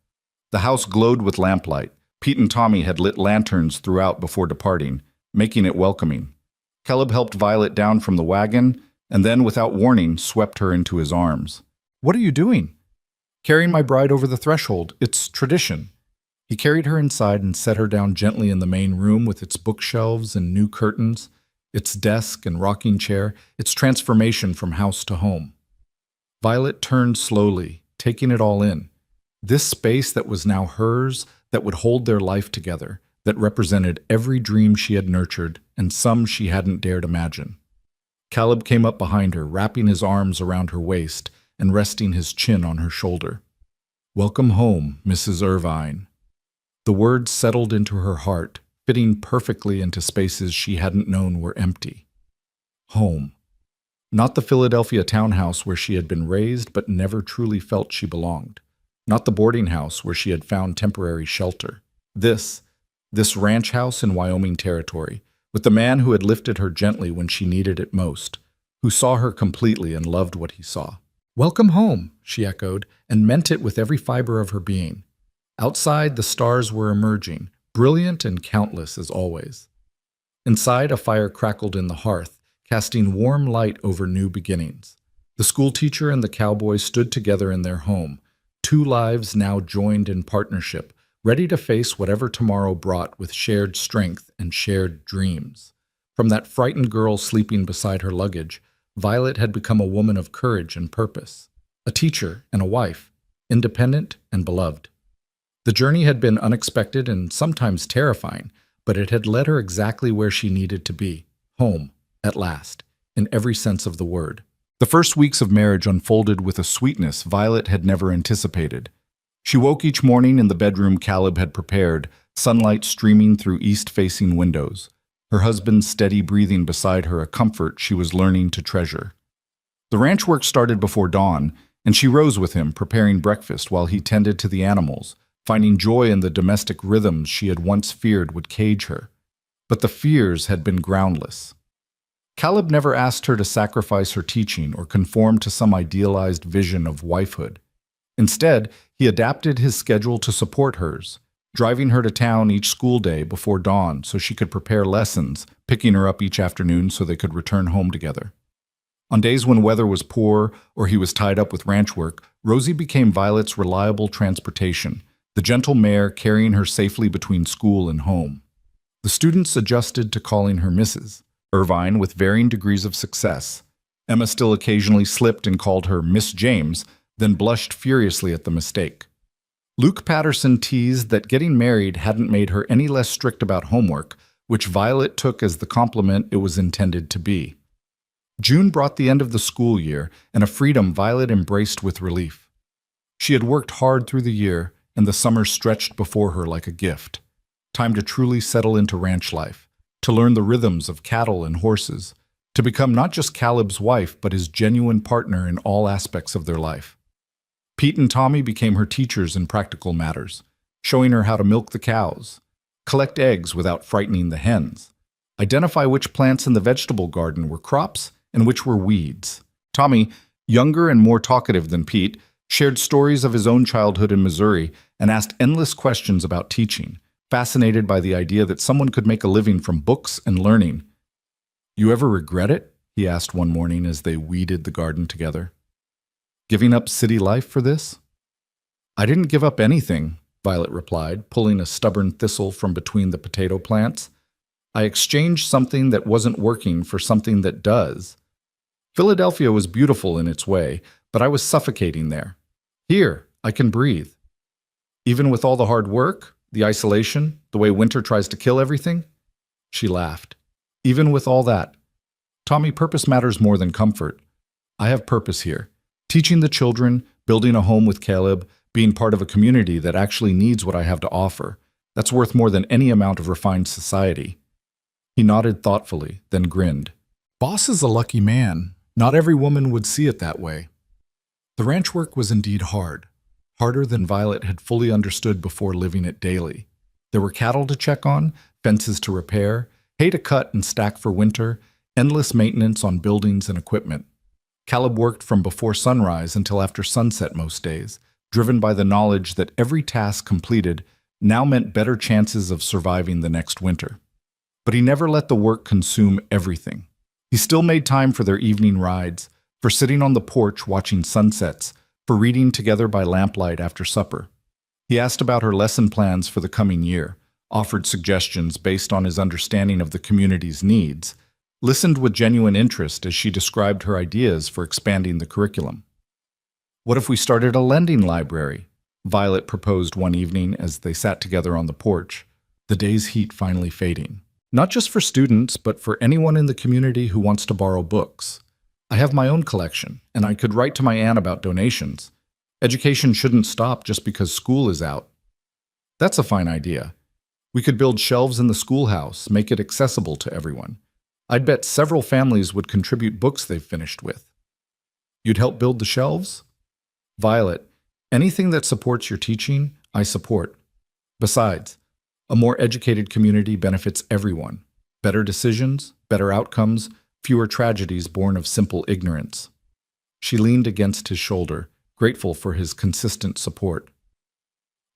The house glowed with lamplight. Pete and Tommy had lit lanterns throughout before departing, making it welcoming. Caleb helped Violet down from the wagon, and then, without warning, swept her into his arms. "What are you doing?" "Carrying my bride over the threshold. It's tradition." He carried her inside and set her down gently in the main room with its bookshelves and new curtains, its desk and rocking chair, its transformation from house to home. Violet turned slowly, taking it all in. This space that was now hers, that would hold their life together, that represented every dream she had nurtured and some she hadn't dared imagine. Caleb came up behind her, wrapping his arms around her waist and resting his chin on her shoulder. "Welcome home, Mrs. Irvine." The words settled into her heart, fitting perfectly into spaces she hadn't known were empty. Home. Not the Philadelphia townhouse where she had been raised but never truly felt she belonged. Not the boarding house where she had found temporary shelter. This ranch house in Wyoming territory, with the man who had lifted her gently when she needed it most, who saw her completely and loved what he saw. "Welcome home," she echoed, and meant it with every fiber of her being. Outside, the stars were emerging, brilliant and countless as always. Inside, a fire crackled in the hearth, casting warm light over new beginnings. The schoolteacher and the cowboy stood together in their home, two lives now joined in partnership, ready to face whatever tomorrow brought with shared strength and shared dreams. From that frightened girl sleeping beside her luggage, Violet had become a woman of courage and purpose, a teacher and a wife, independent and beloved. The journey had been unexpected and sometimes terrifying, but it had led her exactly where she needed to be, home, at last, in every sense of the word. The first weeks of marriage unfolded with a sweetness Violet had never anticipated. She woke each morning in the bedroom Caleb had prepared, sunlight streaming through east-facing windows, her husband's steady breathing beside her a comfort she was learning to treasure. The ranch work started before dawn, and she rose with him, preparing breakfast while he tended to the animals, finding joy in the domestic rhythms she had once feared would cage her. But the fears had been groundless. Caleb never asked her to sacrifice her teaching or conform to some idealized vision of wifehood. Instead, he adapted his schedule to support hers, driving her to town each school day before dawn so she could prepare lessons, picking her up each afternoon so they could return home together. On days when weather was poor or he was tied up with ranch work, Rosie became Violet's reliable transportation, the gentle mare carrying her safely between school and home. The students adjusted to calling her Mrs. Irvine with varying degrees of success. Emma still occasionally slipped and called her Miss James, then blushed furiously at the mistake. Luke Patterson teased that getting married hadn't made her any less strict about homework, which Violet took as the compliment it was intended to be. June brought the end of the school year and a freedom Violet embraced with relief. She had worked hard through the year, and the summer stretched before her like a gift. Time to truly settle into ranch life, to learn the rhythms of cattle and horses, to become not just Caleb's wife but his genuine partner in all aspects of their life. Pete and Tommy became her teachers in practical matters, showing her how to milk the cows, collect eggs without frightening the hens, identify which plants in the vegetable garden were crops and which were weeds. Tommy, younger and more talkative than Pete, shared stories of his own childhood in Missouri and asked endless questions about teaching, fascinated by the idea that someone could make a living from books and learning. "You ever regret it?" he asked one morning as they weeded the garden together. "Giving up city life for this?" "I didn't give up anything," Violet replied, pulling a stubborn thistle from between the potato plants. "I exchanged something that wasn't working for something that does. Philadelphia was beautiful in its way, but I was suffocating there. Here, I can breathe. Even with all the hard work, the isolation, the way winter tries to kill everything?" She laughed. "Even with all that, Tommy, purpose matters more than comfort. I have purpose here. Teaching the children, building a home with Caleb, being part of a community that actually needs what I have to offer. That's worth more than any amount of refined society." He nodded thoughtfully, then grinned. "Boss is a lucky man. Not every woman would see it that way." The ranch work was indeed hard, harder than Violet had fully understood before living it daily. There were cattle to check on, fences to repair, hay to cut and stack for winter, endless maintenance on buildings and equipment. Caleb worked from before sunrise until after sunset most days, driven by the knowledge that every task completed now meant better chances of surviving the next winter. But he never let the work consume everything. He still made time for their evening rides, for sitting on the porch watching sunsets, for reading together by lamplight after supper. He asked about her lesson plans for the coming year, offered suggestions based on his understanding of the community's needs, listened with genuine interest as she described her ideas for expanding the curriculum. "What if we started a lending library?" Violet proposed one evening as they sat together on the porch, the day's heat finally fading. "Not just for students, but for anyone in the community who wants to borrow books. I have my own collection, and I could write to my aunt about donations. Education shouldn't stop just because school is out." "That's a fine idea. We could build shelves in the schoolhouse, make it accessible to everyone. I'd bet several families would contribute books they've finished with. You'd help build the shelves? Violet, anything that supports your teaching, I support. Besides, a more educated community benefits everyone. Better decisions, better outcomes, fewer tragedies born of simple ignorance. She leaned against his shoulder, grateful for his consistent support.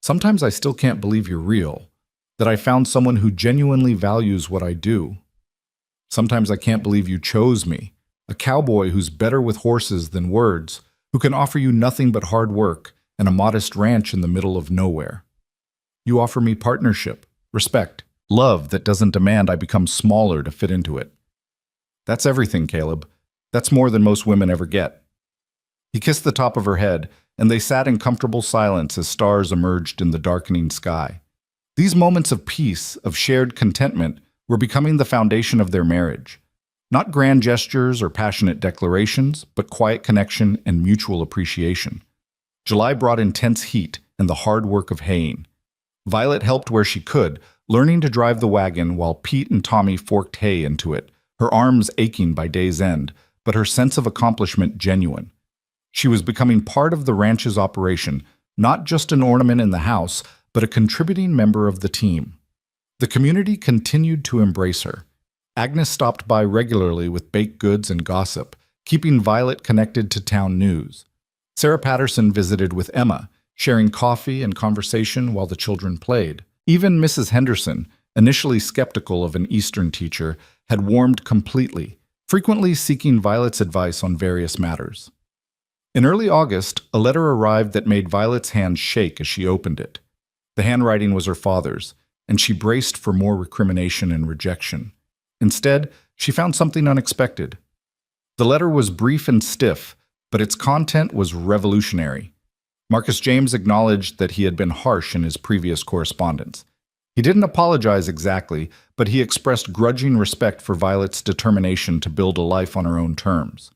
Sometimes I still can't believe you're real, that I found someone who genuinely values what I do. Sometimes I can't believe you chose me, a cowboy who's better with horses than words, who can offer you nothing but hard work and a modest ranch in the middle of nowhere. You offer me partnership, respect, love that doesn't demand I become smaller to fit into it. That's everything, Caleb. That's more than most women ever get. He kissed the top of her head, and they sat in comfortable silence as stars emerged in the darkening sky. These moments of peace, of shared contentment, were becoming the foundation of their marriage. Not grand gestures or passionate declarations, but quiet connection and mutual appreciation. July brought intense heat and the hard work of haying. Violet helped where she could, learning to drive the wagon while Pete and Tommy forked hay into it, her arms aching by day's end, but her sense of accomplishment genuine. She was becoming part of the ranch's operation, not just an ornament in the house, but a contributing member of the team. The community continued to embrace her. Agnes stopped by regularly with baked goods and gossip, keeping Violet connected to town news. Sarah Patterson visited with Emma, sharing coffee and conversation while the children played. Even Mrs. Henderson, initially skeptical of an Eastern teacher, had warmed completely, frequently seeking Violet's advice on various matters. In early August, a letter arrived that made Violet's hand shake as she opened it. The handwriting was her father's, and she braced for more recrimination and rejection. Instead, she found something unexpected. The letter was brief and stiff, but its content was revolutionary. Marcus James acknowledged that he had been harsh in his previous correspondence. He didn't apologize exactly, but he expressed grudging respect for Violet's determination to build a life on her own terms.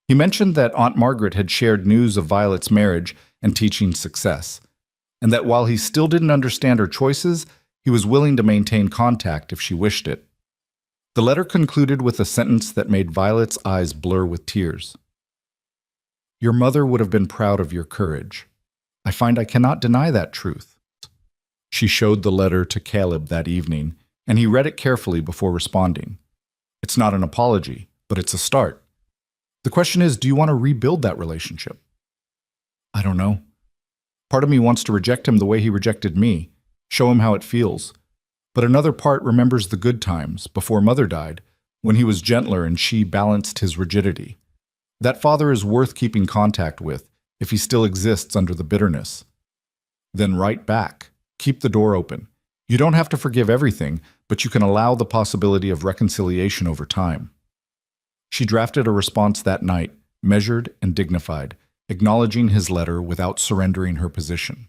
He mentioned that Aunt Margaret had shared news of Violet's marriage and teaching success, and that while he still didn't understand her choices, he was willing to maintain contact if she wished it. The letter concluded with a sentence that made Violet's eyes blur with tears. Your mother would have been proud of your courage. I find I cannot deny that truth. She showed the letter to Caleb that evening, and he read it carefully before responding. It's not an apology, but it's a start. The question is, do you want to rebuild that relationship? I don't know. Part of me wants to reject him the way he rejected me, show him how it feels. But another part remembers the good times, before Mother died, when he was gentler and she balanced his rigidity. That father is worth keeping contact with, if he still exists under the bitterness. Then write back. Keep the door open. You don't have to forgive everything, but you can allow the possibility of reconciliation over time. She drafted a response that night, measured and dignified, acknowledging his letter without surrendering her position.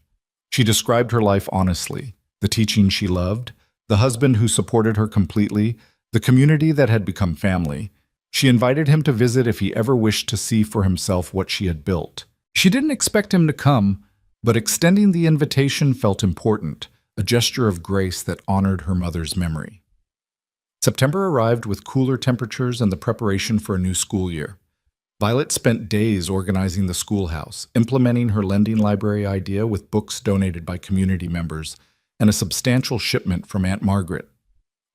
She described her life honestly, the teaching she loved, the husband who supported her completely, the community that had become family. She invited him to visit if he ever wished to see for himself what she had built. She didn't expect him to come, but extending the invitation felt important, a gesture of grace that honored her mother's memory. September arrived with cooler temperatures and the preparation for a new school year. Violet spent days organizing the schoolhouse, implementing her lending library idea with books donated by community members, and a substantial shipment from Aunt Margaret.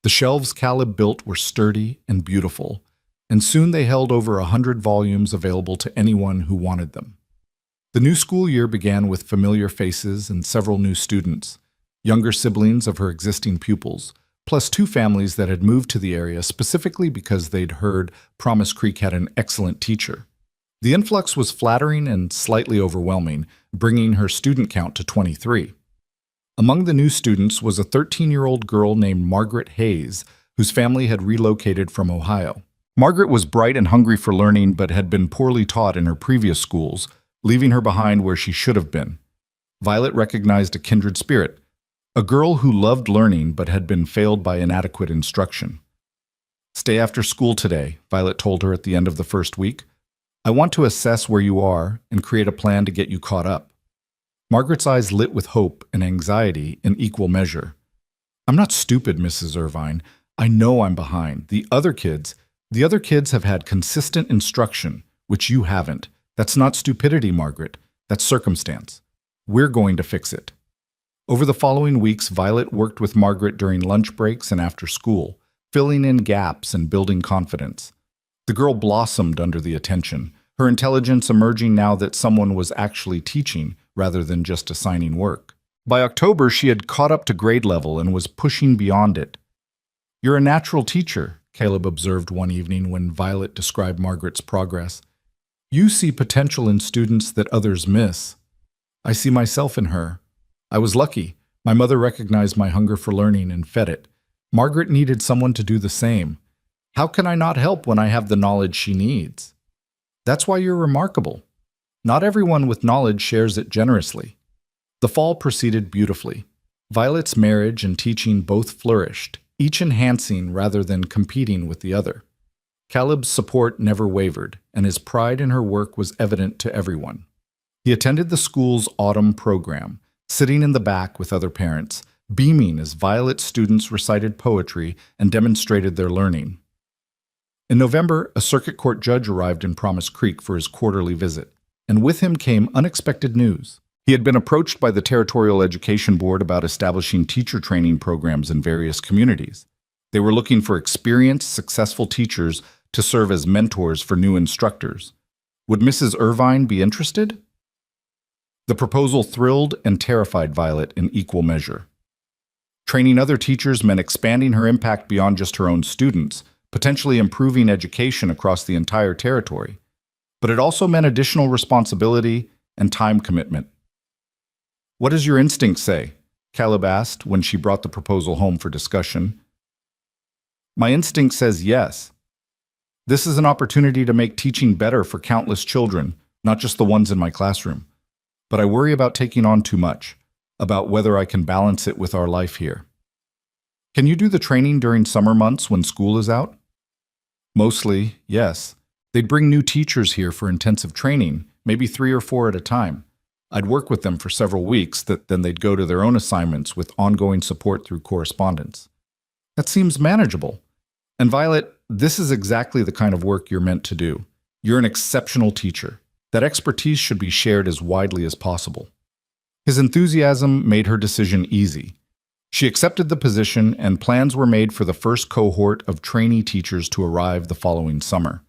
The shelves Caleb built were sturdy and beautiful, and soon they held over 100 volumes available to anyone who wanted them. The new school year began with familiar faces and several new students, younger siblings of her existing pupils, plus 2 families that had moved to the area specifically because they'd heard Promise Creek had an excellent teacher. The influx was flattering and slightly overwhelming, bringing her student count to 23. Among the new students was a 13-year-old girl named Margaret Hayes, whose family had relocated from Ohio. Margaret was bright and hungry for learning but had been poorly taught in her previous schools, leaving her behind where she should have been. Violet recognized a kindred spirit, a girl who loved learning but had been failed by inadequate instruction. Stay after school today, Violet told her at the end of the first week. I want to assess where you are and create a plan to get you caught up. Margaret's eyes lit with hope and anxiety in equal measure. I'm not stupid, Mrs. Irvine. I know I'm behind. The other kids have had consistent instruction, which you haven't. That's not stupidity, Margaret. That's circumstance. We're going to fix it. Over the following weeks, Violet worked with Margaret during lunch breaks and after school, filling in gaps and building confidence. The girl blossomed under the attention, her intelligence emerging now that someone was actually teaching rather than just assigning work. By October, she had caught up to grade level and was pushing beyond it. "You're a natural teacher," Caleb observed one evening when Violet described Margaret's progress. "You see potential in students that others miss. I see myself in her. I was lucky. My mother recognized my hunger for learning and fed it. Margaret needed someone to do the same. How can I not help when I have the knowledge she needs? That's why you're remarkable. Not everyone with knowledge shares it generously." The fall proceeded beautifully. Violet's marriage and teaching both flourished, each enhancing rather than competing with the other. Caleb's support never wavered, and his pride in her work was evident to everyone. He attended the school's autumn program, sitting in the back with other parents, beaming as Violet's students recited poetry and demonstrated their learning. In November, a circuit court judge arrived in Promise Creek for his quarterly visit, and with him came unexpected news. He had been approached by the Territorial Education Board about establishing teacher training programs in various communities. They were looking for experienced, successful teachers to serve as mentors for new instructors. Would Mrs. Irvine be interested? The proposal thrilled and terrified Violet in equal measure. Training other teachers meant expanding her impact beyond just her own students, potentially improving education across the entire territory. But it also meant additional responsibility and time commitment. "What does your instinct say?" Caleb asked when she brought the proposal home for discussion. "My instinct says yes. This is an opportunity to make teaching better for countless children, not just the ones in my classroom. But I worry about taking on too much, about whether I can balance it with our life here." "Can you do the training during summer months when school is out?" "Mostly, yes. They'd bring new teachers here for intensive training, maybe 3 or 4 at a time. I'd work with them for several weeks, then they'd go to their own assignments with ongoing support through correspondence." "That seems manageable. And Violet, this is exactly the kind of work you're meant to do. You're an exceptional teacher. That expertise should be shared as widely as possible." His enthusiasm made her decision easy. She accepted the position, and plans were made for the first cohort of trainee teachers to arrive the following summer.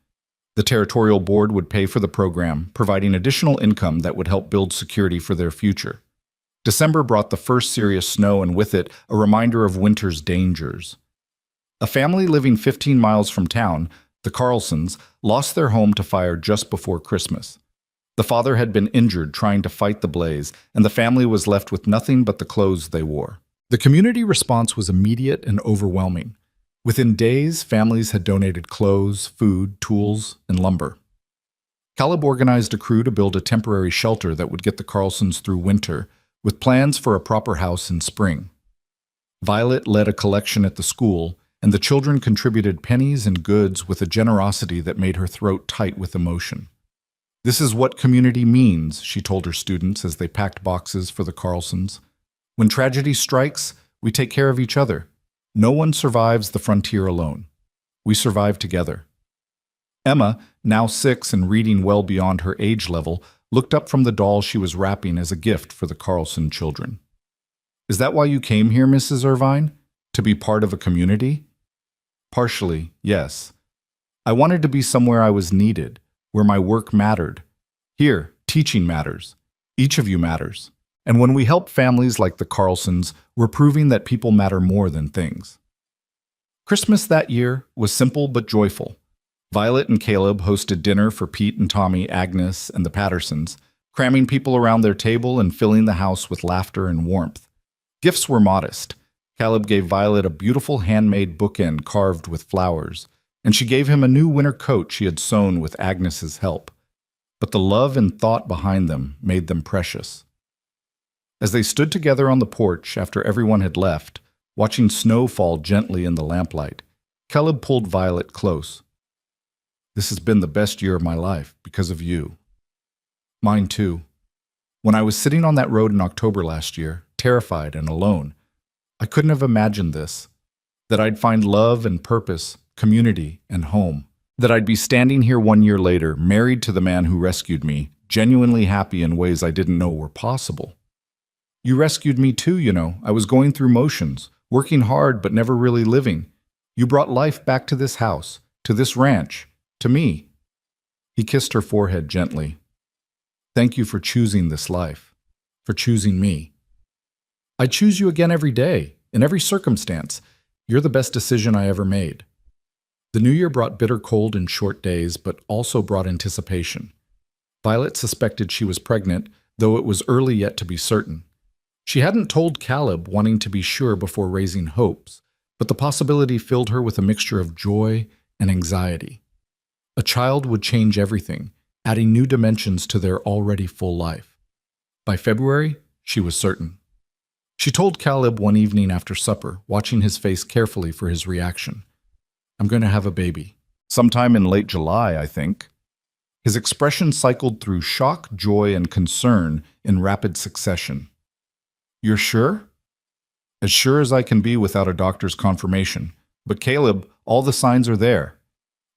The Territorial Board would pay for the program, providing additional income that would help build security for their future. December brought the first serious snow, and with it, a reminder of winter's dangers. A family living 15 miles from town, the Carlsons, lost their home to fire just before Christmas. The father had been injured trying to fight the blaze, and the family was left with nothing but the clothes they wore. The community response was immediate and overwhelming. Within days, families had donated clothes, food, tools, and lumber. Caleb organized a crew to build a temporary shelter that would get the Carlsons through winter, with plans for a proper house in spring. Violet led a collection at the school, and the children contributed pennies and goods with a generosity that made her throat tight with emotion. "This is what community means," she told her students as they packed boxes for the Carlsons. "When tragedy strikes, we take care of each other. No one survives the frontier alone. We survive together." Emma, now 6 and reading well beyond her age level, looked up from the doll she was wrapping as a gift for the Carlson children. "Is that why you came here, Mrs. Irvine? To be part of a community?" "Partially, yes. I wanted to be somewhere I was needed, where my work mattered. Here, teaching matters. Each of you matters. And when we help families like the Carlsons, we're proving that people matter more than things." Christmas that year was simple but joyful. Violet and Caleb hosted dinner for Pete and Tommy, Agnes, and the Pattersons, cramming people around their table and filling the house with laughter and warmth. Gifts were modest. Caleb gave Violet a beautiful handmade bookend carved with flowers, and she gave him a new winter coat she had sewn with Agnes's help. But the love and thought behind them made them precious. As they stood together on the porch after everyone had left, watching snow fall gently in the lamplight, Caleb pulled Violet close. "This has been the best year of my life because of you." "Mine too. When I was sitting on that road in October last year, terrified and alone, I couldn't have imagined this, that I'd find love and purpose, community and home, that I'd be standing here 1 year later, married to the man who rescued me, genuinely happy in ways I didn't know were possible. You rescued me too, you know. I was going through motions, working hard but never really living. You brought life back to this house, to this ranch, to me. He kissed her forehead gently. Thank you for choosing this life, for choosing me. I choose you again every day, in every circumstance. You're the best decision I ever made. The new year brought bitter cold and short days, but also brought anticipation. Violet suspected she was pregnant, though it was early yet to be certain. She hadn't told Caleb, wanting to be sure before raising hopes, but the possibility filled her with a mixture of joy and anxiety. A child would change everything, adding new dimensions to their already full life. By February, she was certain. She told Caleb one evening after supper, watching his face carefully for his reaction. I'm going to have a baby. Sometime in late July, I think. His expression cycled through shock, joy, and concern in rapid succession. You're sure? As sure as I can be without a doctor's confirmation. But Caleb, all the signs are there.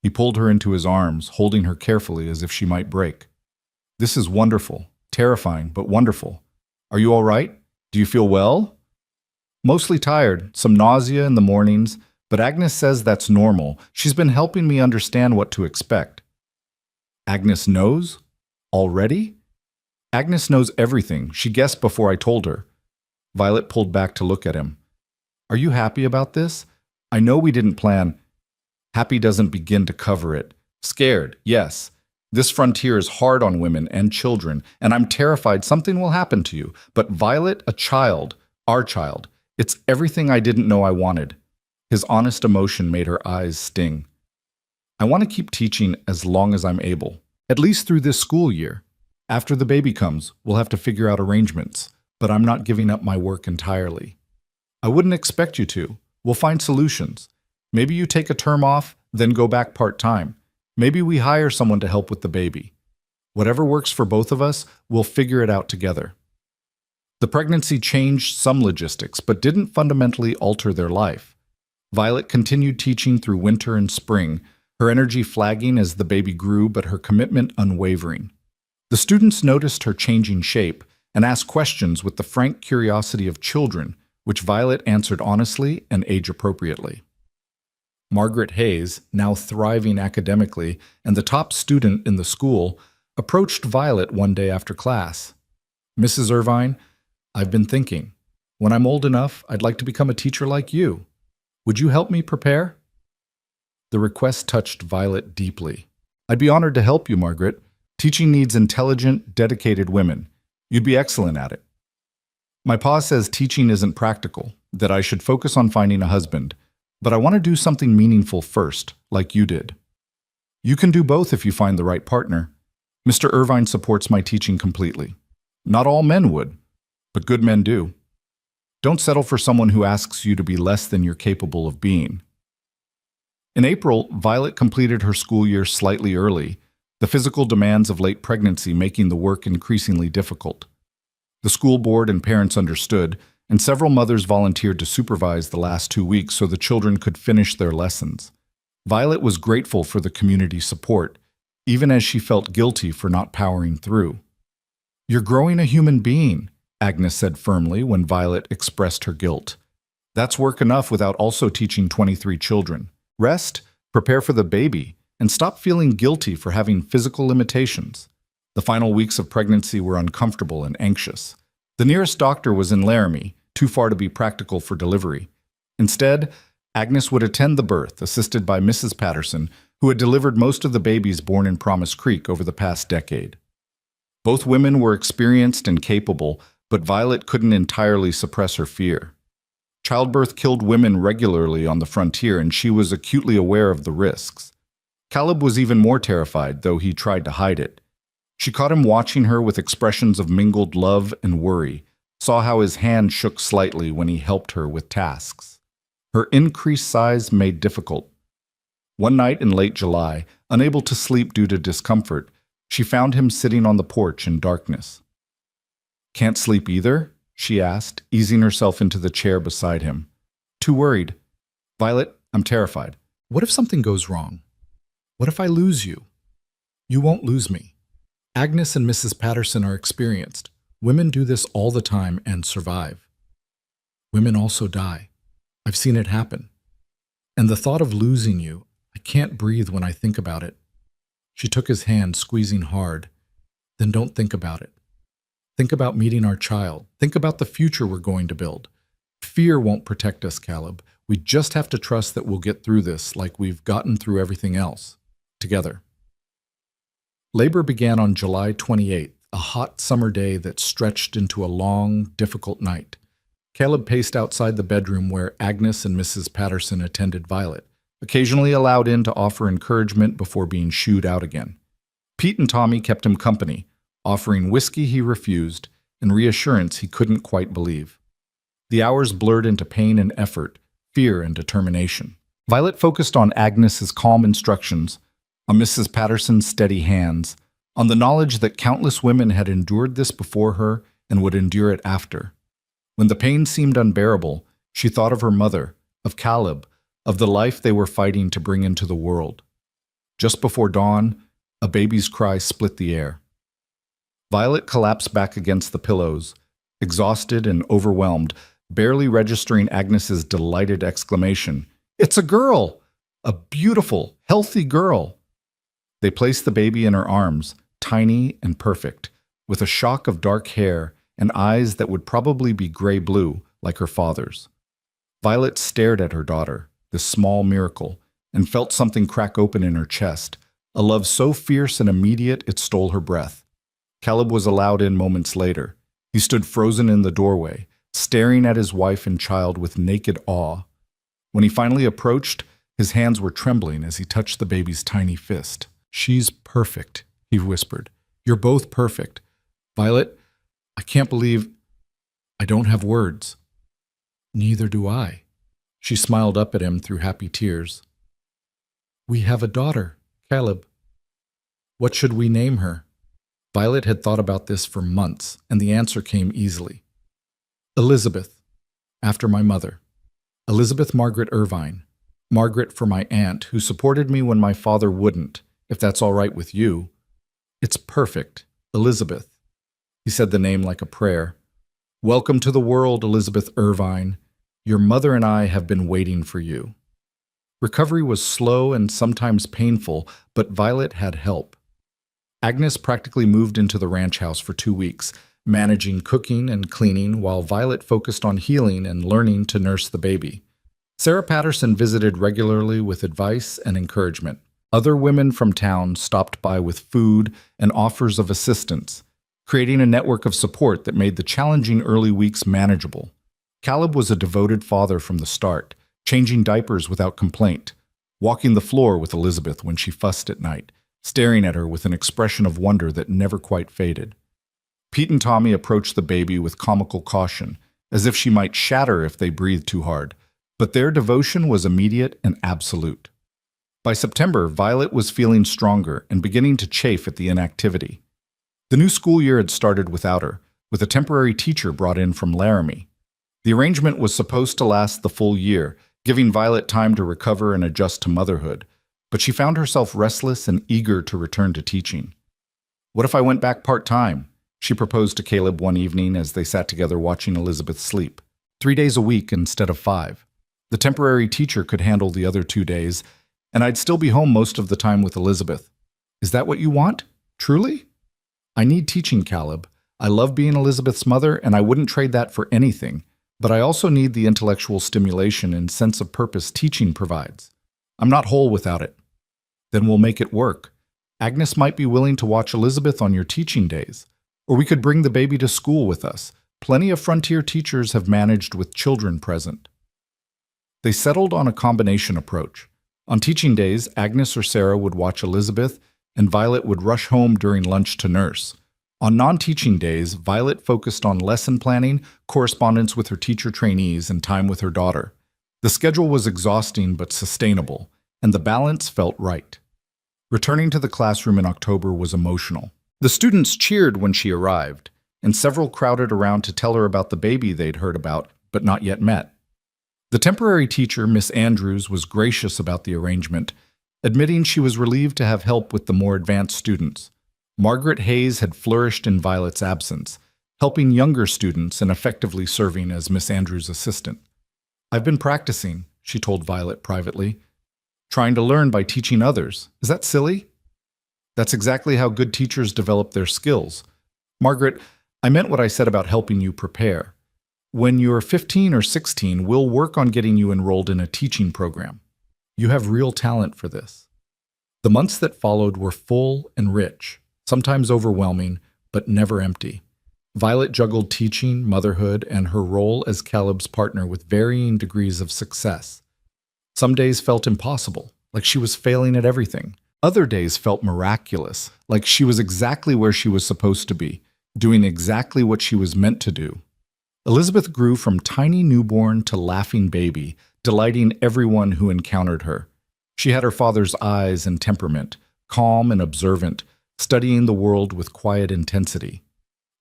He pulled her into his arms, holding her carefully as if she might break. This is wonderful, terrifying, but wonderful. Are you all right? Do you feel well? Mostly tired, some nausea in the mornings, but Agnes says that's normal. She's been helping me understand what to expect. Agnes knows? Already? Agnes knows everything. She guessed before I told her. Violet pulled back to look at him. Are you happy about this? I know we didn't plan. Happy doesn't begin to cover it. Scared, yes. This frontier is hard on women and children, and I'm terrified something will happen to you. But Violet, a child, our child, it's everything I didn't know I wanted. His honest emotion made her eyes sting. I want to keep teaching as long as I'm able, at least through this school year. After the baby comes, we'll have to figure out arrangements, but I'm not giving up my work entirely. I wouldn't expect you to. We'll find solutions. Maybe you take a term off, then go back part-time. Maybe we hire someone to help with the baby. Whatever works for both of us, we'll figure it out together. The pregnancy changed some logistics, but didn't fundamentally alter their life. Violet continued teaching through winter and spring, her energy flagging as the baby grew, but her commitment unwavering. The students noticed her changing shape and asked questions with the frank curiosity of children, which Violet answered honestly and age-appropriately. Margaret Hayes, now thriving academically and the top student in the school, approached Violet one day after class. Mrs. Irvine, I've been thinking, when I'm old enough, I'd like to become a teacher like you. Would you help me prepare? The request touched Violet deeply. I'd be honored to help you, Margaret. Teaching needs intelligent, dedicated women. You'd be excellent at it. My pa says teaching isn't practical, that I should focus on finding a husband, but I want to do something meaningful first, like you did. You can do both if you find the right partner. Mr. Irvine supports my teaching completely. Not all men would, but good men do. Don't settle for someone who asks you to be less than you're capable of being. In April, Violet completed her school year slightly early, the physical demands of late pregnancy making the work increasingly difficult. The school board and parents understood, and several mothers volunteered to supervise the last 2 weeks so the children could finish their lessons. Violet was grateful for the community support, even as she felt guilty for not powering through. You're growing a human being, Agnes said firmly when Violet expressed her guilt. That's work enough without also teaching 23 children. Rest, prepare for the baby, and stop feeling guilty for having physical limitations. The final weeks of pregnancy were uncomfortable and anxious. The nearest doctor was in Laramie, too far to be practical for delivery. Instead, Agnes would attend the birth, assisted by Mrs. Patterson, who had delivered most of the babies born in Promise Creek over the past decade. Both women were experienced and capable, but Violet couldn't entirely suppress her fear. Childbirth killed women regularly on the frontier, and she was acutely aware of the risks. Caleb was even more terrified, though he tried to hide it. She caught him watching her with expressions of mingled love and worry, saw how his hand shook slightly when he helped her with tasks. Her increased size made difficult. One night in late July, unable to sleep due to discomfort, she found him sitting on the porch in darkness. Can't sleep either? she asked, easing herself into the chair beside him. Too worried. Violet, I'm terrified. What if something goes wrong? What if I lose you? You won't lose me. Agnes and Mrs. Patterson are experienced. Women do this all the time and survive. Women also die. I've seen it happen. And the thought of losing you, I can't breathe when I think about it. She took his hand, squeezing hard. Then don't think about it. Think about meeting our child. Think about the future we're going to build. Fear won't protect us, Caleb. We just have to trust that we'll get through this like we've gotten through everything else, together. Labor began on July 28th, a hot summer day that stretched into a long, difficult night. Caleb paced outside the bedroom where Agnes and Mrs. Patterson attended Violet, occasionally allowed in to offer encouragement before being shooed out again. Pete and Tommy kept him company, offering whiskey he refused and reassurance he couldn't quite believe. The hours blurred into pain and effort, fear and determination. Violet focused on Agnes's calm instructions, on Mrs. Patterson's steady hands, on the knowledge that countless women had endured this before her and would endure it after. When the pain seemed unbearable, she thought of her mother, of Caleb, of the life they were fighting to bring into the world. Just before dawn, a baby's cry split the air. Violet collapsed back against the pillows, exhausted and overwhelmed, barely registering Agnes's delighted exclamation, "It's a girl! A beautiful, healthy girl!" They placed the baby in her arms, tiny and perfect, with a shock of dark hair and eyes that would probably be gray-blue, like her father's. Violet stared at her daughter, this small miracle, and felt something crack open in her chest, a love so fierce and immediate it stole her breath. Caleb was allowed in moments later. He stood frozen in the doorway, staring at his wife and child with naked awe. When he finally approached, his hands were trembling as he touched the baby's tiny fist. "She's perfect," he whispered. "You're both perfect. Violet, I can't believe I don't have words." "Neither do I." She smiled up at him through happy tears. "We have a daughter, Caleb. What should we name her?" Violet had thought about this for months, and the answer came easily. "Elizabeth, after my mother. Elizabeth Margaret Irvine. Margaret for my aunt, who supported me when my father wouldn't, if that's all right with you." "It's perfect, Elizabeth." He said the name like a prayer. "Welcome to the world, Elizabeth Irvine. Your mother and I have been waiting for you." Recovery was slow and sometimes painful, but Violet had help. Agnes practically moved into the ranch house for 2 weeks, managing cooking and cleaning while Violet focused on healing and learning to nurse the baby. Sarah Patterson visited regularly with advice and encouragement. Other women from town stopped by with food and offers of assistance, creating a network of support that made the challenging early weeks manageable. Caleb was a devoted father from the start, changing diapers without complaint, walking the floor with Elizabeth when she fussed at night, staring at her with an expression of wonder that never quite faded. Pete and Tommy approached the baby with comical caution, as if she might shatter if they breathed too hard, but their devotion was immediate and absolute. By September, Violet was feeling stronger and beginning to chafe at the inactivity. The new school year had started without her, with a temporary teacher brought in from Laramie. The arrangement was supposed to last the full year, giving Violet time to recover and adjust to motherhood, but she found herself restless and eager to return to teaching. "What if I went back part-time?" she proposed to Caleb one evening as they sat together watching Elizabeth sleep. 3 days a week instead of 5. The temporary teacher could handle the other 2 days, and I'd still be home most of the time with Elizabeth. "Is that what you want? Truly?" "I need teaching, Caleb. I love being Elizabeth's mother, and I wouldn't trade that for anything. But I also need the intellectual stimulation and sense of purpose teaching provides. I'm not whole without it." "Then we'll make it work. Agnes might be willing to watch Elizabeth on your teaching days. Or we could bring the baby to school with us. Plenty of frontier teachers have managed with children present." They settled on a combination approach. On teaching days, Agnes or Sarah would watch Elizabeth, and Violet would rush home during lunch to nurse. On non-teaching days, Violet focused on lesson planning, correspondence with her teacher trainees, and time with her daughter. The schedule was exhausting but sustainable, and the balance felt right. Returning to the classroom in October was emotional. The students cheered when she arrived, and several crowded around to tell her about the baby they'd heard about but not yet met. The temporary teacher, Miss Andrews, was gracious about the arrangement, admitting she was relieved to have help with the more advanced students. Margaret Hayes had flourished in Violet's absence, helping younger students and effectively serving as Miss Andrews' assistant. "I've been practicing," she told Violet privately. "Trying to learn by teaching others. Is that silly?" "That's exactly how good teachers develop their skills. Margaret, I meant what I said about helping you prepare. When you're 15 or 16, we'll work on getting you enrolled in a teaching program. You have real talent for this." The months that followed were full and rich, sometimes overwhelming, but never empty. Violet juggled teaching, motherhood, and her role as Caleb's partner with varying degrees of success. Some days felt impossible, like she was failing at everything. Other days felt miraculous, like she was exactly where she was supposed to be, doing exactly what she was meant to do. Elizabeth grew from tiny newborn to laughing baby, delighting everyone who encountered her. She had her father's eyes and temperament, calm and observant, studying the world with quiet intensity.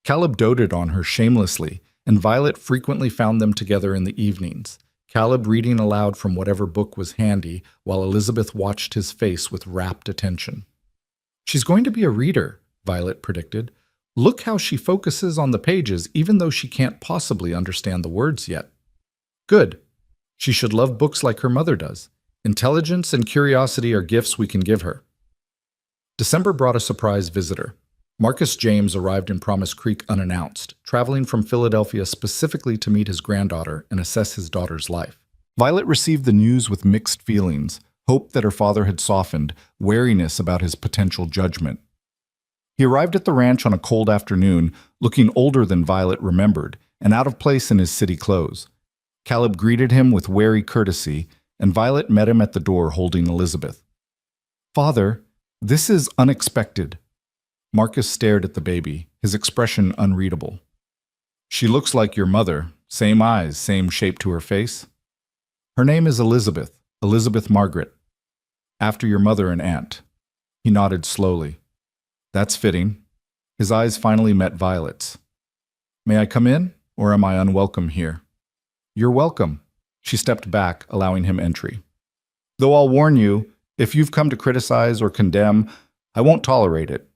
Caleb doted on her shamelessly, and Violet frequently found them together in the evenings, Caleb reading aloud from whatever book was handy, while Elizabeth watched his face with rapt attention. "She's going to be a reader," Violet predicted. "Look how she focuses on the pages, even though she can't possibly understand the words yet." "Good. She should love books like her mother does. Intelligence and curiosity are gifts we can give her." December brought a surprise visitor. Marcus James arrived in Promise Creek unannounced, traveling from Philadelphia specifically to meet his granddaughter and assess his daughter's life. Violet received the news with mixed feelings, hope that her father had softened, wariness about his potential judgment. He arrived at the ranch on a cold afternoon, looking older than Violet remembered, and out of place in his city clothes. Caleb greeted him with wary courtesy, and Violet met him at the door holding Elizabeth. "Father, this is unexpected." Marcus stared at the baby, his expression unreadable. "She looks like your mother, same eyes, same shape to her face." "Her name is Elizabeth, Elizabeth Margaret. After your mother and aunt." He nodded slowly. "That's fitting." His eyes finally met Violet's. "May I come in, or am I unwelcome here?" "You're welcome." She stepped back, allowing him entry. "Though I'll warn you, if you've come to criticize or condemn, I won't tolerate it.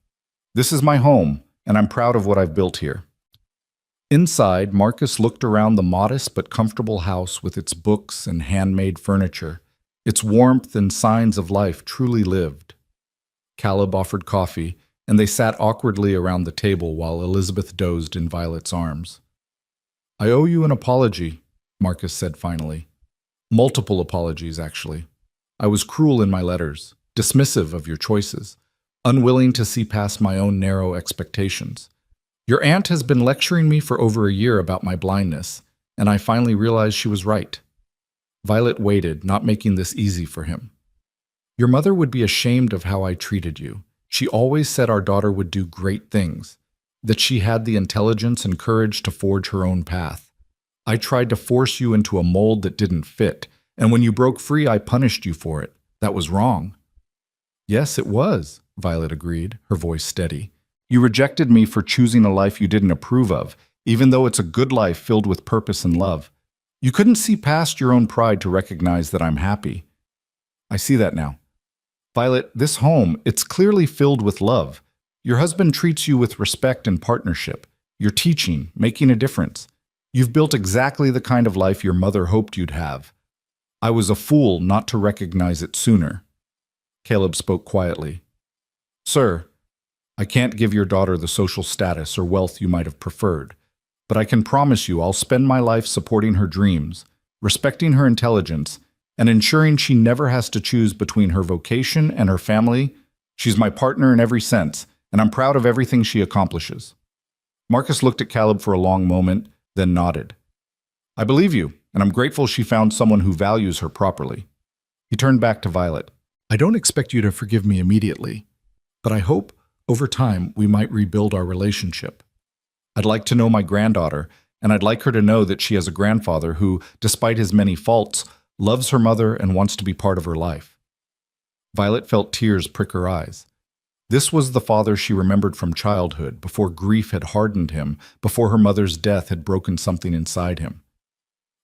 This is my home, and I'm proud of what I've built here." Inside, Marcus looked around the modest but comfortable house with its books and handmade furniture, its warmth and signs of life truly lived. Caleb offered coffee, and they sat awkwardly around the table while Elizabeth dozed in Violet's arms. "I owe you an apology," Marcus said finally. "Multiple apologies, actually. I was cruel in my letters, dismissive of your choices, unwilling to see past my own narrow expectations. Your aunt has been lecturing me for over a year about my blindness, and I finally realized she was right." Violet waited, not making this easy for him. "Your mother would be ashamed of how I treated you. She always said our daughter would do great things, that she had the intelligence and courage to forge her own path. I tried to force you into a mold that didn't fit, and when you broke free, I punished you for it. That was wrong." "Yes, it was," Violet agreed, her voice steady. "You rejected me for choosing a life you didn't approve of, even though it's a good life filled with purpose and love. You couldn't see past your own pride to recognize that I'm happy. I see that now. Violet, this home, it's clearly filled with love. Your husband treats you with respect and partnership. You're teaching, making a difference. You've built exactly the kind of life your mother hoped you'd have. I was a fool not to recognize it sooner." Caleb spoke quietly. "Sir, I can't give your daughter the social status or wealth you might have preferred, but I can promise you I'll spend my life supporting her dreams, respecting her intelligence, and ensuring she never has to choose between her vocation and her family. She's my partner in every sense, and I'm proud of everything she accomplishes." Marcus looked at Caleb for a long moment, then nodded. "I believe you, and I'm grateful she found someone who values her properly." He turned back to Violet. "I don't expect you to forgive me immediately, but I hope, over time, we might rebuild our relationship. I'd like to know my granddaughter, and I'd like her to know that she has a grandfather who, despite his many faults, loves her mother and wants to be part of her life." Violet felt tears prick her eyes. This was the father she remembered from childhood, before grief had hardened him, before her mother's death had broken something inside him.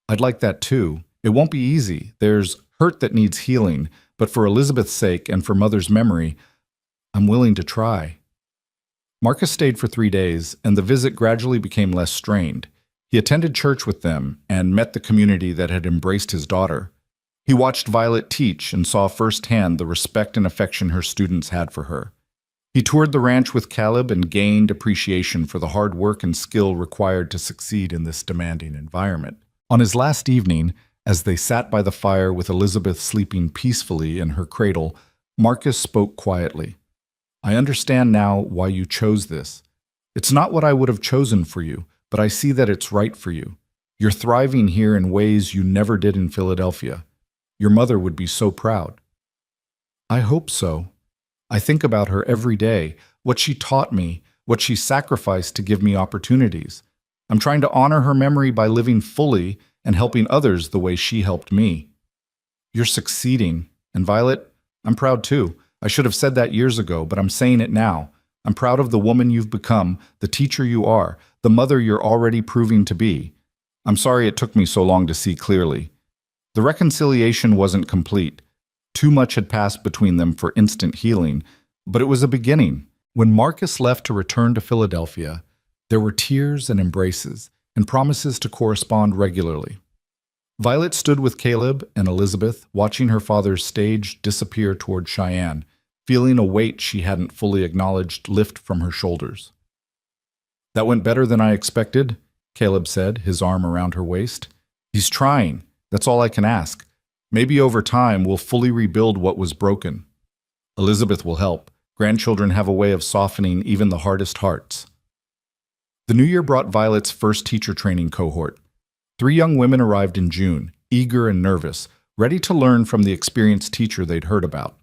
I'd like that too. It won't be easy. There's hurt that needs healing, but for Elizabeth's sake and for Mother's memory, I'm willing to try. Marcus stayed for 3 days, and the visit gradually became less strained. He attended church with them and met the community that had embraced his daughter. He watched Violet teach and saw firsthand the respect and affection her students had for her. He toured the ranch with Caleb and gained appreciation for the hard work and skill required to succeed in this demanding environment. On his last evening, as they sat by the fire with Elizabeth sleeping peacefully in her cradle, Marcus spoke quietly. I understand now why you chose this. It's not what I would have chosen for you, but I see that it's right for you. You're thriving here in ways you never did in Philadelphia. Your mother would be so proud. I hope so. I think about her every day, what she taught me, what she sacrificed to give me opportunities. I'm trying to honor her memory by living fully and helping others the way she helped me. You're succeeding, and Violet, I'm proud too. I should have said that years ago, but I'm saying it now. I'm proud of the woman you've become, the teacher you are, the mother you're already proving to be. I'm sorry it took me so long to see clearly. The reconciliation wasn't complete. Too much had passed between them for instant healing, but it was a beginning. When Marcus left to return to Philadelphia, there were tears and embraces, and promises to correspond regularly. Violet stood with Caleb and Elizabeth, watching her father's stage disappear toward Cheyenne, feeling a weight she hadn't fully acknowledged lift from her shoulders. That went better than I expected, Caleb said, his arm around her waist. He's trying. That's all I can ask. Maybe over time we'll fully rebuild what was broken. Elizabeth will help. Grandchildren have a way of softening even the hardest hearts. The new year brought Violet's first teacher training cohort. 3 young women arrived in June, eager and nervous, ready to learn from the experienced teacher they'd heard about.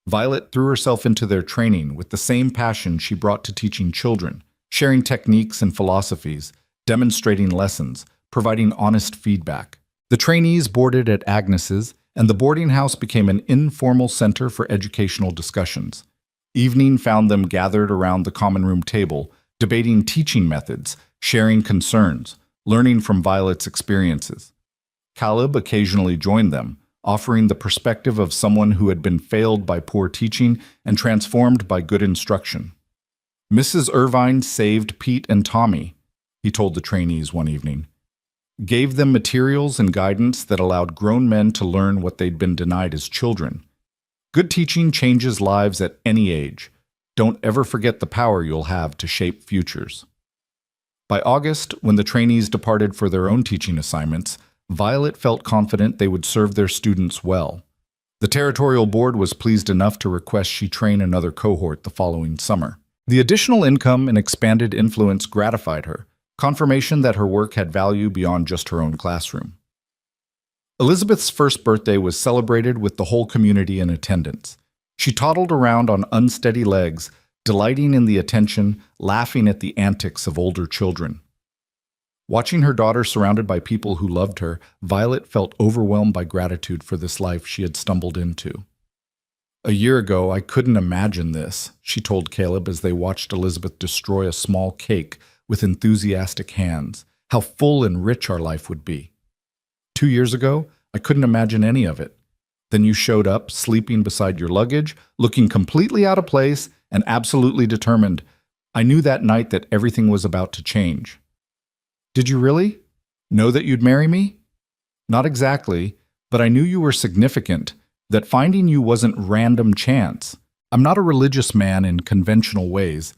Violet threw herself into their training with the same passion she brought to teaching children, sharing techniques and philosophies, demonstrating lessons, providing honest feedback. The trainees boarded at Agnes's, and the boarding house became an informal center for educational discussions. Evening found them gathered around the common room table, debating teaching methods, sharing concerns, learning from Violet's experiences. Caleb occasionally joined them, offering the perspective of someone who had been failed by poor teaching and transformed by good instruction. Mrs. Irvine saved Pete and Tommy, he told the trainees one evening. Gave them materials and guidance that allowed grown men to learn what they'd been denied as children. Good teaching changes lives at any age. Don't ever forget the power you'll have to shape futures. By August, when the trainees departed for their own teaching assignments, Violet felt confident they would serve their students well. The territorial board was pleased enough to request she train another cohort the following summer. The additional income and expanded influence gratified her, confirmation that her work had value beyond just her own classroom. Elizabeth's first birthday was celebrated with the whole community in attendance. She toddled around on unsteady legs, delighting in the attention, laughing at the antics of older children. Watching her daughter surrounded by people who loved her, Violet felt overwhelmed by gratitude for this life she had stumbled into. A year ago, I couldn't imagine this, she told Caleb as they watched Elizabeth destroy a small cake with enthusiastic hands, how full and rich our life would be. 2 years ago, I couldn't imagine any of it. Then you showed up, sleeping beside your luggage, looking completely out of place and absolutely determined. I knew that night that everything was about to change. Did you really? Know that you'd marry me? Not exactly, but I knew you were significant, that finding you wasn't random chance. I'm not a religious man in conventional ways,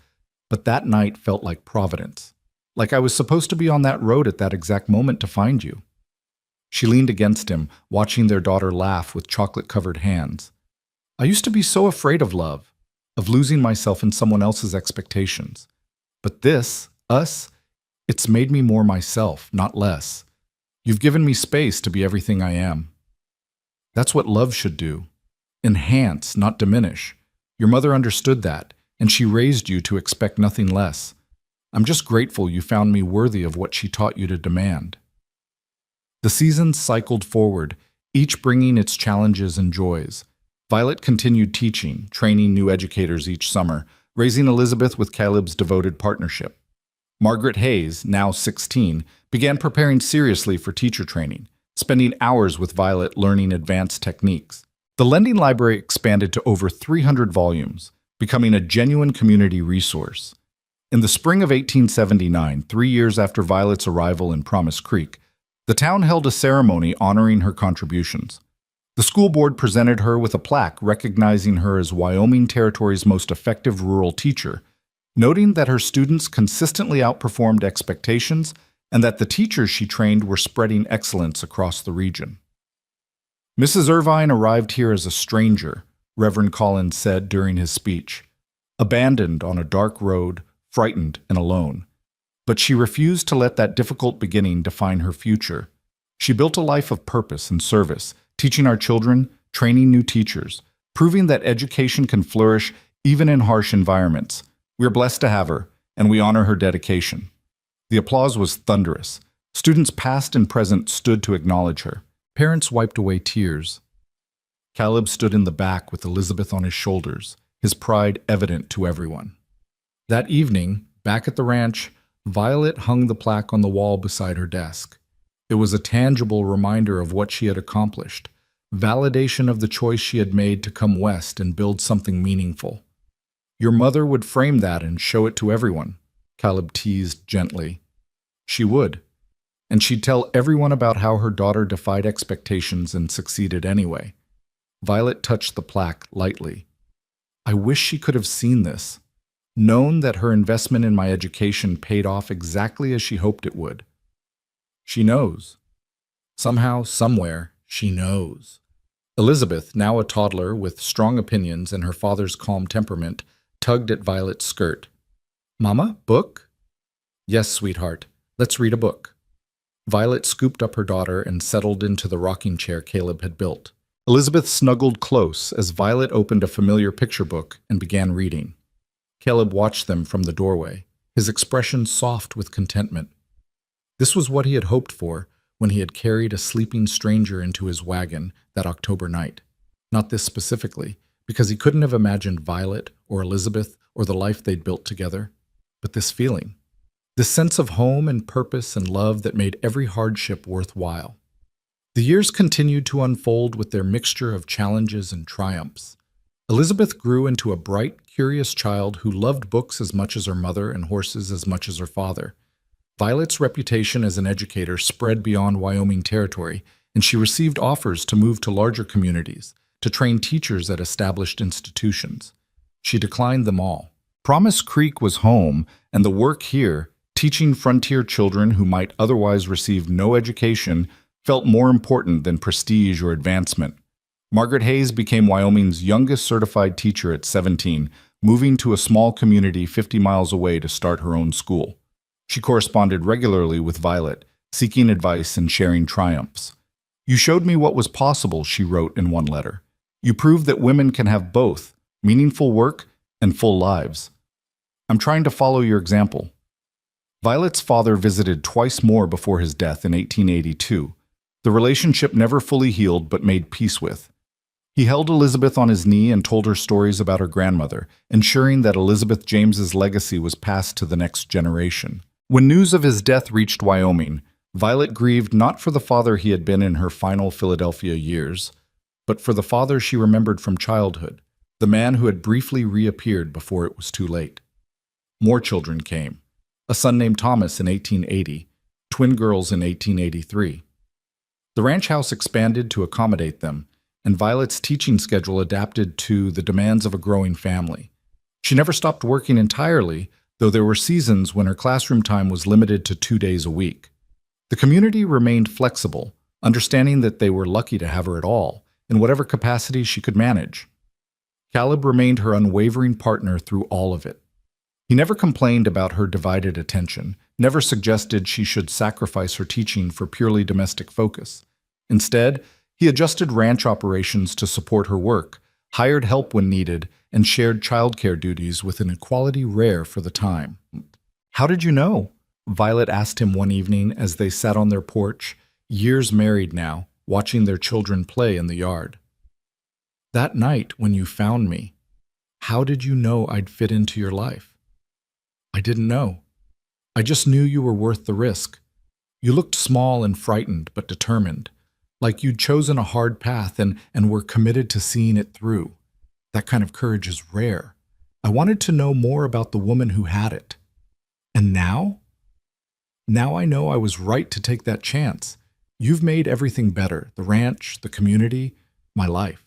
but that night felt like providence, like I was supposed to be on that road at that exact moment to find you. She leaned against him, watching their daughter laugh with chocolate-covered hands. I used to be so afraid of love, of losing myself in someone else's expectations. But this, us, it's made me more myself, not less. You've given me space to be everything I am. That's what love should do. Enhance, not diminish. Your mother understood that, and she raised you to expect nothing less. I'm just grateful you found me worthy of what she taught you to demand. The seasons cycled forward, each bringing its challenges and joys. Violet continued teaching, training new educators each summer, raising Elizabeth with Caleb's devoted partnership. Margaret Hayes, now 16, began preparing seriously for teacher training, spending hours with Violet learning advanced techniques. The lending library expanded to over 300 volumes, becoming a genuine community resource. In the spring of 1879, 3 years after Violet's arrival in Promise Creek, the town held a ceremony honoring her contributions. The school board presented her with a plaque recognizing her as Wyoming Territory's most effective rural teacher, noting that her students consistently outperformed expectations and that the teachers she trained were spreading excellence across the region. Mrs. Irvine arrived here as a stranger, Reverend Collins said during his speech, abandoned on a dark road, frightened and alone. But she refused to let that difficult beginning define her future. She built a life of purpose and service, teaching our children, training new teachers, proving that education can flourish even in harsh environments. We are blessed to have her, and we honor her dedication. The applause was thunderous. Students past and present stood to acknowledge her. Parents wiped away tears. Caleb stood in the back with Elizabeth on his shoulders, his pride evident to everyone. That evening, back at the ranch, Violet hung the plaque on the wall beside her desk. It was a tangible reminder of what she had accomplished, validation of the choice she had made to come west and build something meaningful. Your mother would frame that and show it to everyone, Caleb teased gently. She would. And she'd tell everyone about how her daughter defied expectations and succeeded anyway. Violet touched the plaque lightly. I wish she could have seen this, known that her investment in my education paid off exactly as she hoped it would. She knows. Somehow, somewhere, she knows. Elizabeth, now a toddler with strong opinions and her father's calm temperament, tugged at Violet's skirt. Mama, book? Yes, sweetheart. Let's read a book. Violet scooped up her daughter and settled into the rocking chair Caleb had built. Elizabeth snuggled close as Violet opened a familiar picture book and began reading. Caleb watched them from the doorway, his expression soft with contentment. This was what he had hoped for when he had carried a sleeping stranger into his wagon that October night. Not this specifically, because he couldn't have imagined Violet or Elizabeth or the life they'd built together, but this feeling, this sense of home and purpose and love that made every hardship worthwhile. The years continued to unfold with their mixture of challenges and triumphs. Elizabeth grew into a bright, curious child who loved books as much as her mother and horses as much as her father. Violet's reputation as an educator spread beyond Wyoming Territory, and she received offers to move to larger communities, to train teachers at established institutions. She declined them all. Promise Creek was home, and the work here, teaching frontier children who might otherwise receive no education, felt more important than prestige or advancement. Margaret Hayes became Wyoming's youngest certified teacher at 17, moving to a small community 50 miles away to start her own school. She corresponded regularly with Violet, seeking advice and sharing triumphs. You showed me what was possible, she wrote in one letter. You proved that women can have both, meaningful work and full lives. I'm trying to follow your example. Violet's father visited twice more before his death in 1882. The relationship never fully healed but made peace with. He held Elizabeth on his knee and told her stories about her grandmother, ensuring that Elizabeth James's legacy was passed to the next generation. When news of his death reached Wyoming, Violet grieved not for the father he had been in her final Philadelphia years, but for the father she remembered from childhood, the man who had briefly reappeared before it was too late. More children came. A son named Thomas in 1880, twin girls in 1883. The ranch house expanded to accommodate them, and Violet's teaching schedule adapted to the demands of a growing family. She never stopped working entirely, though there were seasons when her classroom time was limited to 2 days a week. The community remained flexible, understanding that they were lucky to have her at all, in whatever capacity she could manage. Caleb remained her unwavering partner through all of it. He never complained about her divided attention, never suggested she should sacrifice her teaching for purely domestic focus. Instead, he adjusted ranch operations to support her work, hired help when needed, and shared childcare duties with an equality rare for the time. How did you know? Violet asked him one evening as they sat on their porch, years married now, watching their children play in the yard. That night when you found me, how did you know I'd fit into your life? I didn't know. I just knew you were worth the risk. You looked small and frightened, but determined, like you'd chosen a hard path and were committed to seeing it through. That kind of courage is rare. I wanted to know more about the woman who had it. And now? Now I know I was right to take that chance. You've made everything better, the ranch, the community, my life.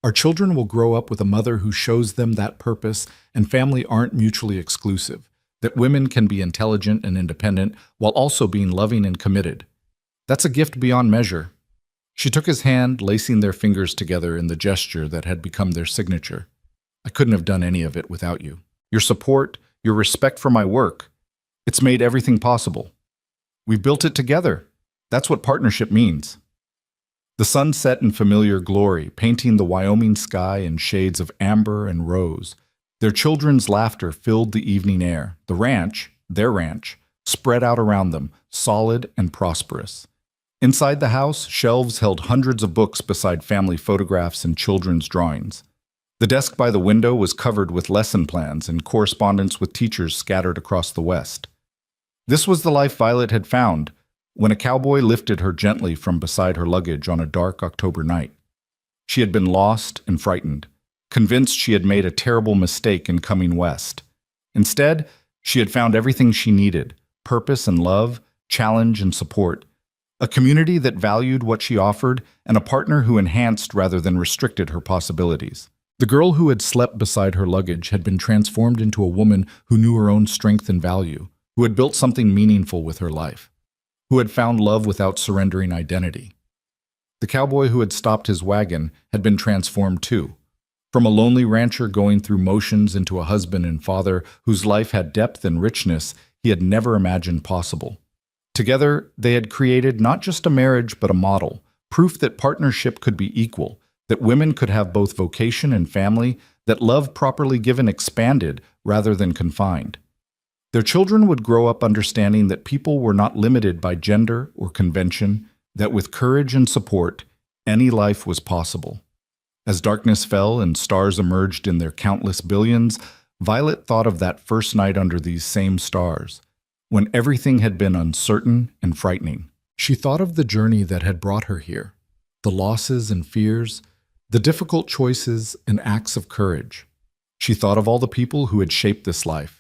Our children will grow up with a mother who shows them that purpose and family aren't mutually exclusive, that women can be intelligent and independent while also being loving and committed. That's a gift beyond measure. She took his hand, lacing their fingers together in the gesture that had become their signature. I couldn't have done any of it without you. Your support, your respect for my work, it's made everything possible. We've built it together. That's what partnership means. The sun set in familiar glory, painting the Wyoming sky in shades of amber and rose. Their children's laughter filled the evening air. The ranch, their ranch, spread out around them, solid and prosperous. Inside the house, shelves held hundreds of books beside family photographs and children's drawings. The desk by the window was covered with lesson plans and correspondence with teachers scattered across the West. This was the life Violet had found when a cowboy lifted her gently from beside her luggage on a dark October night. She had been lost and frightened, convinced she had made a terrible mistake in coming west. Instead, she had found everything she needed: purpose and love, challenge and support, a community that valued what she offered, and a partner who enhanced rather than restricted her possibilities. The girl who had slept beside her luggage had been transformed into a woman who knew her own strength and value, who had built something meaningful with her life, who had found love without surrendering identity. The cowboy who had stopped his wagon had been transformed too, from a lonely rancher going through motions into a husband and father whose life had depth and richness he had never imagined possible. Together, they had created not just a marriage but a model, proof that partnership could be equal, that women could have both vocation and family, that love properly given expanded rather than confined. Their children would grow up understanding that people were not limited by gender or convention, that with courage and support, any life was possible. As darkness fell and stars emerged in their countless billions, Violet thought of that first night under these same stars, when everything had been uncertain and frightening. She thought of the journey that had brought her here, the losses and fears, the difficult choices and acts of courage. She thought of all the people who had shaped this life.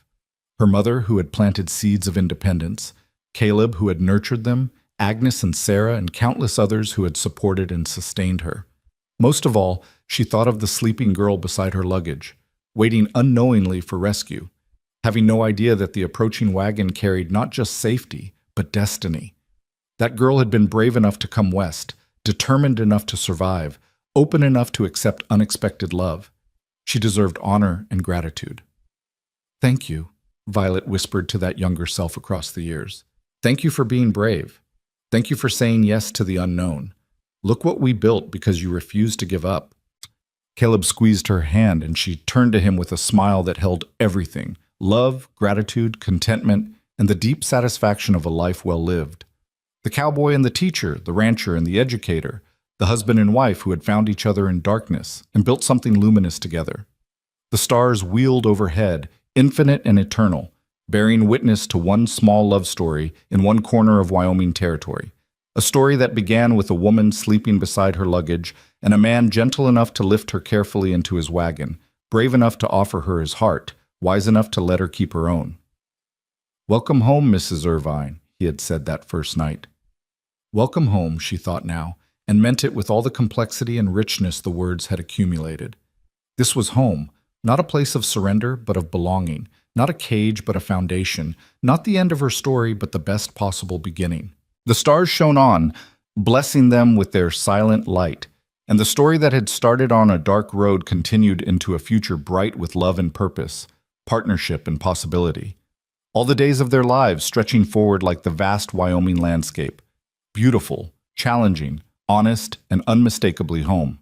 Her mother, who had planted seeds of independence, Caleb, who had nurtured them, Agnes and Sarah, and countless others who had supported and sustained her. Most of all, she thought of the sleeping girl beside her luggage, waiting unknowingly for rescue, having no idea that the approaching wagon carried not just safety, but destiny. That girl had been brave enough to come west, determined enough to survive, open enough to accept unexpected love. She deserved honor and gratitude. "Thank you," Violet whispered to that younger self across the years. "Thank you for being brave. Thank you for saying yes to the unknown. Look what we built because you refused to give up." Caleb squeezed her hand and she turned to him with a smile that held everything: love, gratitude, contentment, and the deep satisfaction of a life well lived. The cowboy and the teacher, the rancher and the educator, the husband and wife who had found each other in darkness and built something luminous together. The stars wheeled overhead, infinite and eternal, bearing witness to one small love story in one corner of Wyoming territory, a story that began with a woman sleeping beside her luggage and a man gentle enough to lift her carefully into his wagon, brave enough to offer her his heart, wise enough to let her keep her own. "Welcome home, Mrs. Irvine," he had said that first night. Welcome home, she thought now, and meant it with all the complexity and richness the words had accumulated. This was home, not a place of surrender, but of belonging, not a cage, but a foundation, not the end of her story, but the best possible beginning. The stars shone on, blessing them with their silent light, and the story that had started on a dark road continued into a future bright with love and purpose, partnership and possibility. All the days of their lives stretching forward like the vast Wyoming landscape, beautiful, challenging, honest, and unmistakably home.